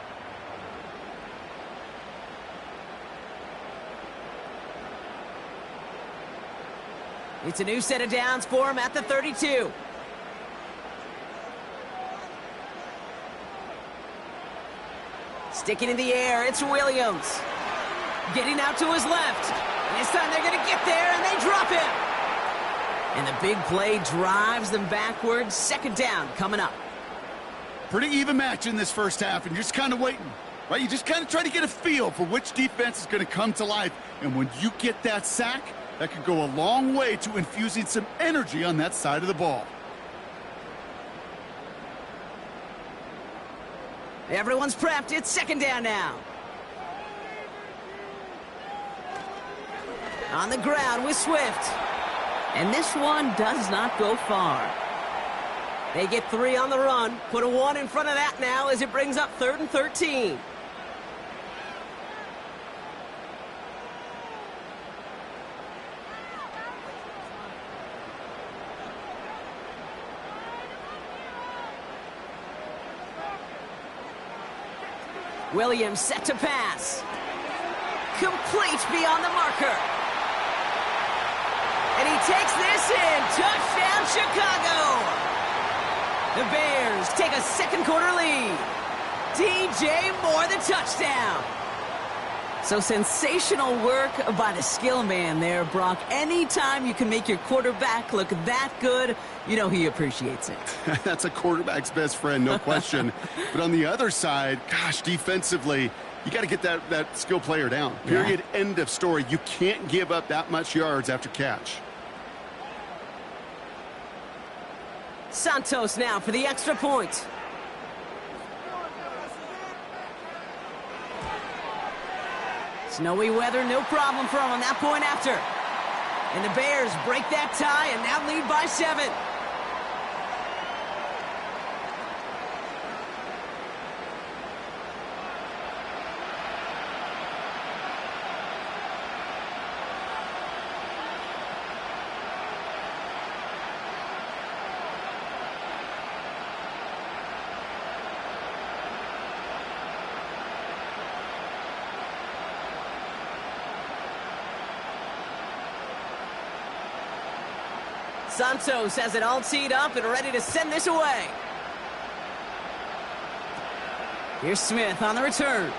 It's a new set of downs for him at the 32. Sticking in the air, it's Williams. Getting out to his left. And this time they're going to get there, and they drop him. And the big play drives them backwards. 2nd down coming up. Pretty even match in this 1st half, and you're just kind of waiting, right? You just kind of try to get a feel for which defense is going to come to life. And when you get that sack, that could go a long way to infusing some energy on that side of the ball. Everyone's prepped. It's 2nd down now. On the ground with Swift. And this one does not go far. They get 3 on the run. Put a 1 in front of that now as it brings up 3rd and 13. Williams set to pass. Complete beyond the marker. And he takes this in. Touchdown, Chicago. The Bears take a 2nd quarter lead. DJ Moore, the touchdown. So sensational work by the skill man there, Brock. Anytime you can make your quarterback look that good, you know he appreciates it. That's a quarterback's best friend, no question. But on the other side, gosh, defensively, you got to get that skill player down. Period, end of story. You can't give up that much yards after catch. Santos now for the extra point. Snowy weather, no problem for him on that point after. And the Bears break that tie and now lead by 7. Santos has it all teed up and ready to send this away. Here's Smith on the return.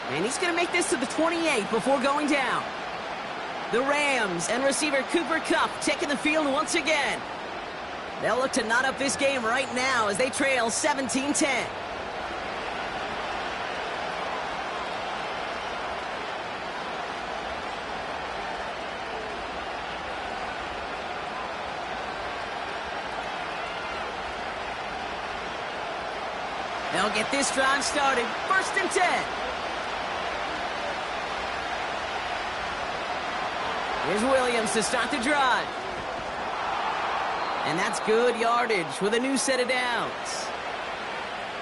And he's going to make this to the 28 before going down. The Rams and receiver Cooper Kupp taking the field once again. They'll look to knot up this game right now as they trail 17-10. They'll get this drive started. 1st and 10. Here's Williams to start the drive. And that's good yardage with a new set of downs.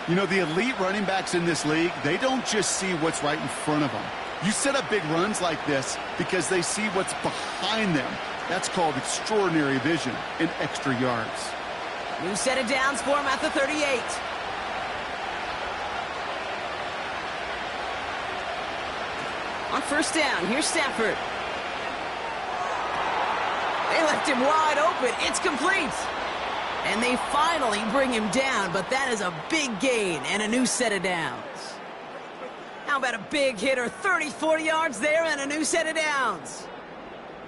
You know, the elite running backs in this league, they don't just see what's right in front of them. You set up big runs like this because they see what's behind them. That's called extraordinary vision and extra yards. New set of downs for him at the 38. On first down, here's Stafford. They left him wide open. It's complete. And they finally bring him down, but that is a big gain and a new set of downs. How about a big hitter, 34 yards there and a new set of downs?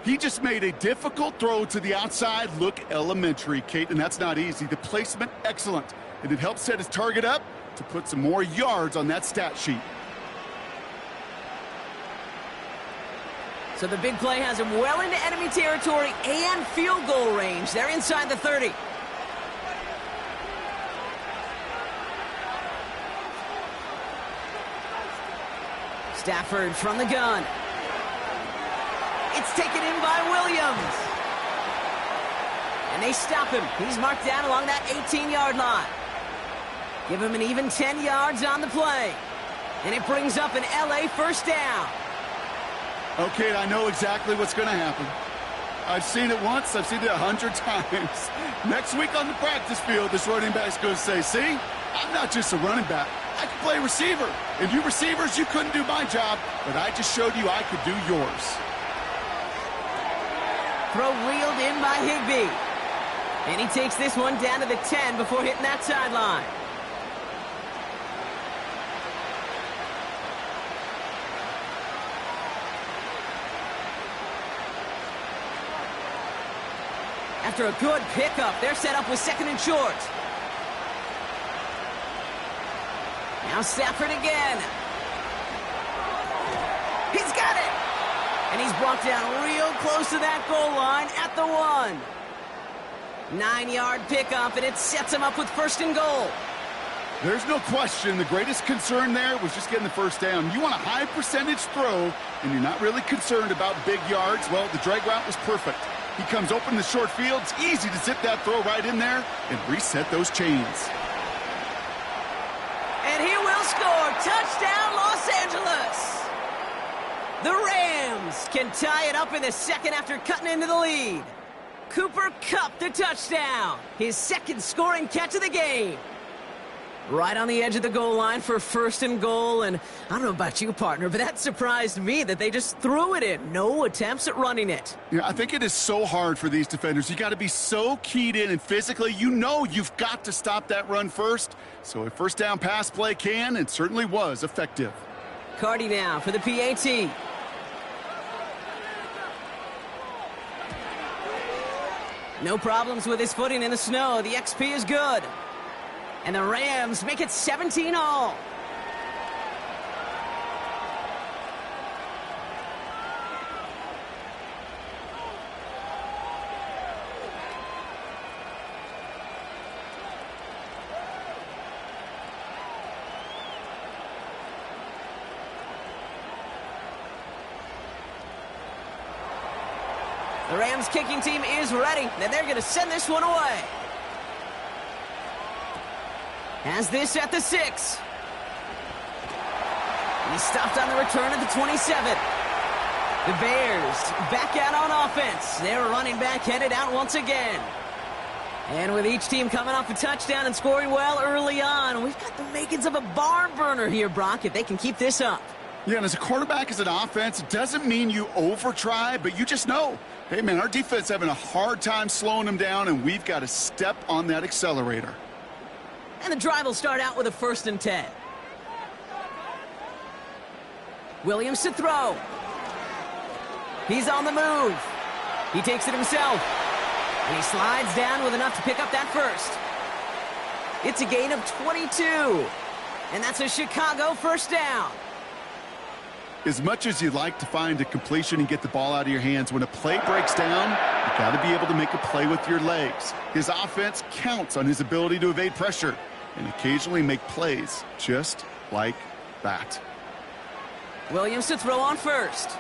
He just made a difficult throw to the outside look elementary, Kate, and that's not easy. The placement, excellent. And it helped set his target up to put some more yards on that stat sheet. So the big play has him well into enemy territory and field goal range. They're inside the 30. Stafford from the gun. It's taken in by Williams. And they stop him. He's marked down along that 18-yard line. Give him an even 10 yards on the play. And it brings up an LA first down. Okay, I know exactly what's going to happen. I've seen it once, I've seen it 100 times. Next week on the practice field, this running back's going to say, see, I'm not just a running back. I can play receiver. And you receivers, you couldn't do my job, but I just showed you I could do yours. Throw reeled in by Higbee. And he takes this one down to the 10 before hitting that sideline. After a good pickup, they're set up with second and short. Now Stafford again. He's got it! And he's brought down real close to that goal line at the 1. 9-yard pickup, and it sets him up with first and goal. There's no question the greatest concern there was just getting the first down. You want a high percentage throw, and you're not really concerned about big yards. Well, the drag route was perfect. He comes open in the short field. It's easy to zip that throw right in there and reset those chains. And he will score. Touchdown, Los Angeles. The Rams can tie it up in the second after cutting into the lead. Cooper Kupp the touchdown. His second scoring catch of the game. Right on the edge of the goal line for first and goal. And I don't know about you, partner, but that surprised me that they just threw it in. No attempts at running it. Yeah, I think it is so hard for these defenders. You got to be so keyed in, and physically, you know you've got to stop that run first. So a first down pass play can, and certainly was effective. Cardi now for the PAT. No problems with his footing in the snow. The XP is good. And the Rams make it 17-all. The Rams kicking team is ready, and they're going to send this one away. Has this at the 6. He stopped on the return at the 27. The Bears back out on offense. Their running back headed out once again. And with each team coming off a touchdown and scoring well early on, we've got the makings of a barn burner here, Brock, if they can keep this up. Yeah, and as a quarterback, as an offense, it doesn't mean you over-try, but you just know, hey, man, our defense having a hard time slowing them down, and we've got to step on that accelerator. And the drive will start out with a 1st and 10. Williams to throw. He's on the move. He takes it himself. And he slides down with enough to pick up that first. It's a gain of 22. And that's a Chicago first down. As much as you'd like to find a completion and get the ball out of your hands, when a play breaks down, you got to be able to make a play with your legs. His offense counts on his ability to evade pressure and occasionally make plays just like that. Williams to throw on first.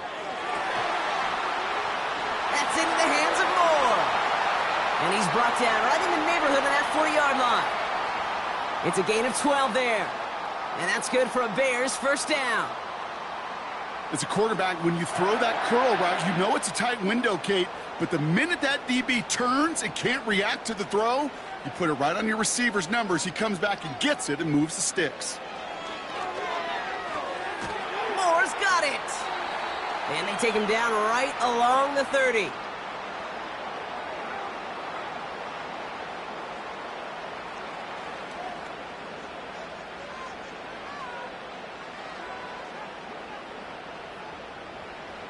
into the hands of Moore. And he's brought down right in the neighborhood of that 40-yard line. It's a gain of 12 there. And that's good for a Bears first down. As a quarterback, when you throw that curl route, you know it's a tight window, Kate. But the minute that DB turns and can't react to the throw, you put it right on your receiver's numbers. He comes back and gets it and moves the sticks. Moore's got it. And they take him down right along the 30.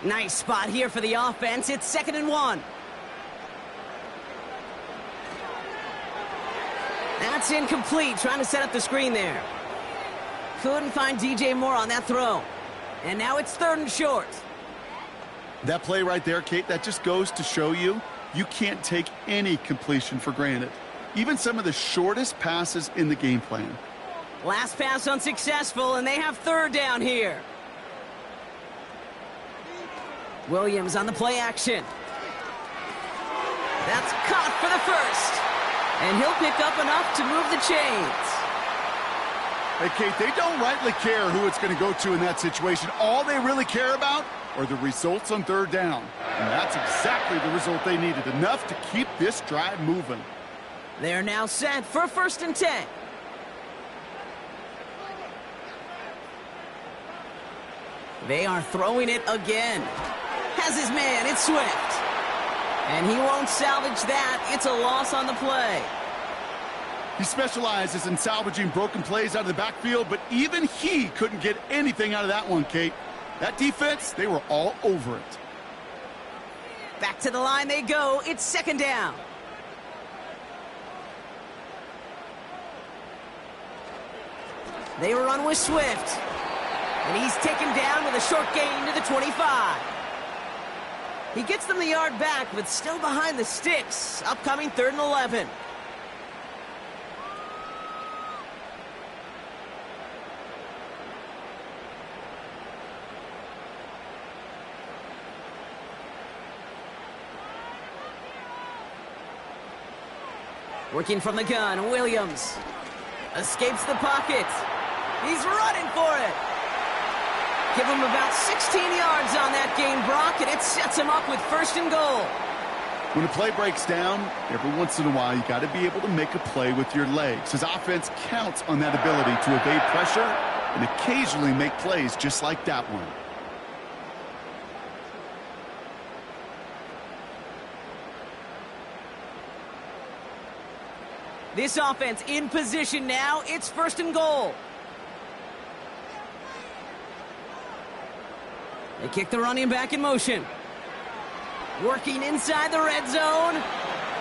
Nice spot here for the offense. It's 2nd and 1. That's incomplete. Trying to set up the screen there. Couldn't find DJ Moore on that throw. And now it's 3rd and short. That play right there, Kate, that just goes to show you can't take any completion for granted. Even some of the shortest passes in the game plan. Last pass unsuccessful, and they have 3rd down here. Williams on the play action. That's caught for the first. And he'll pick up enough to move the chains. Hey, Kate, they don't rightly care who it's going to go to in that situation. All they really care about are the results on 3rd down. And that's exactly the result they needed. Enough to keep this drive moving. They're now set for 1st and 10. They are throwing it again. Has his man, it's Swift. And he won't salvage that. It's a loss on the play. He specializes in salvaging broken plays out of the backfield, but even he couldn't get anything out of that one, Kate. That defense, they were all over it. Back to the line they go. It's 2nd down. They run with Swift. And he's taken down with a short gain to the 25. He gets them the yard back, but still behind the sticks. Upcoming 3rd and 11. Working from the gun, Williams escapes the pocket. He's running for it. Give him about 16 yards on that gain, Brock, and it sets him up with 1st and goal. When a play breaks down, every once in a while, you got to be able to make a play with your legs. His offense counts on that ability to evade pressure and occasionally make plays just like that one. This offense in position now. It's 1st and goal. They kick the running back in motion. Working inside the red zone.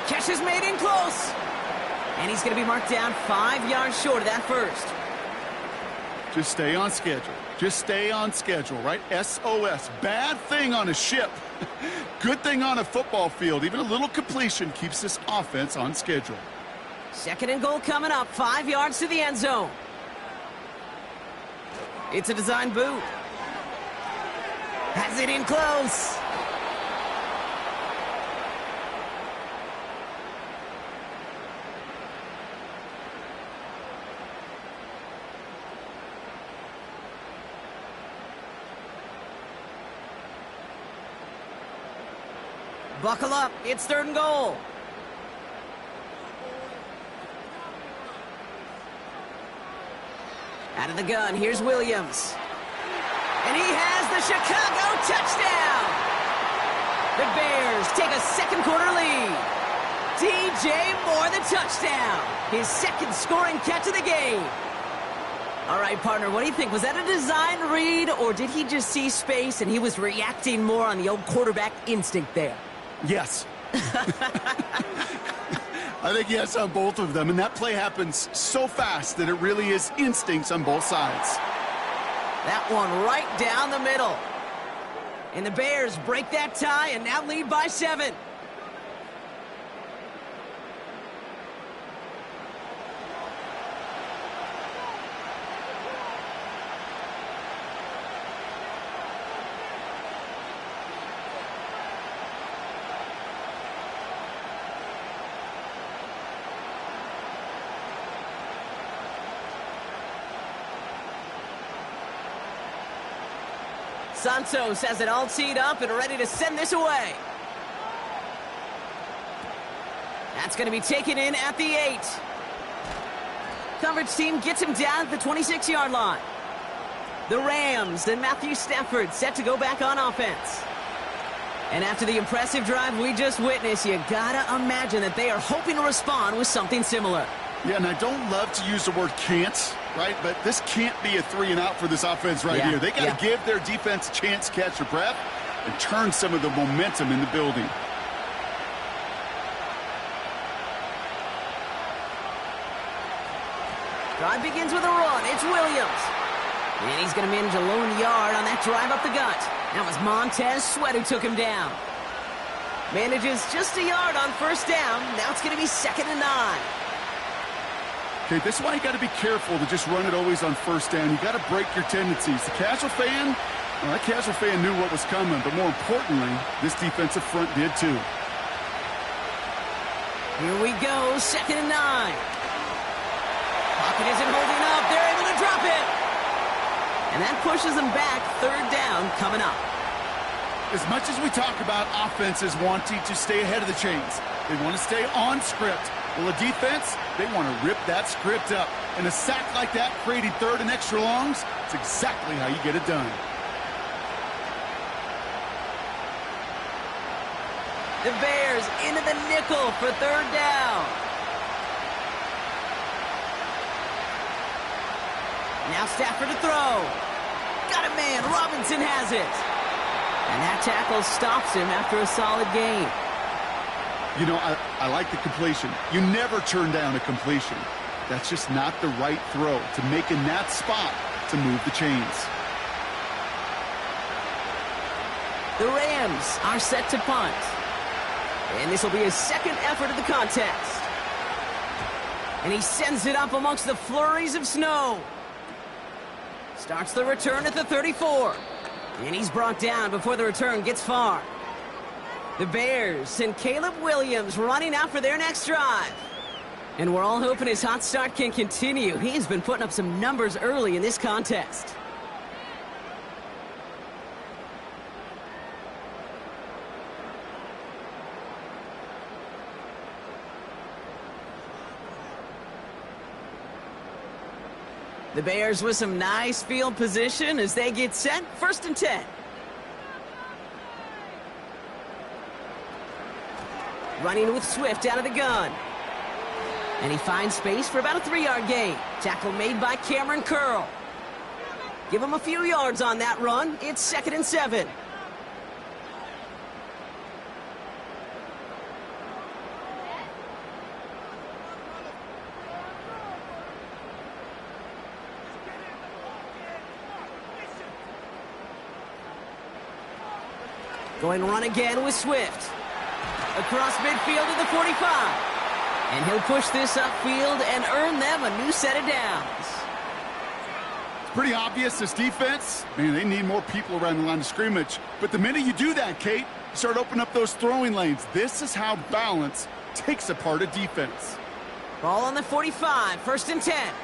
Catch is made in close. And he's going to be marked down 5 yards short of that first. Just stay on schedule. Just stay on schedule, right? SOS. Bad thing on a ship. Good thing on a football field. Even a little completion keeps this offense on schedule. 2nd and goal coming up. 5 yards to the end zone. It's a design boot. Has it in close. Buckle up. It's 3rd and goal. Out of the gun, here's Williams. And he has the Chicago touchdown. The Bears take a 2nd quarter lead. DJ Moore the touchdown. His 2nd scoring catch of the game. All right, partner, what do you think? Was that a design read, or did he just see space and he was reacting more on the old quarterback instinct there? Yes. I think yes on both of them, and that play happens so fast that it really is instincts on both sides. That one right down the middle. And the Bears break that tie and now lead by 7. Santos has it all teed up and ready to send this away. That's going to be taken in at the 8. Coverage team gets him down at the 26-yard line. The Rams and Matthew Stafford set to go back on offense. And after the impressive drive we just witnessed, you gotta imagine that they are hoping to respond with something similar. Yeah, and I don't love to use the word can't, right? But this can't be a 3-and-out for this offense right here. They got to give their defense a chance to catch their breath and turn some of the momentum in the building. Drive begins with a run. It's Williams. And he's going to manage a lone yard on that drive up the gut. That was Montez Sweat who took him down. Manages just a yard on first down. Now it's going to be 2nd and 9. Okay, this is why you got to be careful to just run it always on first down. You got to break your tendencies. The casual fan, well, that casual fan knew what was coming, but more importantly, this defensive front did too. Here we go, 2nd and 9. Pocket isn't holding up. They're able to drop it. And that pushes them back. 3rd down coming up. As much as we talk about offenses wanting to stay ahead of the chains, they want to stay on script. Well, a defense, they want to rip that script up. And a sack like that, creating 3rd and extra longs, it's exactly how you get it done. The Bears into the nickel for 3rd down. Now Stafford to throw. Got a man. Robinson has it. And that tackle stops him after a solid gain. You know, I like the completion. You never turn down a completion. That's just not the right throw to make in that spot to move the chains. The Rams are set to punt. And this will be his 2nd effort of the contest. And he sends it up amongst the flurries of snow. Starts the return at the 34. And he's brought down before the return gets far. The Bears and Caleb Williams running out for their next drive. And we're all hoping his hot start can continue. He has been putting up some numbers early in this contest. The Bears with some nice field position as they get set. 1st and 10. Running with Swift out of the gun. And he finds space for about a 3-yard gain. Tackle made by Cameron Curl. Give him a few yards on that run. It's 2nd and 7. Going run again with Swift. Across midfield to the 45. And he'll push this upfield and earn them a new set of downs. It's pretty obvious this defense, man, they need more people around the line of scrimmage. But the minute you do that, Kate, you start opening up those throwing lanes. This is how balance takes apart a defense. Ball on the 45, 1st and 10.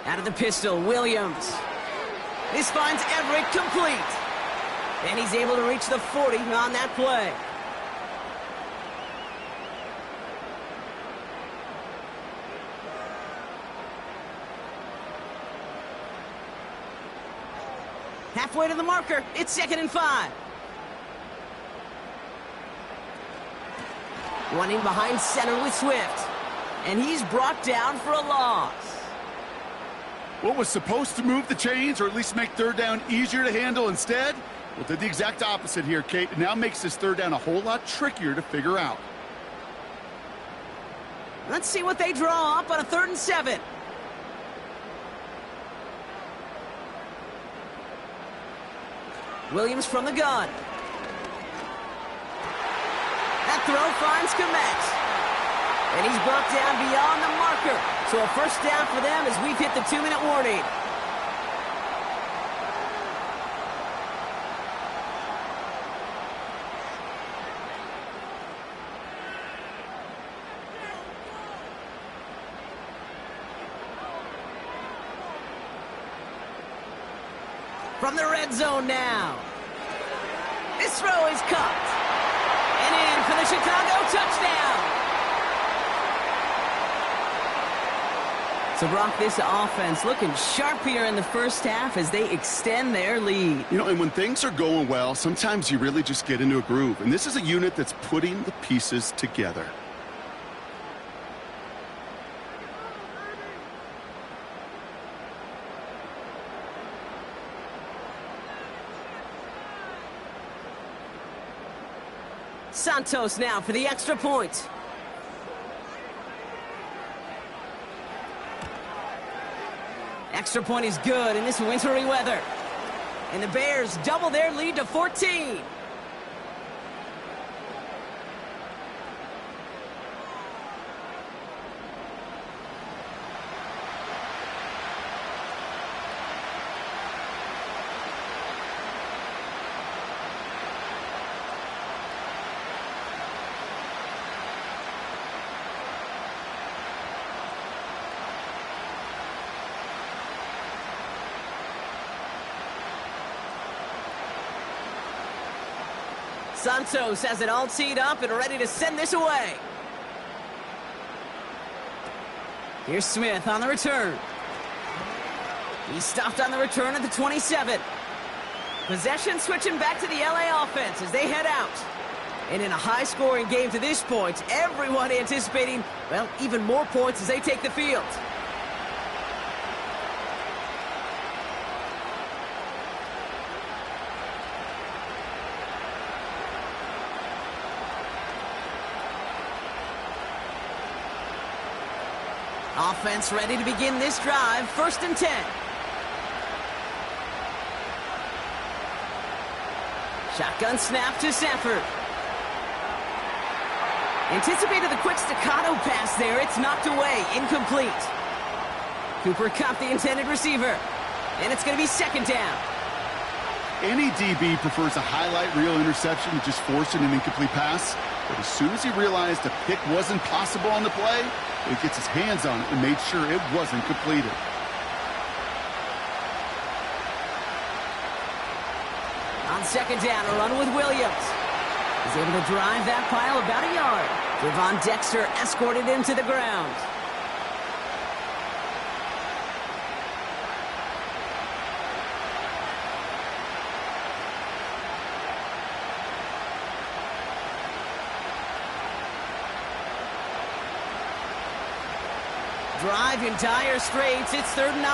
Out of the pistol, Williams. This finds Everett complete. And he's able to reach the 40 on that play. Halfway to the marker. It's 2nd and 5. Running behind center with Swift. And he's brought down for a loss. What was supposed to move the chains or at least make 3rd down easier to handle instead? Well, did the exact opposite here, Kate. It now makes this 3rd down a whole lot trickier to figure out. Let's see what they draw up on a 3rd and 7. Williams from the gun. That throw finds Komet. And he's brought down beyond the marker. So a 1st down for them as we've hit the 2-minute warning. From the red zone now. This throw is caught. And in for the Chicago touchdown. So, Brock, this offense looking sharp here in the first half as they extend their lead. You know, and when things are going well, sometimes you really just get into a groove. And this is a unit that's putting the pieces together. Santos now for the extra point. Extra point is good in this wintry weather. And the Bears double their lead to 14. Santos has it all teed up and ready to send this away. Here's Smith on the return. He's stopped on the return at the 27. Possession switching back to the LA offense as they head out. And in a high-scoring game to this point, everyone anticipating, well, even more points as they take the field. Offense ready to begin this drive. 1st and 10. Shotgun snap to Stafford. Anticipated the quick staccato pass there. It's knocked away. Incomplete. Cooper caught the intended receiver. And it's going to be 2nd down. Any DB prefers a highlight reel interception to just forcing an incomplete pass. But as soon as he realized a pick wasn't possible on the play, he gets his hands on it and made sure it wasn't completed. On 2nd down, a run with Williams. He's able to drive that pile about a yard. Javon Dexter escorted him to the ground. Drive in dire straits. It's 3rd and 9.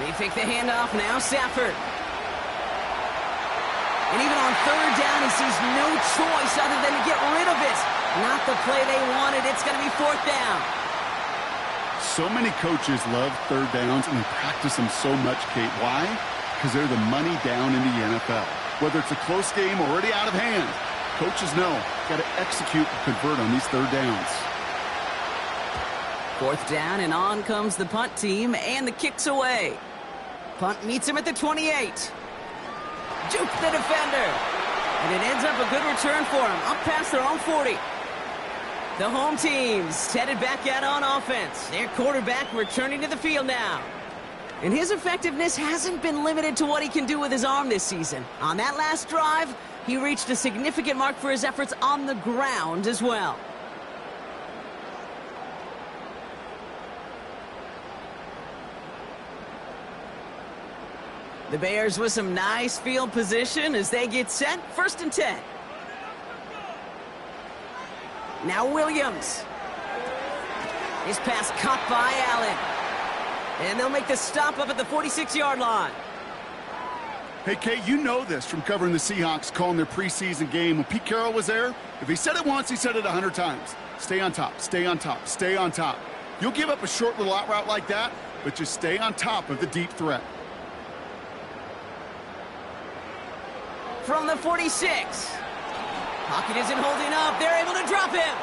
They take the handoff now. Stafford. And even on 3rd down, he sees no choice other than to get rid of it. Not the play they wanted. It's going to be 4th down. So many coaches love 3rd downs and they practice them so much, Kate. Why? Because they're the money down in the NFL. Whether it's a close game or already out of hand, coaches know, got to execute and convert on these 3rd downs. 4th down, and on comes the punt team, and the kick's away. Punt meets him at the 28. Juke the defender. And it ends up a good return for him, up past their own 40. The home team's headed back out on offense. Their quarterback returning to the field now. And his effectiveness hasn't been limited to what he can do with his arm this season. On that last drive, he reached a significant mark for his efforts on the ground as well. The Bears with some nice field position as they get set. 1st and 10. Now Williams. His pass caught by Allen. And they'll make the stop up at the 46-yard line. Hey, Kate, you know this from covering the Seahawks, calling their preseason game. When Pete Carroll was there, if he said it once, he said it 100 times. Stay on top, stay on top, stay on top. You'll give up a short little out route like that, but just stay on top of the deep threat. From the 46. Pocket isn't holding up. They're able to drop him.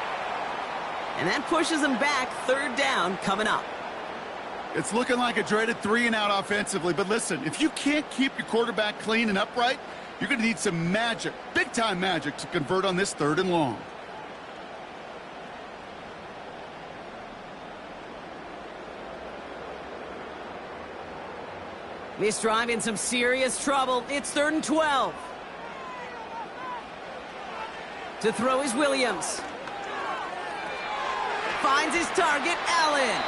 And that pushes them back. 3rd down coming up. It's looking like a dreaded 3-and-out offensively, but listen, if you can't keep your quarterback clean and upright, you're going to need some magic, big-time magic, to convert on this 3rd and long. This drive in some serious trouble. It's 3rd and 12. To throw is Williams. Finds his target, Allen.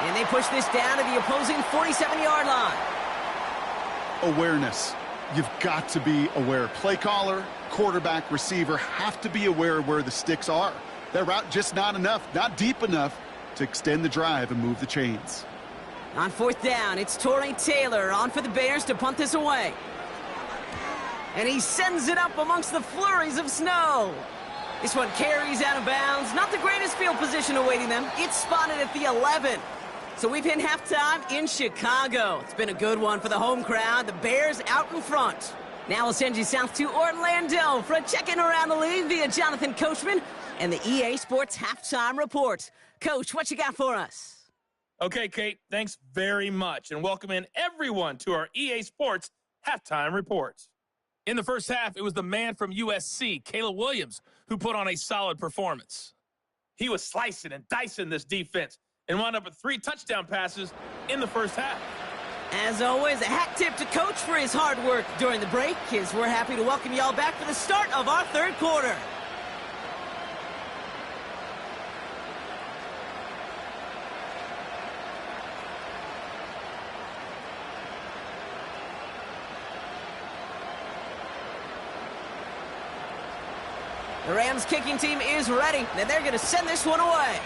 And they push this down to the opposing 47-yard line. Awareness. You've got to be aware. Play caller, quarterback, receiver have to be aware of where the sticks are. That route just not enough, not deep enough to extend the drive and move the chains. On 4th down, it's Torrey Taylor on for the Bears to punt this away. And he sends it up amongst the flurries of snow. This one carries out of bounds. Not the greatest field position awaiting them. It's spotted at the 11. So we've hit halftime in Chicago. It's been a good one for the home crowd. The Bears out in front. Now we'll send you south to Orlando for a check-in around the league via Jonathan Coachman and the EA Sports Halftime Report. Coach, what you got for us? Okay, Kate, thanks very much, and welcome in everyone to our EA Sports Halftime Report. In the first half, it was the man from USC, Caleb Williams, who put on a solid performance. He was slicing and dicing this defense and wound up with 3 touchdown passes in the first half. As always, a hat tip to Coach for his hard work during the break, as we're happy to welcome y'all back for the start of our 3rd quarter. The Rams kicking team is ready, and they're going to send this one away.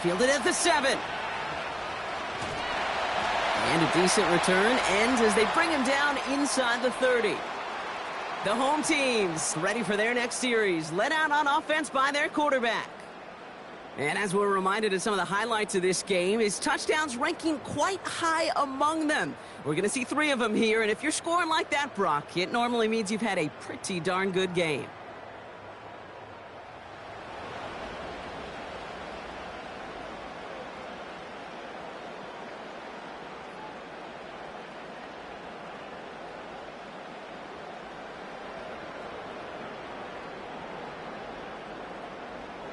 Fielded at the 7. And a decent return ends as they bring him down inside the 30. The home team's ready for their next series, led out on offense by their quarterback. And as we're reminded of some of the highlights of this game, his touchdowns ranking quite high among them. We're going to see 3 of them here, and if you're scoring like that, Brock, it normally means you've had a pretty darn good game.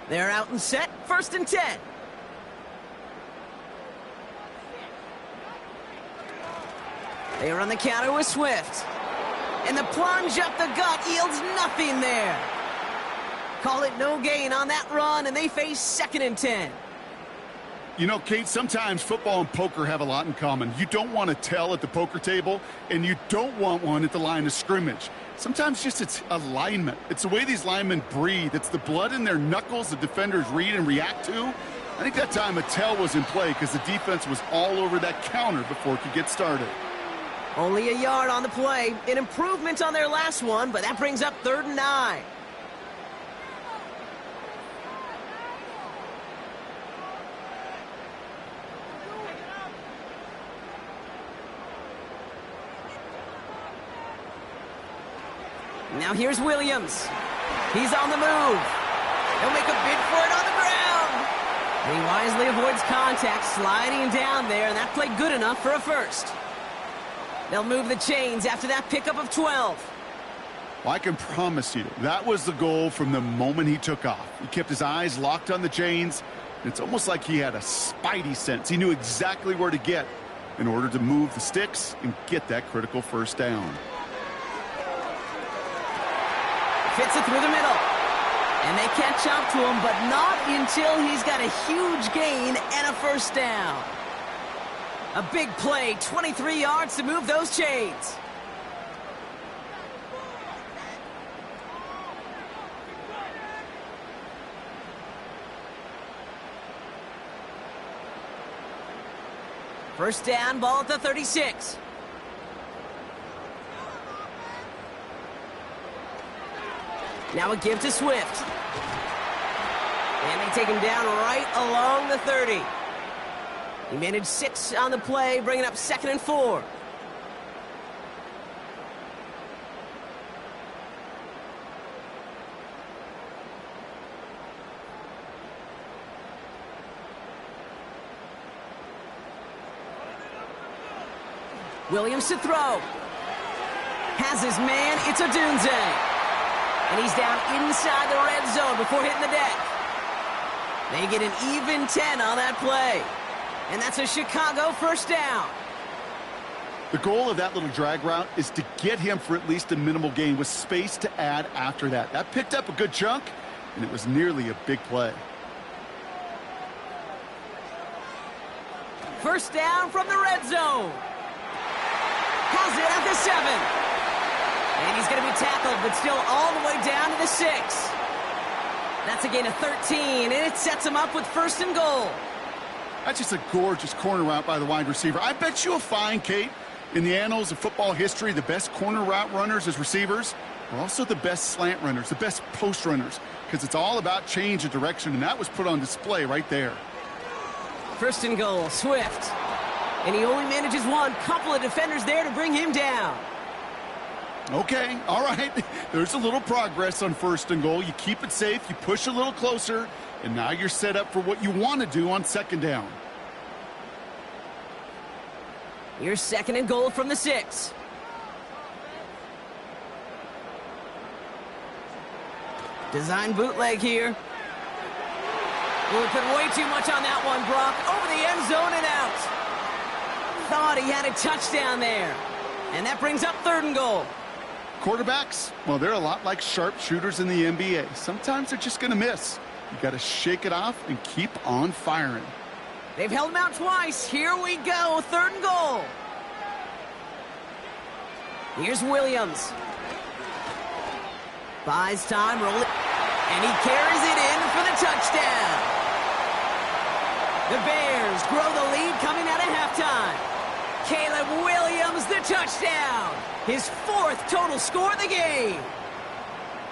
They're out and set, 1st and 10. They run the counter with Swift. And the plunge up the gut yields nothing there. Call it no gain on that run, and they face 2nd and 10. You know, Kate, sometimes football and poker have a lot in common. You don't want to tell at the poker table, and you don't want one at the line of scrimmage. Sometimes just it's alignment. It's the way these linemen breathe. It's the blood in their knuckles the defenders read and react to. I think that time a tell was in play because the defense was all over that counter before it could get started. Only a yard on the play. An improvement on their last one, but that brings up 3rd and 9. Now here's Williams. He's on the move. He'll make a bid for it on the ground. And he wisely avoids contact, sliding down there, and that played good enough for a first. They'll move the chains after that pickup of 12. Well, I can promise you, that was the goal from the moment he took off. He kept his eyes locked on the chains. It's almost like he had a spidey sense. He knew exactly where to get in order to move the sticks and get that critical first down. Fits it through the middle. And they catch up to him, but not until he's got a huge gain and a first down. A big play, 23 yards to move those chains. First down, ball at the 36. Now a give to Swift. And they take him down right along the 30. He managed 6 on the play, bringing up 2nd and 4. Williams to throw. Has his man. It's a Dunze. And he's down inside the red zone before hitting the deck. They get an even 10 on that play. And that's a Chicago first down. The goal of that little drag route is to get him for at least a minimal gain with space to add after that. That picked up a good chunk, and it was nearly a big play. First down from the red zone. Has it at the 7. And he's going to be tackled, but still all the way down to the 6. That's a gain of 13, and it sets him up with first and goal. That's just a gorgeous corner route by the wide receiver. I bet you'll find, Kate, in the annals of football history, the best corner route runners as receivers are also the best slant runners, the best post runners, because it's all about change of direction, and that was put on display right there. First and goal, Swift. And he only manages one. Couple of defenders there to bring him down. Okay, all right. There's a little progress on first and goal. You keep it safe, you push a little closer, and now you're set up for what you want to do on second down. Here's second and goal from the 6. Design bootleg here. We put way too much on that one, Brock. Over the end zone and out. Thought he had a touchdown there. And that brings up third and goal. Quarterbacks, well, they're a lot like sharpshooters in the NBA. Sometimes they're just going to miss. You got to shake it off and keep on firing. They've held him out twice. Here we go. Third and goal. Here's Williams. Buys time, roll it. And he carries it in for the touchdown. The Bears grow the lead coming out of halftime. Caleb Williams, the touchdown. His 4th total score of the game.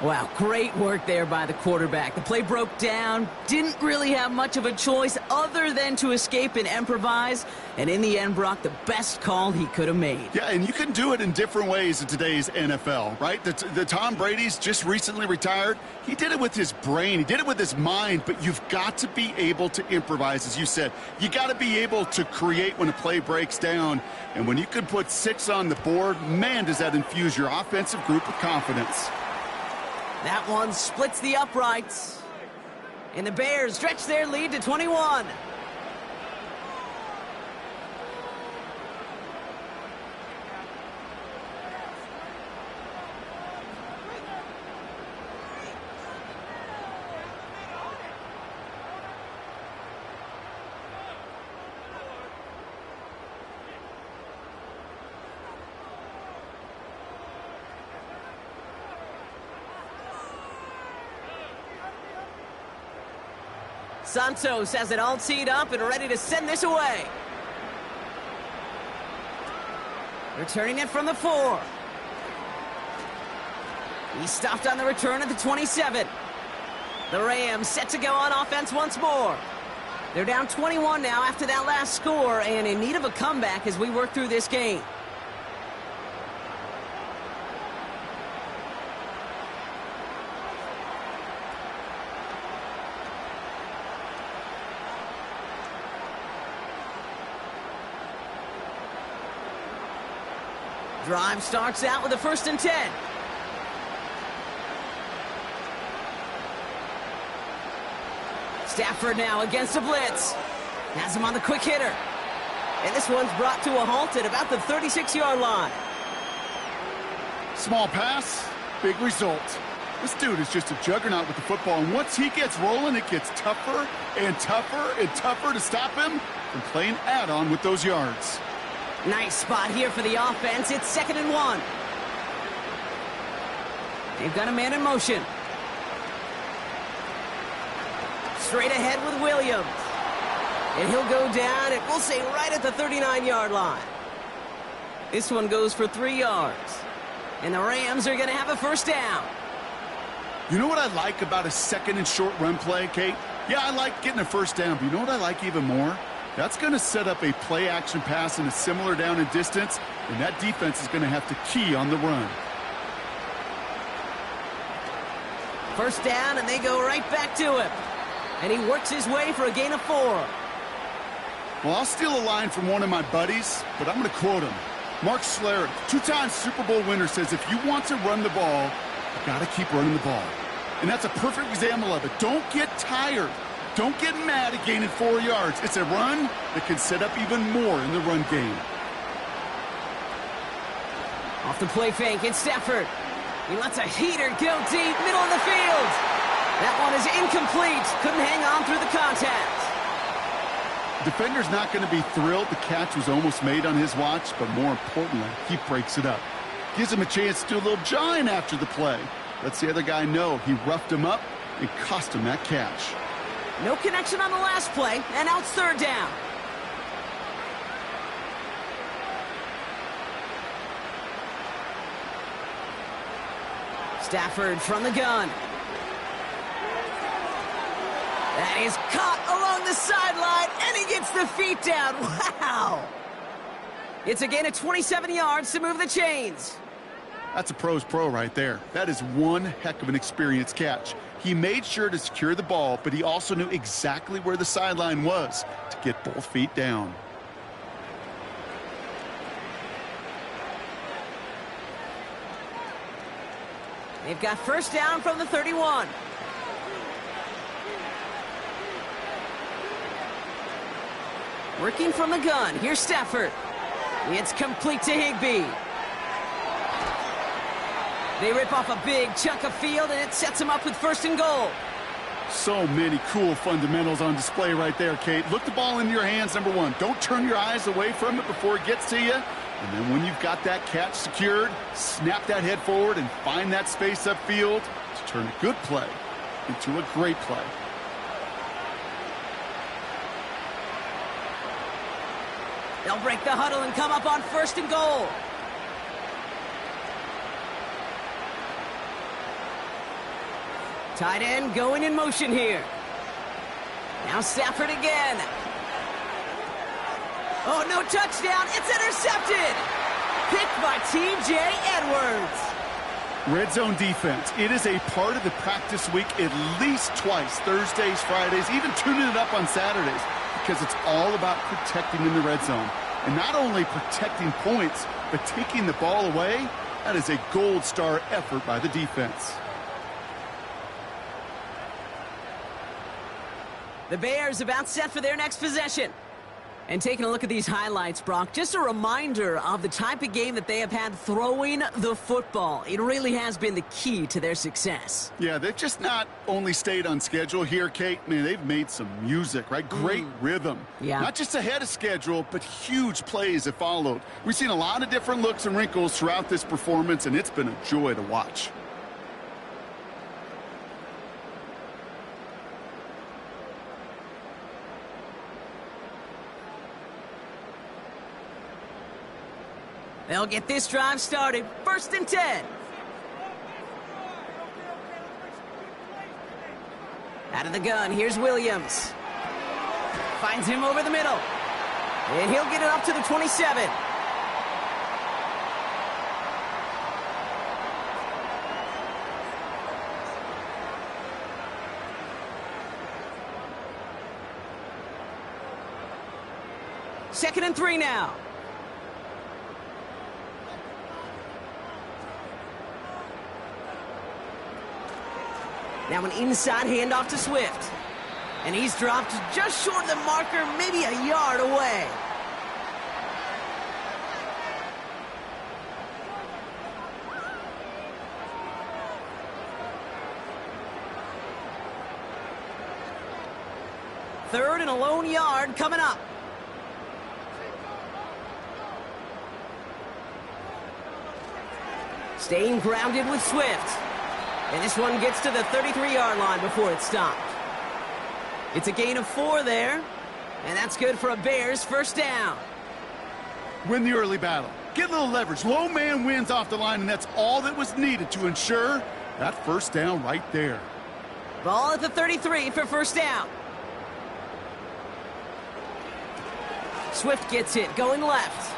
Wow, great work there by the quarterback. The play broke down, didn't really have much of a choice other than to escape and improvise, and in the end, Brock, the best call he could have made. Yeah, and you can do it in different ways in today's NFL, right? The Tom Brady's just recently retired. He did it with his brain. He did it with his mind, but you've got to be able to improvise, as you said. You got to be able to create when a play breaks down, and when you can put 6 on the board, man, does that infuse your offensive group with confidence. That one splits the uprights. And the Bears stretch their lead to 21. Santos has it all teed up and ready to send this away. Returning it from the 4. He's stopped on the return at the 27. The Rams set to go on offense once more. They're down 21 now after that last score and in need of a comeback as we work through this game. Drive starts out with a 1st and 10. Stafford now against a blitz. Has him on the quick hitter. And this one's brought to a halt at about the 36-yard line. Small pass, big result. This dude is just a juggernaut with the football, and once he gets rolling, it gets tougher and tougher and tougher to stop him from playing add-on with those yards. Nice spot here for the offense. It's 2nd and 1. They've got a man in motion. Straight ahead with Williams. And he'll go down, and we'll say right at the 39-yard line. This one goes for 3 yards. And the Rams are going to have a first down. You know what I like about a 2nd and short run play, Kate? Yeah, I like getting a first down, but you know what I like even more? That's going to set up a play-action pass in a similar down and distance, and that defense is going to have to key on the run. First down, and they go right back to him. And he works his way for a gain of 4. Well, I'll steal a line from one of my buddies, but I'm going to quote him. Mark Schlereth, 2-time Super Bowl winner, says if you want to run the ball, you got to keep running the ball. And that's a perfect example of it. Don't get tired. Don't get mad at gaining 4 yards. It's a run that can set up even more in the run game. Off the play fake, it's Stafford. He lets a heater go deep, middle of the field. That one is incomplete. Couldn't hang on through the contact. Defender's not going to be thrilled the catch was almost made on his watch, but more importantly, he breaks it up. Gives him a chance to do a little jawing after the play. Lets the other guy know he roughed him up and cost him that catch. No connection on the last play, and now it's third down. Stafford from the gun. That is caught along the sideline, and he gets the feet down. Wow! It's a gain of 27 yards to move the chains. That's a pro's pro right there. That is one heck of an experienced catch. He made sure to secure the ball, but he also knew exactly where the sideline was to get both feet down. They've got first down from the 31. Working from the gun. Here's Stafford. It's complete to Higbee. They rip off a big chunk of field, and it sets them up with first and goal. So many cool fundamentals on display right there, Kate. Look the ball into your hands, number one. Don't turn your eyes away from it before it gets to you. And then when you've got that catch secured, snap that head forward and find that space upfield to turn a good play into a great play. They'll break the huddle and come up on first and goal. Tight end going in motion here. Now Stafford again. Oh, no touchdown. It's intercepted. Picked by T.J. Edwards. Red zone defense. It is a part of the practice week at least twice. Thursdays, Fridays, even tuning it up on Saturdays. Because it's all about protecting in the red zone. And not only protecting points, but taking the ball away. That is a gold star effort by the defense. The Bears about set for their next possession. And taking a look at these highlights, Brock, just a reminder of the type of game that they have had throwing the football. It really has been the key to their success. Yeah, they've just not only stayed on schedule here, Kate. Man, they've made some music, right? Great rhythm. Yeah. Not just ahead of schedule, but huge plays have followed. We've seen a lot of different looks and wrinkles throughout this performance, and it's been a joy to watch. They'll get this drive started. First and 10. Out of the gun, here's Williams. Finds him over the middle. And he'll get it up to the 27. Second and 3 now. Now an inside handoff to Swift. And he's dropped just short of the marker, maybe a yard away. Third and a lone yard coming up. Staying grounded with Swift. And this one gets to the 33-yard line before it's stopped. It's a gain of 4 there. And that's good for a Bears first down. Win the early battle. Get a little leverage. Low man wins off the line, and that's all that was needed to ensure that first down right there. Ball at the 33 for first down. Swift gets it, going left.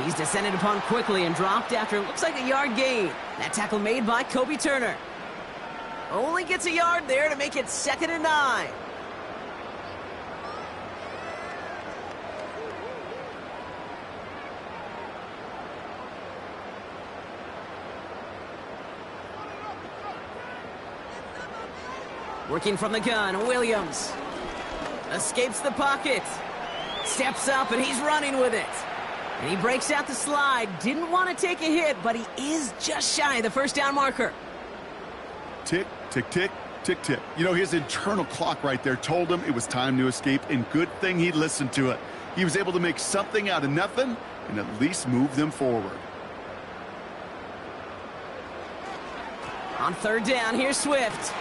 He's descended upon quickly and dropped after it looks like a yard gain. That tackle made by Kobe Turner. Only gets a yard there to make it 2nd and 9. Working from the gun, Williams. Escapes the pocket. Steps up, and he's running with it. And he breaks out the slide. Didn't want to take a hit, but he is just shy of the first down marker. Tick, tick, tick, tick, tick. You know, his internal clock right there told him it was time to escape, and good thing he listened to it. He was able to make something out of nothing and at least move them forward. On third down, here's Swift.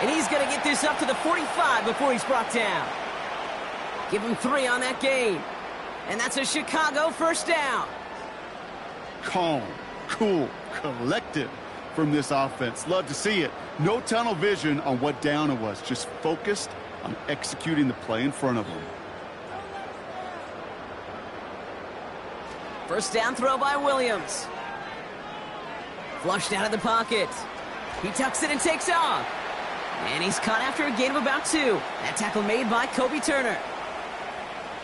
And he's going to get this up to the 45 before he's brought down. Give him 3 on that gain. And that's a Chicago first down. Calm, cool, collected from this offense. Love to see it. No tunnel vision on what down it was. Just focused on executing the play in front of them. First down throw by Williams. Flushed out of the pocket. He tucks it and takes off. And he's caught after a gain of about 2. That tackle made by Kobe Turner.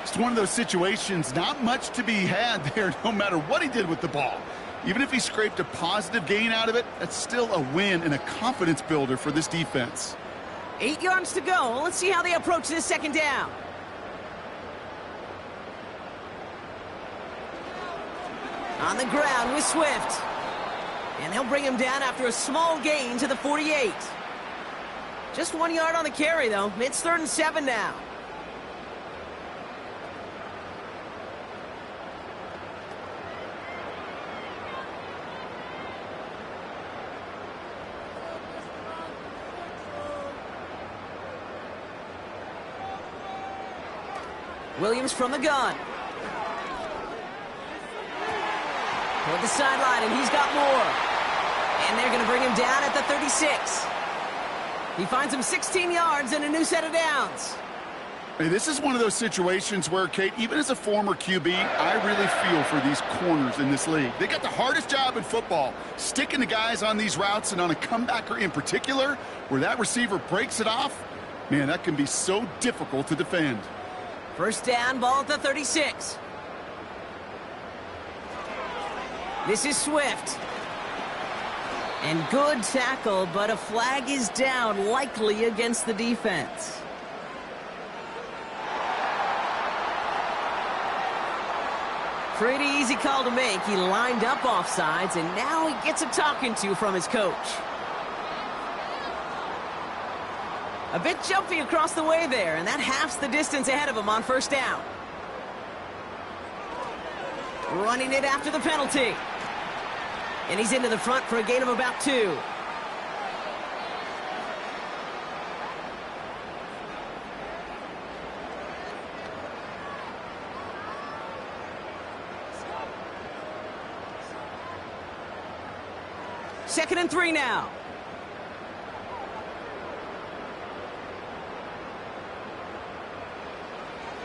It's one of those situations, not much to be had there no matter what he did with the ball. Even if he scraped a positive gain out of it, that's still a win and a confidence builder for this defense. 8 yards to go. Let's see how they approach this second down. On the ground with Swift. And they'll bring him down after a small gain to the 48. Just 1 yard on the carry, though. It's 3rd and 7 now. Williams from the gun. Toward the sideline, and he's got more. And they're going to bring him down at the 36. He finds him 16 yards and a new set of downs. Hey, this is one of those situations where, Kate, even as a former QB, I really feel for these corners in this league. They got the hardest job in football, sticking the guys on these routes and on a comebacker in particular, where that receiver breaks it off. Man, that can be so difficult to defend. First down, ball at the 36. This is Swift. And good tackle, but a flag is down, likely against the defense. Pretty easy call to make. He lined up offsides, and now he gets a talking to from his coach. A bit jumpy across the way there, and that halves the distance ahead of him on first down. Running it after the penalty. And he's into the front for a gain of about 2. Second and 3 now.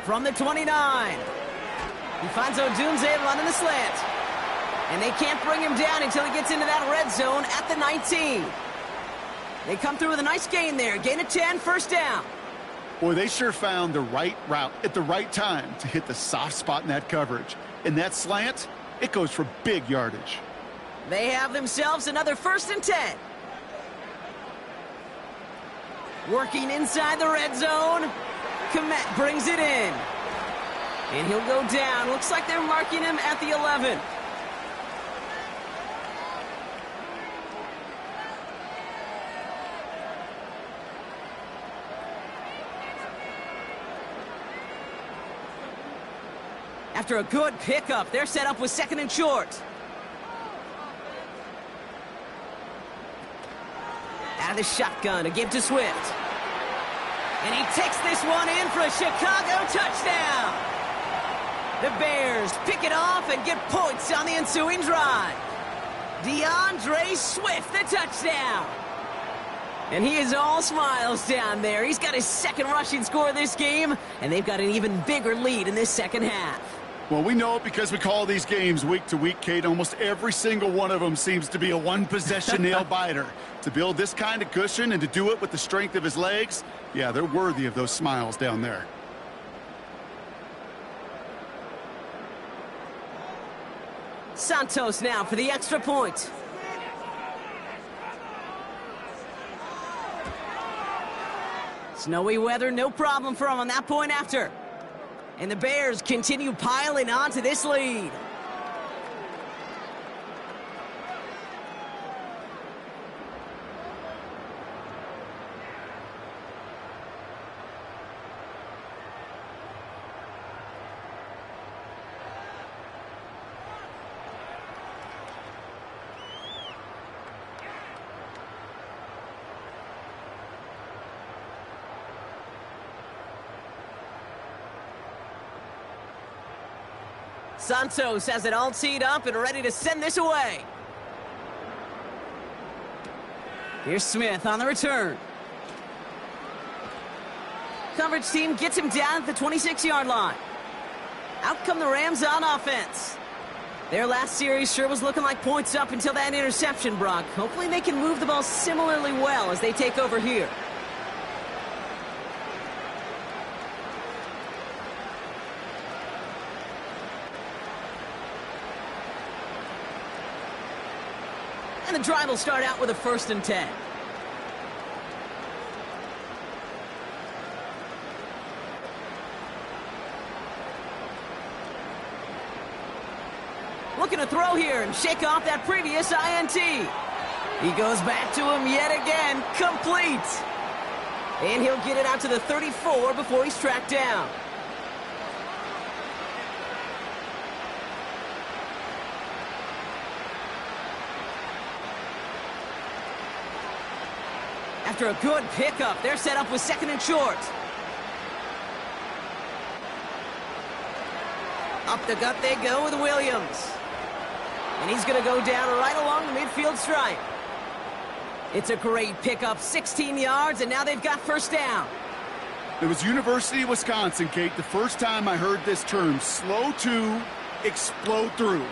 From the 29. He finds Odunze running the slant. And they can't bring him down until he gets into that red zone at the 19. They come through with a nice gain there. Gain of 10, first down. Boy, they sure found the right route at the right time to hit the soft spot in that coverage. And that slant, it goes for big yardage. They have themselves another 1st and 10. Working inside the red zone. Komet brings it in. And he'll go down. Looks like they're marking him at the 11. After a good pickup, they're set up with 2nd and short. Out of the shotgun, a give to Swift. And he takes this one in for a Chicago touchdown. The Bears pick it off and get points on the ensuing drive. DeAndre Swift, the touchdown. And he is all smiles down there. He's got his 2nd rushing score of this game, and they've got an even bigger lead in this second half. Well, we know it because we call these games week to week, Kate. Almost every single one of them seems to be a one-possession nail-biter. To build this kind of cushion and to do it with the strength of his legs, yeah, they're worthy of those smiles down there. Santos now for the extra point. Snowy weather, no problem for him on that point after. And the Bears continue piling onto this lead. Santos has it all teed up and ready to send this away. Here's Smith on the return. Coverage team gets him down at the 26-yard line. Out come the Rams on offense. Their last series sure was looking like points up until that interception, Brock. Hopefully they can move the ball similarly well as they take over here. And the drive will start out with a 1st and 10. Looking to throw here and shake off that previous INT. He goes back to him yet again, complete. And he'll get it out to the 34 before he's tracked down. After a good pickup, they're set up with 2nd and short. Up the gut they go with Williams. And he's going to go down right along the midfield stripe. It's a great pickup, 16 yards, and now they've got 1st down. It was University of Wisconsin, Kate, the first time I heard this term, slow to explode through.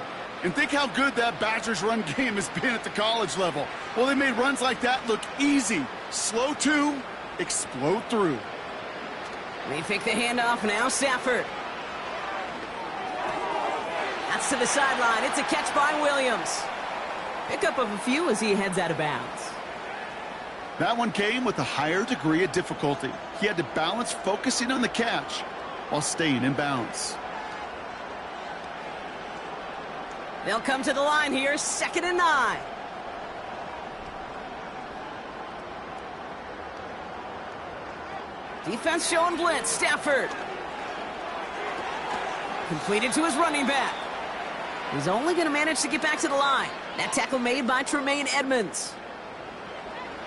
And think how good that Badgers run game has been at the college level. Well, they made runs like that look easy. Slow to explode through. They fake the handoff now, Stafford. That's to the sideline. It's a catch by Williams. Pickup of a few as he heads out of bounds. That one came with a higher degree of difficulty. He had to balance focusing on the catch while staying in bounds. They'll come to the line here, 2nd and 9. Defense showing blitz, Stafford. Completed to his running back. He's only going to manage to get back to the line. That tackle made by Tremaine Edmonds.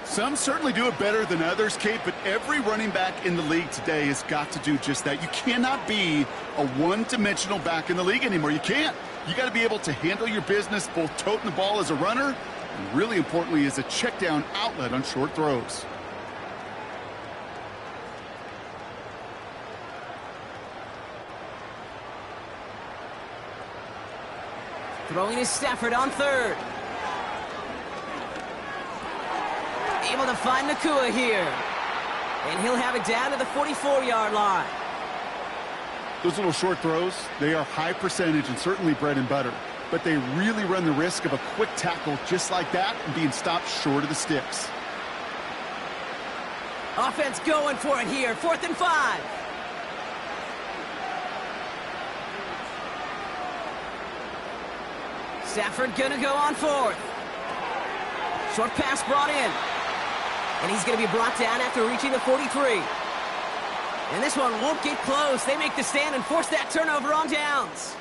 Some certainly do it better than others, Kate, but every running back in the league today has got to do just that. You cannot be a one-dimensional back in the league anymore. You can't. You got to be able to handle your business, both toting the ball as a runner, and really importantly as a check down outlet on short throws. Throwing is Stafford on 3rd. Able to find Nakua here. And he'll have it down to the 44-yard line. Those little short throws, they are high percentage and certainly bread and butter. But they really run the risk of a quick tackle just like that and being stopped short of the sticks. Offense going for it here. 4th and 5. Stafford gonna go on 4th. Short pass brought in. And he's gonna be brought down after reaching the 43. And this one won't get close. They make the stand and force that turnover on downs.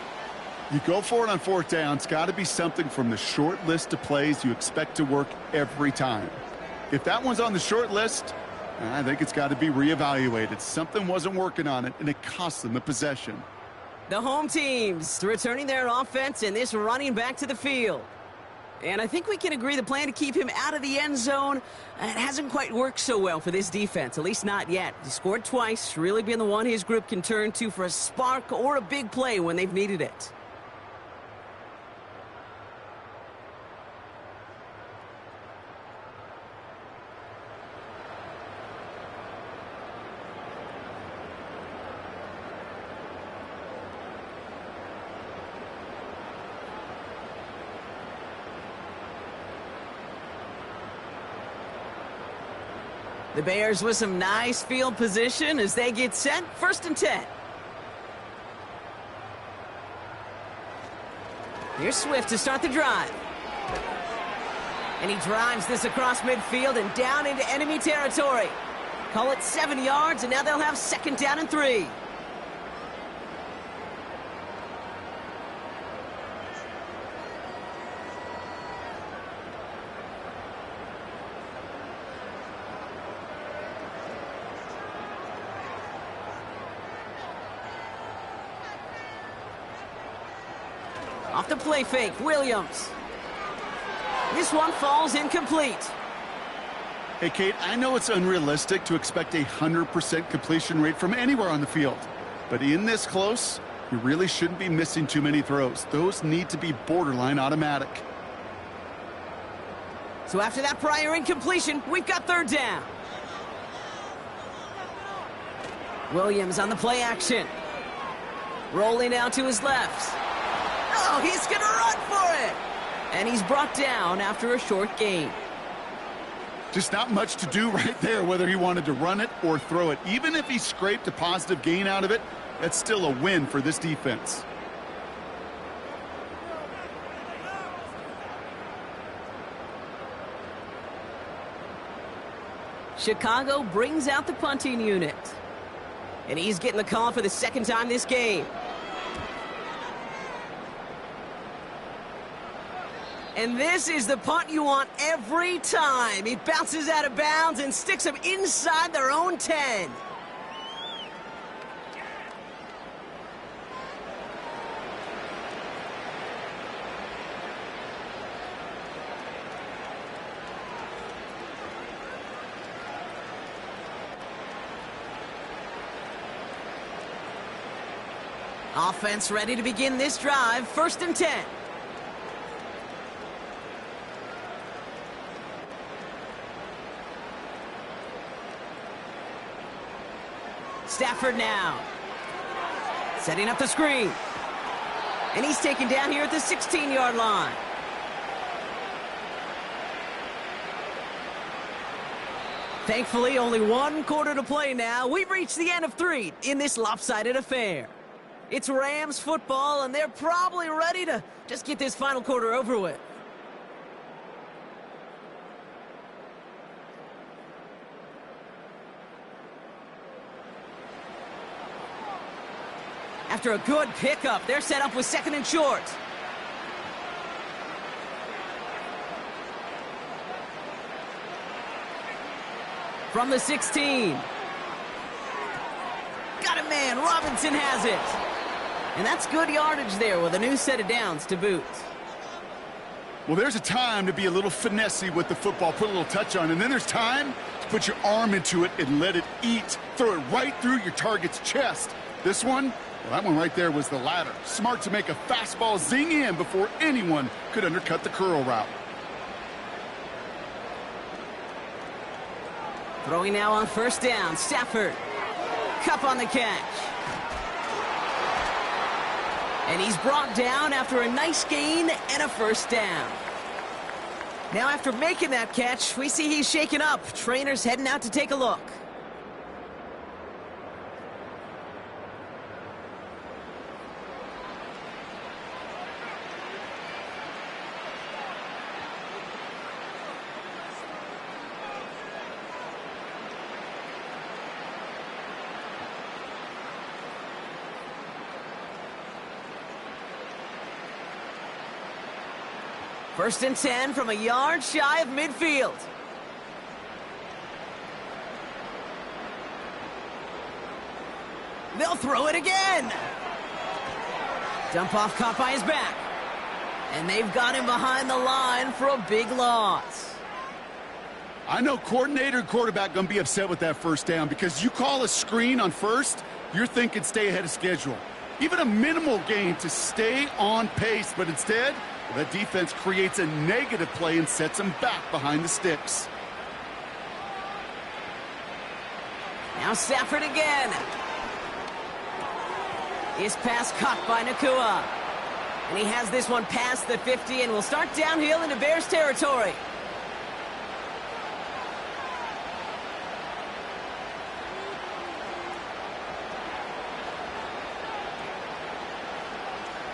You go for it on 4th down. It's got to be something from the short list of plays you expect to work every time. If that one's on the short list, I think it's got to be reevaluated. Something wasn't working on it, and it cost them the possession. The home teams returning their offense and this running back to the field. And I think we can agree the plan to keep him out of the end zone, it hasn't quite worked so well for this defense, at least not yet. He scored twice, really been the one his group can turn to for a spark or a big play when they've needed it. The Bears with some nice field position as they get set. 1st and 10. Here's Swift to start the drive. And he drives this across midfield and down into enemy territory. Call it 7 yards, and now they'll have 2nd down and 3. Off the play fake, Williams. This one falls incomplete. Hey, Kate, I know it's unrealistic to expect a 100% completion rate from anywhere on the field. But in this close, you really shouldn't be missing too many throws. Those need to be borderline automatic. So after that prior incompletion, we've got 3rd down. Williams on the play action. Rolling out to his left. Oh, he's going to run for it. And he's brought down after a short gain. Just not much to do right there, whether he wanted to run it or throw it. Even if he scraped a positive gain out of it, that's still a win for this defense. Chicago brings out the punting unit. And he's getting the call for the 2nd time this game. And this is the punt you want every time. He bounces out of bounds and sticks them inside their own 10. Offense ready to begin this drive. 1st and 10. Stafford now. Setting up the screen. And he's taken down here at the 16-yard line. Thankfully, only 1 quarter to play now. We've reached the end of 3 in this lopsided affair. It's Rams football, and they're probably ready to just get this final quarter over with. After a good pickup, they're set up with 2nd and short. From the 16. Got a man, Robinson has it. And that's good yardage there with a new set of downs to boot. Well, there's a time to be a little finessey with the football, put a little touch on, and then there's time to put your arm into it and let it eat. Throw it right through your target's chest. This one, well, that one right there was the latter. Smart to make a fastball zing in before anyone could undercut the curl route. Throwing now on 1st down, Stafford. Cup on the catch. And he's brought down after a nice gain and a 1st down. Now after making that catch, we see he's shaken up. Trainer's heading out to take a look. First and 10 from a yard shy of midfield. They'll throw it again. Dump off caught by his back. And they've got him behind the line for a big loss. I know coordinator and quarterback going to be upset with that 1st down because you call a screen on 1st, you're thinking stay ahead of schedule. Even a minimal gain to stay on pace, but instead, that defense creates a negative play and sets them back behind the sticks. Now Stafford again. His pass caught by Nakua. And he has this one past the 50 and will start downhill into Bears territory.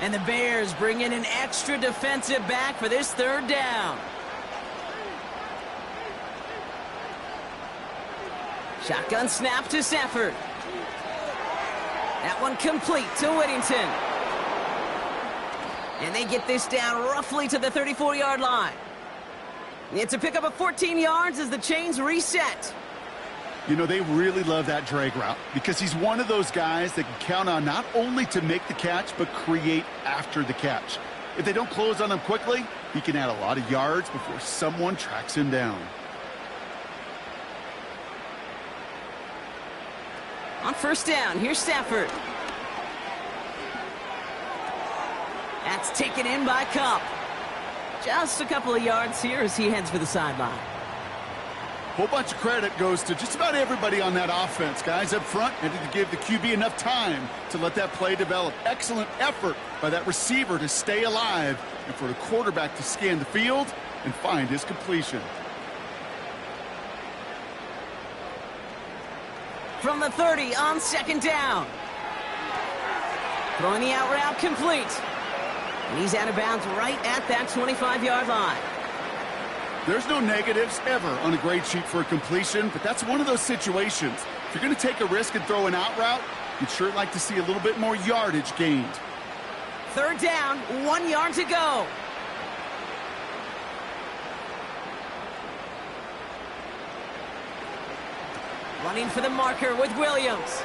And the Bears bring in an extra defensive back for this third down. Shotgun snap to Stafford. That one complete to Whittington. And they get this down roughly to the 34-yard line. It's a pickup of 14 yards as the chains reset. You know, they really love that drag route because he's one of those guys that can count on not only to make the catch, but create after the catch. If they don't close on him quickly, he can add a lot of yards before someone tracks him down. On first down, here's Stafford. That's taken in by Kupp. Just a couple of yards here as he heads for the sideline. Whole bunch of credit goes to just about everybody on that offense. Guys up front needed to give the QB enough time to let that play develop. Excellent effort by that receiver to stay alive and for the quarterback to scan the field and find his completion. From the 30 on second down. Throwing the out route complete. And he's out of bounds right at that 25-yard line. There's no negatives ever on a grade sheet for a completion, but that's one of those situations. If you're going to take a risk and throw an out route, you'd sure like to see a little bit more yardage gained. Third down, 1 yard to go. Running for the marker with Williams.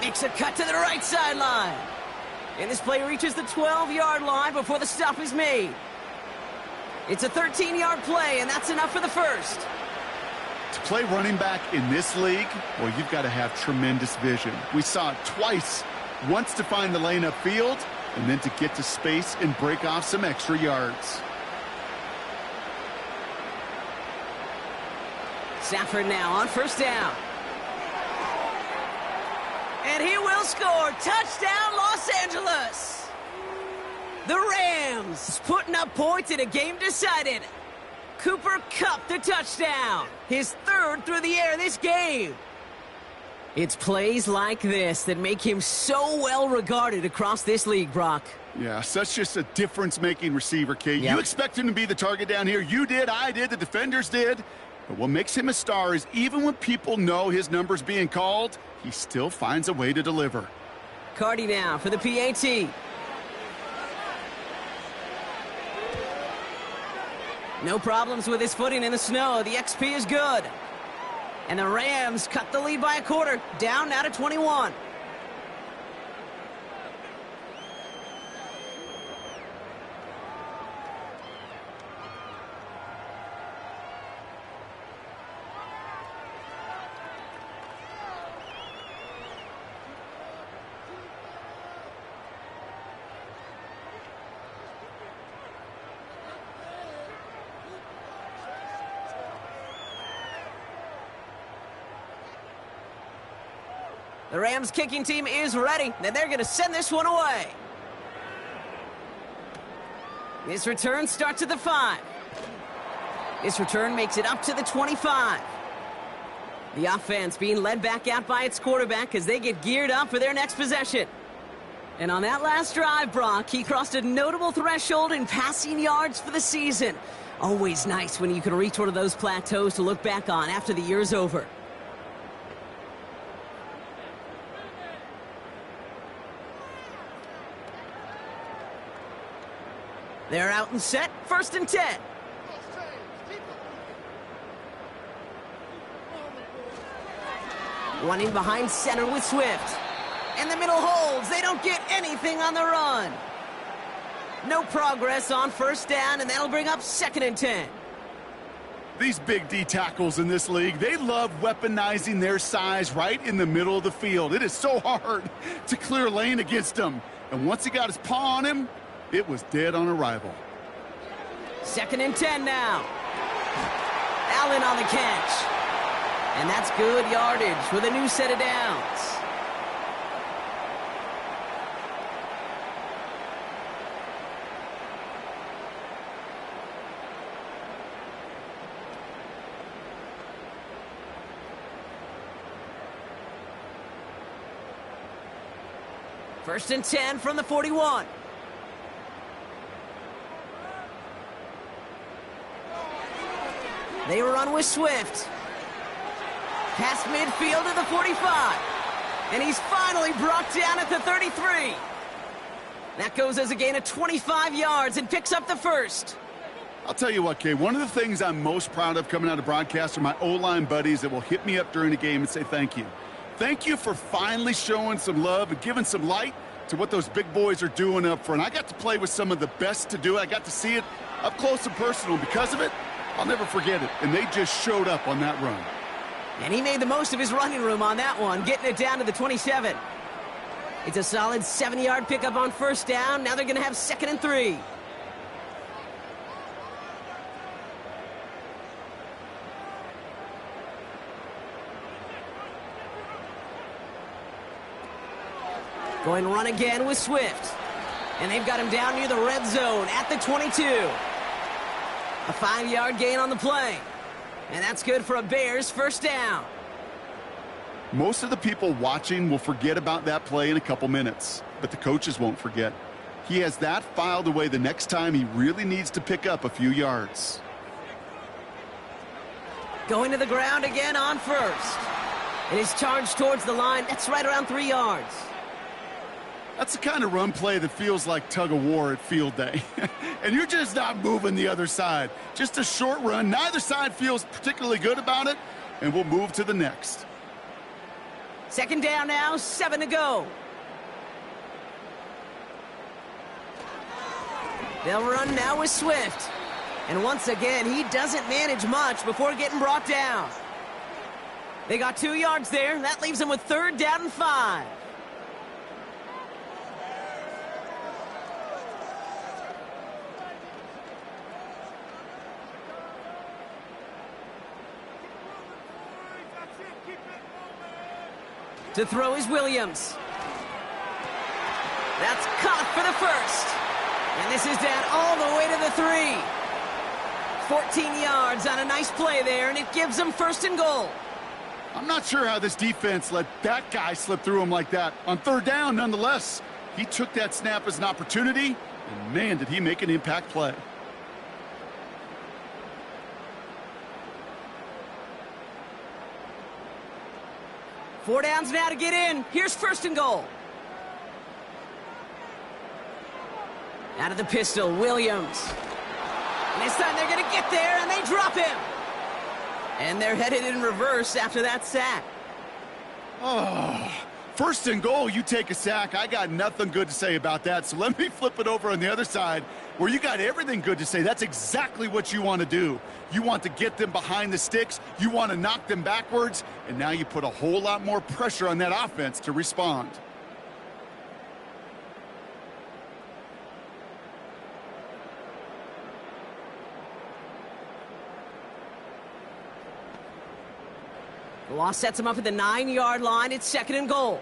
Makes a cut to the right sideline. And this play reaches the 12-yard line before the stop is made. It's a 13-yard play, and that's enough for the first. To play running back in this league, well, you've got to have tremendous vision. We saw it twice. Once to find the lane upfield, and then to get to space and break off some extra yards. Stafford now on first down. And he will score. Touchdown, Los Angeles. The Rams putting up points in a game decided. Cooper Kupp the touchdown. His third through the air this game. It's plays like this that make him so well regarded across this league, Brock. Yeah, such just a difference-making receiver, Kate. Yep. You expect him to be the target down here. You did, I did, the defenders did. But what makes him a star is even when people know his number's being called, he still finds a way to deliver. Cardi now for the PAT. No problems with his footing in the snow. The XP is good. And the Rams cut the lead by a quarter. Down now to 21. The Rams kicking team is ready, and they're going to send this one away. This return starts at the 5. This return makes it up to the 25. The offense being led back out by its quarterback as they get geared up for their next possession. And on that last drive, Brock, he crossed a notable threshold in passing yards for the season. Always nice when you can reach one of those plateaus to look back on after the year's over. They're out and set, 1st and 10. Running behind center with Swift. And the middle holds. They don't get anything on the run. No progress on first down, and that'll bring up 2nd and 10. These big D tackles in this league, they love weaponizing their size right in the middle of the field. It is so hard to clear lane against them. And once he got his paw on him, it was dead on arrival. 2nd and 10 now. Allen on the catch. And that's good yardage with a new set of downs. First and 10 from the 41. They run with Swift. Past midfield to the 45. And he's finally brought down at the 33. That goes as a gain of 25 yards and picks up the first. I'll tell you what, Kay, one of the things I'm most proud of coming out of broadcast are my O-line buddies that will hit me up during the game and say thank you. Thank you for finally showing some love and giving some light to what those big boys are doing up front. I got to play with some of the best to do it. I got to see it up close and personal. Because of it, I'll never forget it. And they just showed up on that run. And he made the most of his running room on that one, getting it down to the 27. It's a solid 7-yard pickup on first down. Now they're going to have 2nd and 3. Going to run again with Swift. And they've got him down near the red zone at the 22. A 5-yard gain on the play. And that's good for a Bears first down. Most of the people watching will forget about that play in a couple minutes, but the coaches won't forget. He has that filed away the next time he really needs to pick up a few yards. Going to the ground again on first. And his charge towards the line, that's right around 3 yards. That's the kind of run play that feels like tug of war at field day. And you're just not moving the other side. Just a short run. Neither side feels particularly good about it, and we'll move to the next. 2nd down now, 7 to go. They'll run now with Swift. And once again, he doesn't manage much before getting brought down. They got 2 yards there. That leaves them with 3rd down and 5. To throw is Williams. That's caught for the first. And this is down all the way to the 3. 14 yards on a nice play there, and it gives them 1st and goal. I'm not sure how this defense let that guy slip through him like that. On 3rd down, nonetheless, he took that snap as an opportunity, and man, did he make an impact play. Four downs now to get in. Here's 1st and goal. Out of the pistol, Williams. And this time they're going to get there, and they drop him. And they're headed in reverse after that sack. Oh, 1st and goal, you take a sack. I got nothing good to say about that. So let me flip it over on the other side where you got everything good to say. That's exactly what you want to do. You want to get them behind the sticks. You want to knock them backwards. And now you put a whole lot more pressure on that offense to respond. The loss sets him up at the 9-yard line. It's 2nd and goal.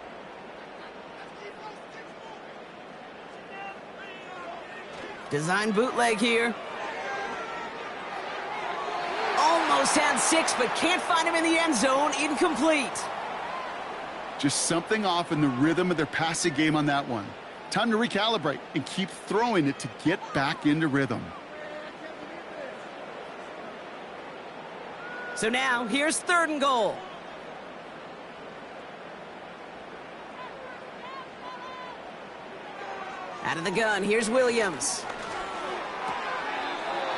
Design bootleg here. Almost had 6, but can't find him in the end zone. Incomplete. Just something off in the rhythm of their passing game on that one. Time to recalibrate and keep throwing it to get back into rhythm. So now, here's 3rd and goal. Out of the gun, here's Williams.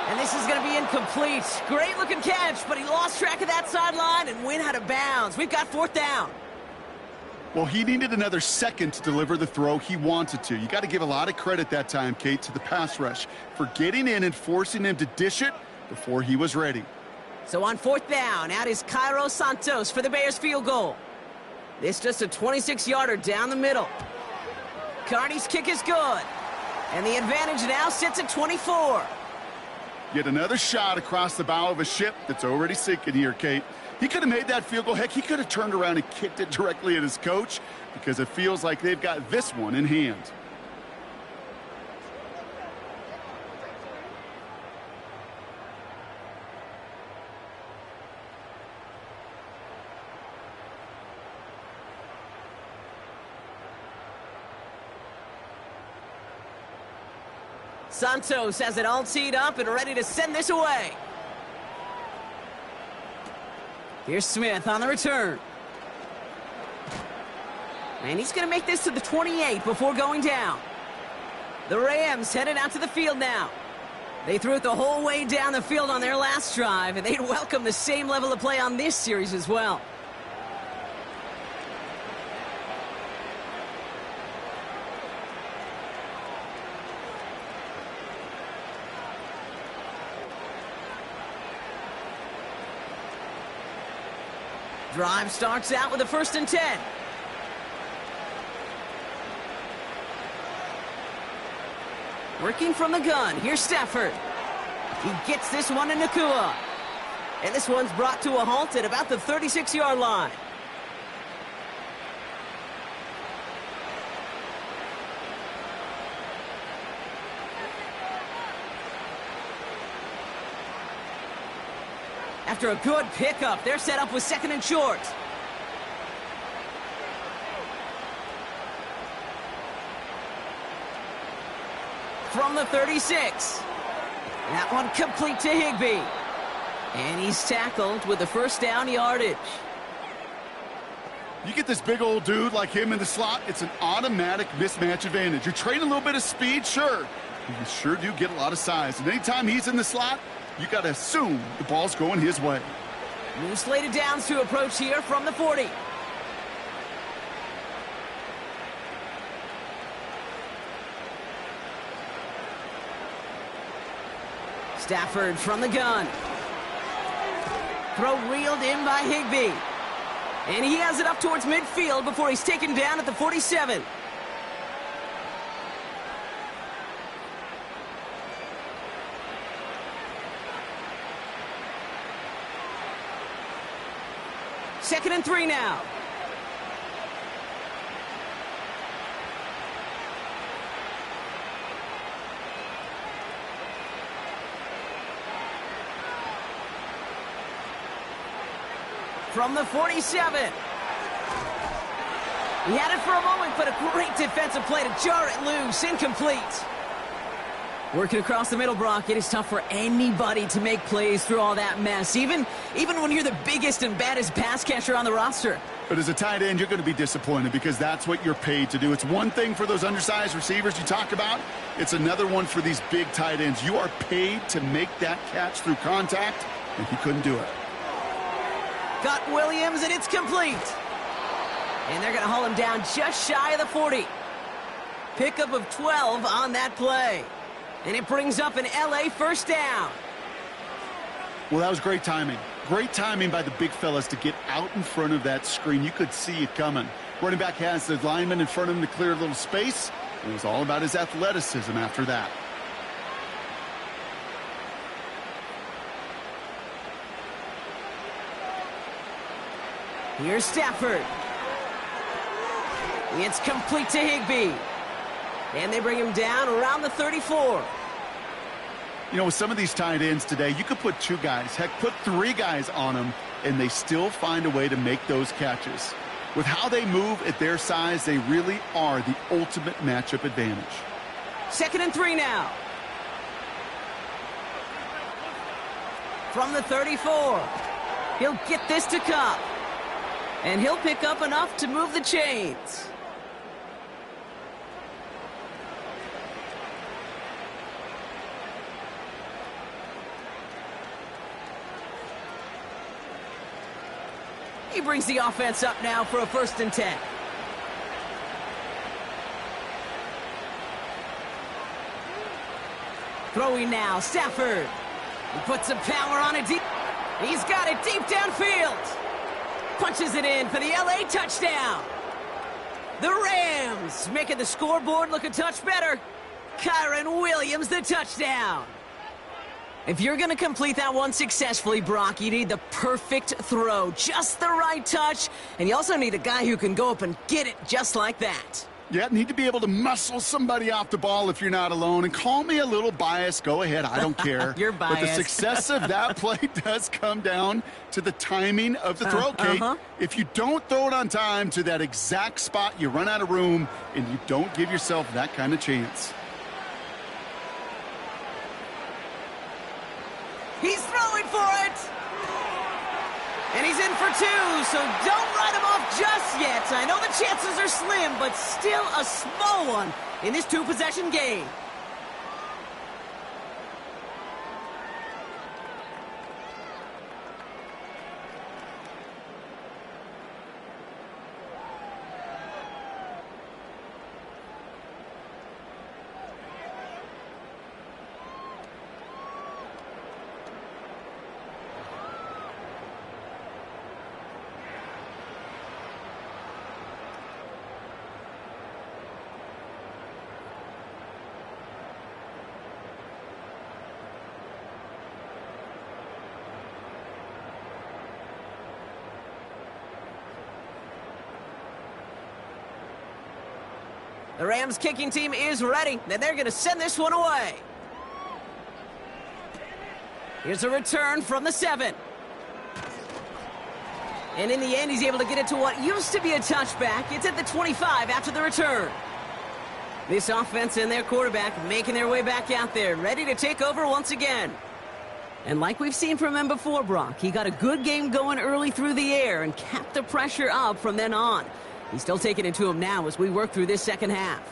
And this is going to be incomplete. Great looking catch, but he lost track of that sideline and went out of bounds. We've got 4th down. Well, he needed another second to deliver the throw he wanted to. You got to give a lot of credit that time, Kate, to the pass rush for getting in and forcing him to dish it before he was ready. So on 4th down, out is Cairo Santos for the Bears field goal. This just a 26-yarder down the middle. Carney's kick is good. And the advantage now sits at 24. Yet another shot across the bow of a ship that's already sinking here, Kate. He could have made that field goal. Heck, he could have turned around and kicked it directly at his coach because it feels like they've got this one in hand. Santos has it all teed up and ready to send this away. Here's Smith on the return. And he's going to make this to the 28 before going down. The Rams headed out to the field now. They threw it the whole way down the field on their last drive, and they'd welcome the same level of play on this series as well. Drive starts out with a 1st and 10. Working from the gun, here's Stafford. He gets this one to Nakua. And this one's brought to a halt at about the 36-yard line. After a good pickup, they're set up with 2nd and short. From the 36. That one complete to Higbee. And he's tackled with the 1st down yardage. You get this big old dude like him in the slot, it's an automatic mismatch advantage. You're trading a little bit of speed, sure. You sure do get a lot of size. And anytime he's in the slot, you got to assume the ball's going his way. New slated downs to approach here from the 40. Stafford from the gun. Throw reeled in by Higbee. And he has it up towards midfield before he's taken down at the 47. Second and 3 now. From the 47. He had it for a moment, but a great defensive play to jar it loose. Incomplete. Working across the middle, Brock, it is tough for anybody to make plays through all that mess, even when you're the biggest and baddest pass catcher on the roster. But as a tight end, you're going to be disappointed because that's what you're paid to do. It's one thing for those undersized receivers you talk about. It's another one for these big tight ends. You are paid to make that catch through contact, and he couldn't do it. Got Williams, and it's complete. And they're going to haul him down just shy of the 40. Pickup of 12 on that play. And it brings up an LA 1st down. Well, that was great timing. Great timing by the big fellas to get out in front of that screen. You could see it coming. Running back has the lineman in front of him to clear a little space. It was all about his athleticism after that. Here's Stafford. It's complete to Higbee. And they bring him down around the 34. You know, with some of these tight ends today, you could put 2 guys, heck, put 3 guys on them, and they still find a way to make those catches. With how they move at their size, they really are the ultimate matchup advantage. 2nd and 3 now. From the 34. He'll get this to Cup. And he'll pick up enough to move the chains. He brings the offense up now for a 1st and 10. Throwing now, Stafford. He puts some power on it deep. He's got it deep downfield. Punches it in for the LA touchdown. The Rams making the scoreboard look a touch better. Kyren Williams, the touchdown. If you're going to complete that one successfully, Brock, you need the perfect throw, just the right touch, and you also need a guy who can go up and get it just like that. Yeah, need to be able to muscle somebody off the ball if you're not alone. And call me a little biased. Go ahead. I don't care. You're biased. But the success of that play does come down to the timing of the throw, Kate. If you don't throw it on time to that exact spot, you run out of room, and you don't give yourself that kind of chance. in for two, so don't write him off just yet. I know the chances are slim, but still a small one in this two-possession game. The Rams kicking team is ready, and they're going to send this one away. Here's a return from the 7. And in the end, he's able to get it to what used to be a touchback. It's at the 25 after the return. This offense and their quarterback making their way back out there, ready to take over once again. And like we've seen from him before, Brock, he got a good game going early through the air and kept the pressure up from then on. He's still taking it to him now as we work through this second half.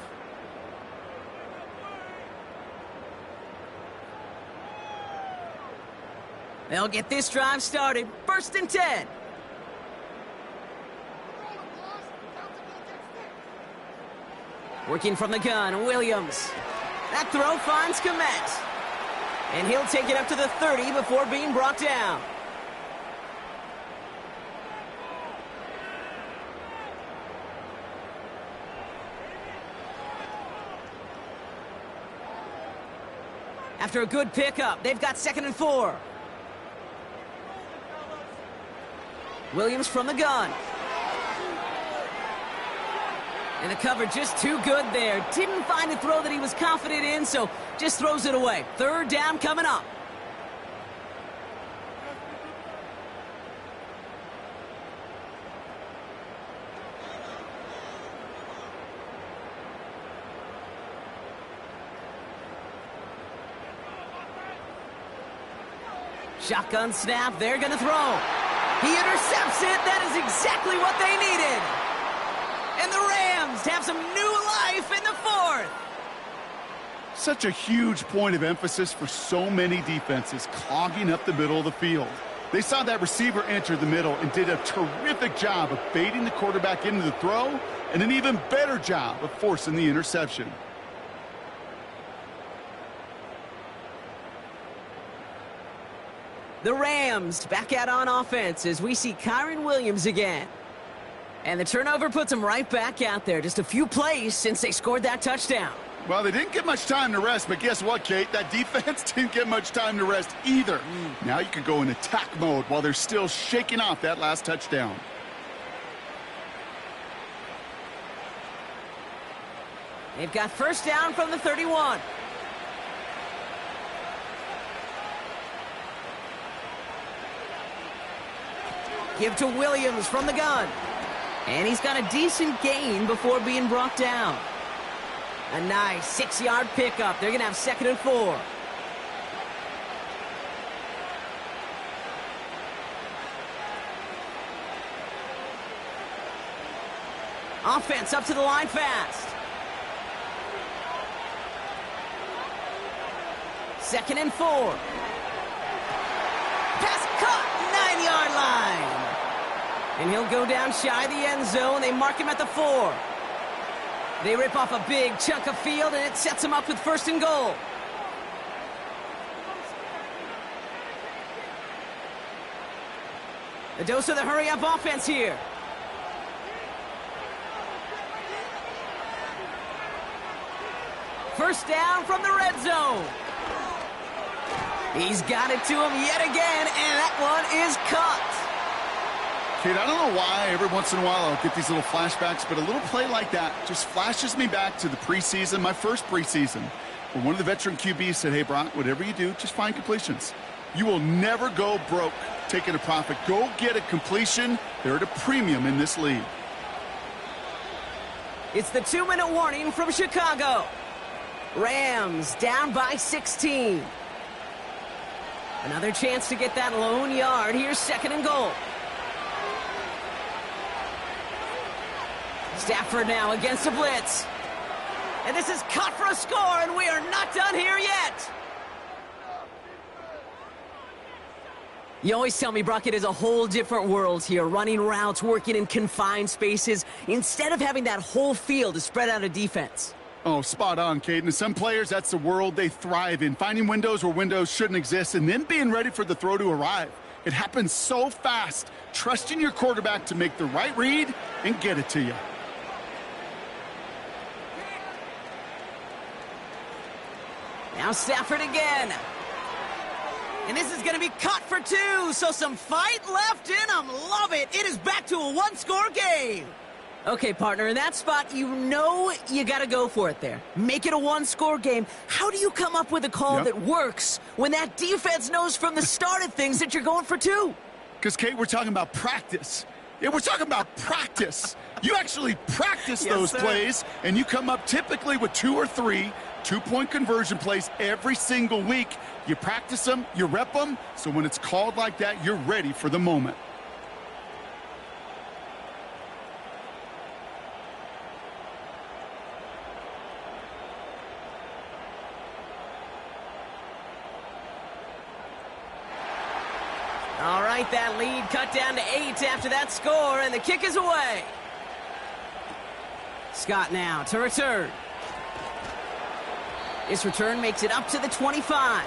They'll get this drive started. 1st and 10. Working from the gun, Williams. That throw finds Komet. And he'll take it up to the 30 before being brought down. After a good pickup, they've got 2nd and 4. Williams from the gun. And the cover just too good there. Didn't find a throw that he was confident in, so just throws it away. 3rd down coming up. Shotgun snap, they're going to throw. He intercepts it. That is exactly what they needed. And the Rams have some new life in the 4th. Such a huge point of emphasis for so many defenses, clogging up the middle of the field. They saw that receiver enter the middle and did a terrific job of baiting the quarterback into the throw, and an even better job of forcing the interception. The Rams back out on offense as we see Kyren Williams again. And the turnover puts him right back out there. Just a few plays since they scored that touchdown. Well, they didn't get much time to rest, but guess what, Kate? That defense didn't get much time to rest either. Now you can go in attack mode while they're still shaking off that last touchdown. They've got 1st down from the 31. Give to Williams from the gun. And he's got a decent gain before being brought down. A nice 6-yard pickup. They're going to have 2nd and 4. Offense up to the line fast. 2nd and 4. Pass caught, 9-yard line. And he'll go down shy of the end zone. They mark him at the 4. They rip off a big chunk of field, and it sets him up with 1st and goal. A dose of the hurry-up offense here. First down from the red zone. He's got it to him yet again, and that one is caught. Kate, I don't know why every once in a while I'll get these little flashbacks, but a little play like that just flashes me back to the preseason, my first preseason, where one of the veteran QBs said, hey, Brock, whatever you do, just find completions. You will never go broke taking a profit. Go get a completion. They're at a premium in this league. It's the 2-minute warning from Chicago. Rams down by 16. Another chance to get that lone yard. Here's 2nd and goal. Stafford now against a blitz. And this is cut for a score, and we are not done here yet. You always tell me, Brock, it is a whole different world here, running routes, working in confined spaces, instead of having that whole field to spread out a defense. Oh, spot on, Caden. Some players, that's the world they thrive in, finding windows where windows shouldn't exist and then being ready for the throw to arrive. It happens so fast, trusting your quarterback to make the right read and get it to you. Now Stafford again. And this is going to be cut for two, so some fight left in them. Love it. It is back to a one-score game. Okay, partner, in that spot, you know you got to go for it there. Make it a one-score game. How do you come up with a call that works when that defense knows from the start of things that you're going for two? Because, Kate, we're talking about practice. Yeah, we're talking about practice. You actually practice those plays, and you come up typically with 2 or 3 two-point conversion plays every single week. You practice them, you rep them, so when it's called like that, you're ready for the moment. All right, that lead cut down to 8 after that score, and the kick is away. Scott now to return. This return makes it up to the 25.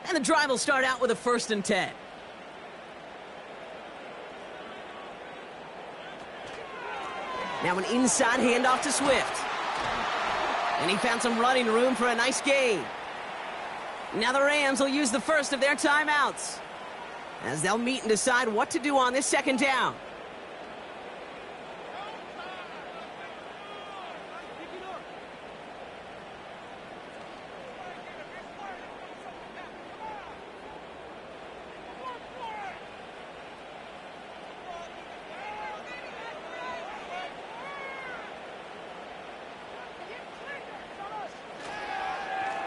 And the drive will start out with a 1st and 10. Now an inside handoff to Swift. And he found some running room for a nice gain. Now the Rams will use the first of their timeouts, as they'll meet and decide what to do on this 2nd down.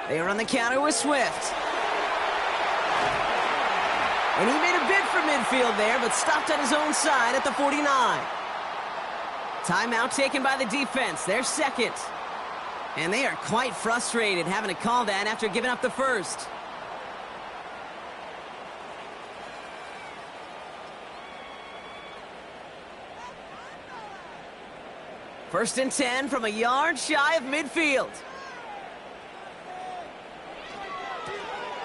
They are on the counter with Swift. And he made a bid for midfield there, but stopped on his own side at the 49. Timeout taken by the defense, their 2nd. And they are quite frustrated having to call that after giving up the first. First and 10 from a yard shy of midfield.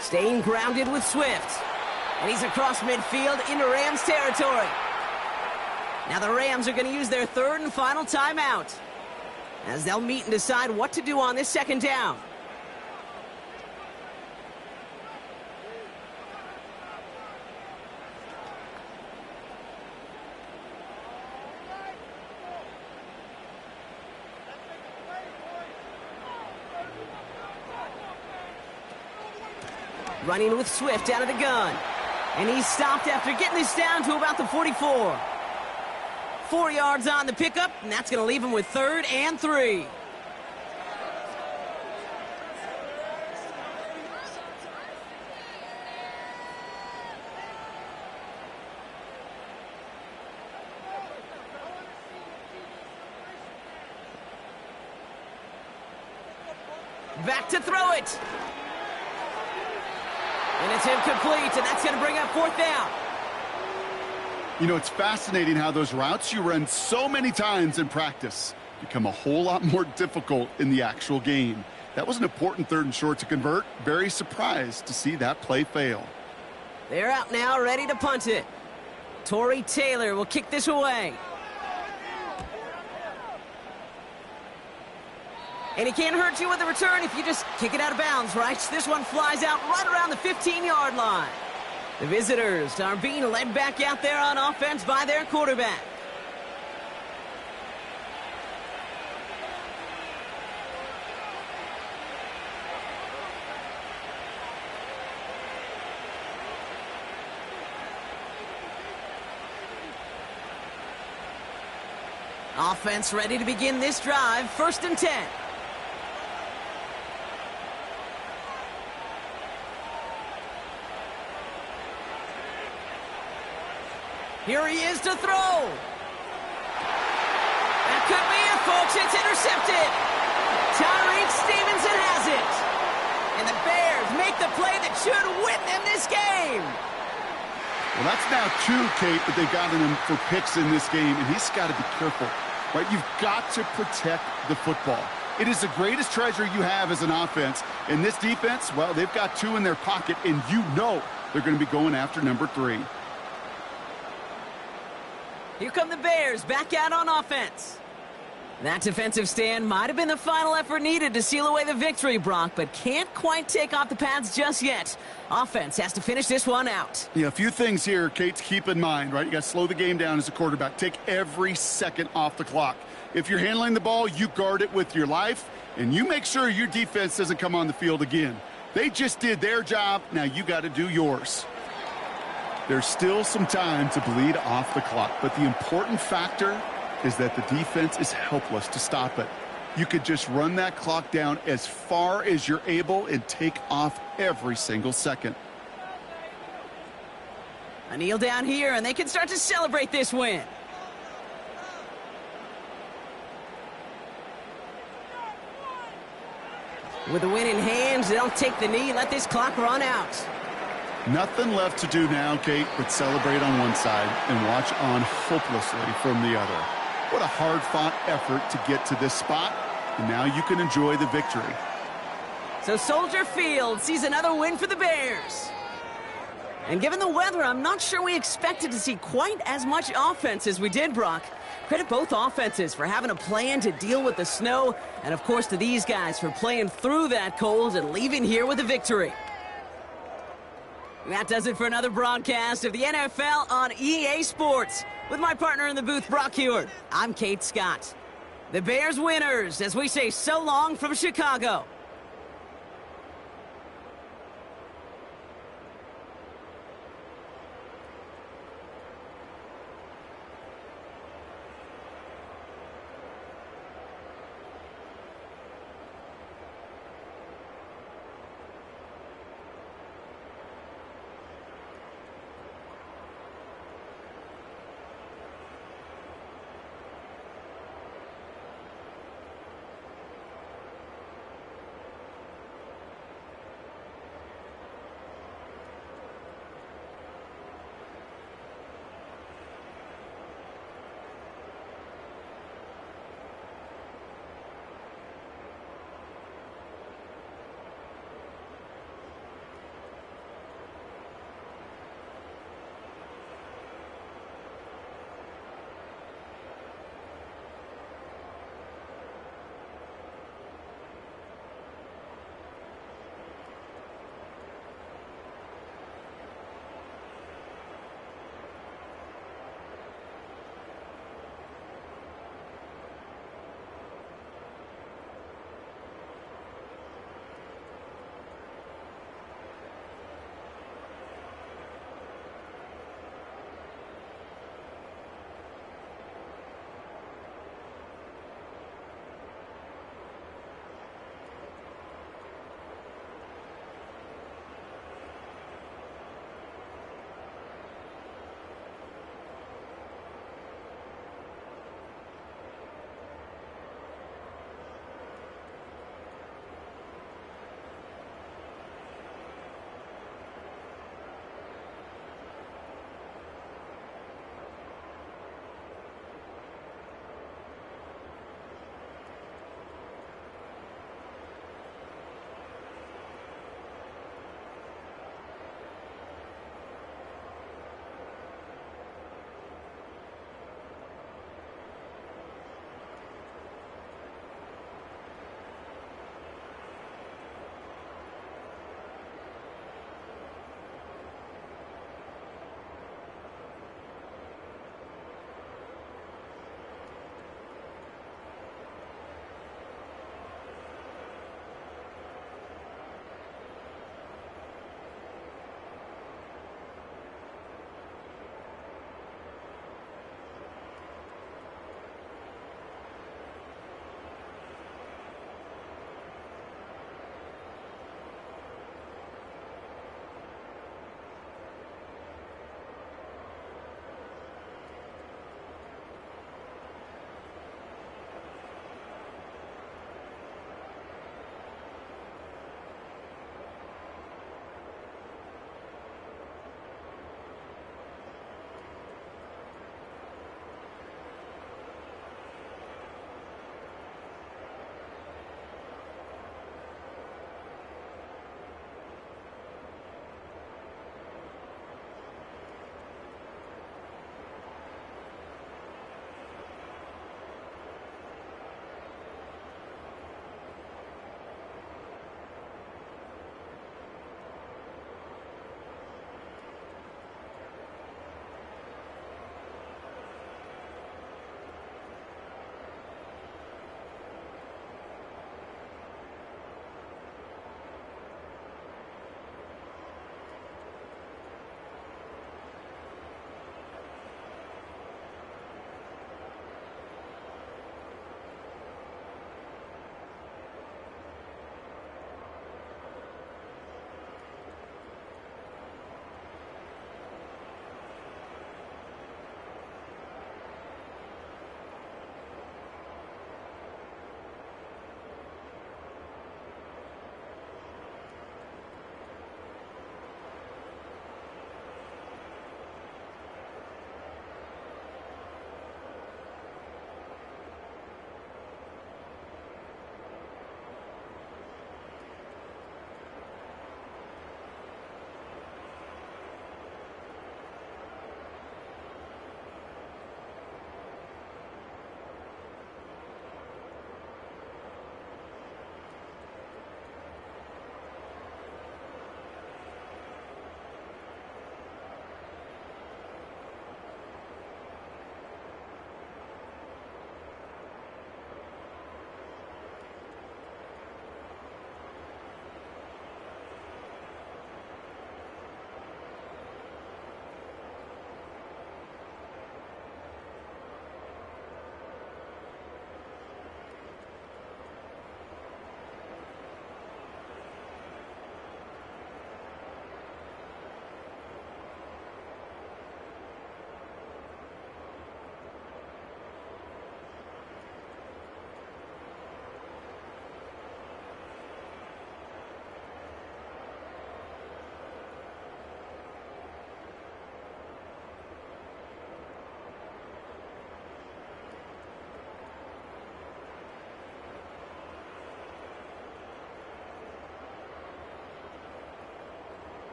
Staying grounded with Swift. And he's across midfield into Rams territory. Now the Rams are going to use their 3rd and final timeout, as they'll meet and decide what to do on this 2nd down. Running with Swift out of the gun. And he's stopped after getting this down to about the 44. 4 yards on the pickup, and that's going to leave him with 3rd and 3. Back to throw it. And it's incomplete, and that's going to bring up 4th down. You know, it's fascinating how those routes you run so many times in practice become a whole lot more difficult in the actual game. That was an important 3rd and short to convert. Very surprised to see that play fail. They're out now, ready to punt it. Torrey Taylor will kick this away. And he can't hurt you with a return if you just kick it out of bounds, right? This one flies out right around the 15-yard line. The visitors are being led back out there on offense by their quarterback. Offense ready to begin this drive. 1st and 10. Here he is to throw. That could be it, folks. It's intercepted. Tyreek Stevenson has it. And the Bears make the play that should win them this game. Well, that's now 2, Kate, but they've gotten him for picks in this game, and he's got to be careful, right? You've got to protect the football. It is the greatest treasure you have as an offense. And this defense, well, they've got 2 in their pocket, and you know they're going to be going after number 3. Here come the Bears back out on offense. That defensive stand might have been the final effort needed to seal away the victory, Brock, but can't quite take off the pads just yet. Offense has to finish this one out. Yeah, a few things here, Kate, to keep in mind, right? You got to slow the game down as a quarterback. Take every second off the clock. If you're handling the ball, you guard it with your life, and you make sure your defense doesn't come on the field again. They just did their job. Now you got to do yours. There's still some time to bleed off the clock, but the important factor is that the defense is helpless to stop it. You could just run that clock down as far as you're able and take off every single second. A kneel down here, and they can start to celebrate this win. With the win in hand, they'll take the knee, let this clock run out. Nothing left to do now, Kate, but celebrate on one side and watch on hopelessly from the other. What a hard-fought effort to get to this spot, and now you can enjoy the victory. So Soldier Field sees another win for the Bears. And given the weather, I'm not sure we expected to see quite as much offense as we did, Brock. Credit both offenses for having a plan to deal with the snow, and of course to these guys for playing through that cold and leaving here with a victory. That does it for another broadcast of the NFL on EA Sports. With my partner in the booth, Brock Heward, I'm Kate Scott. The Bears winners as we say so long from Chicago.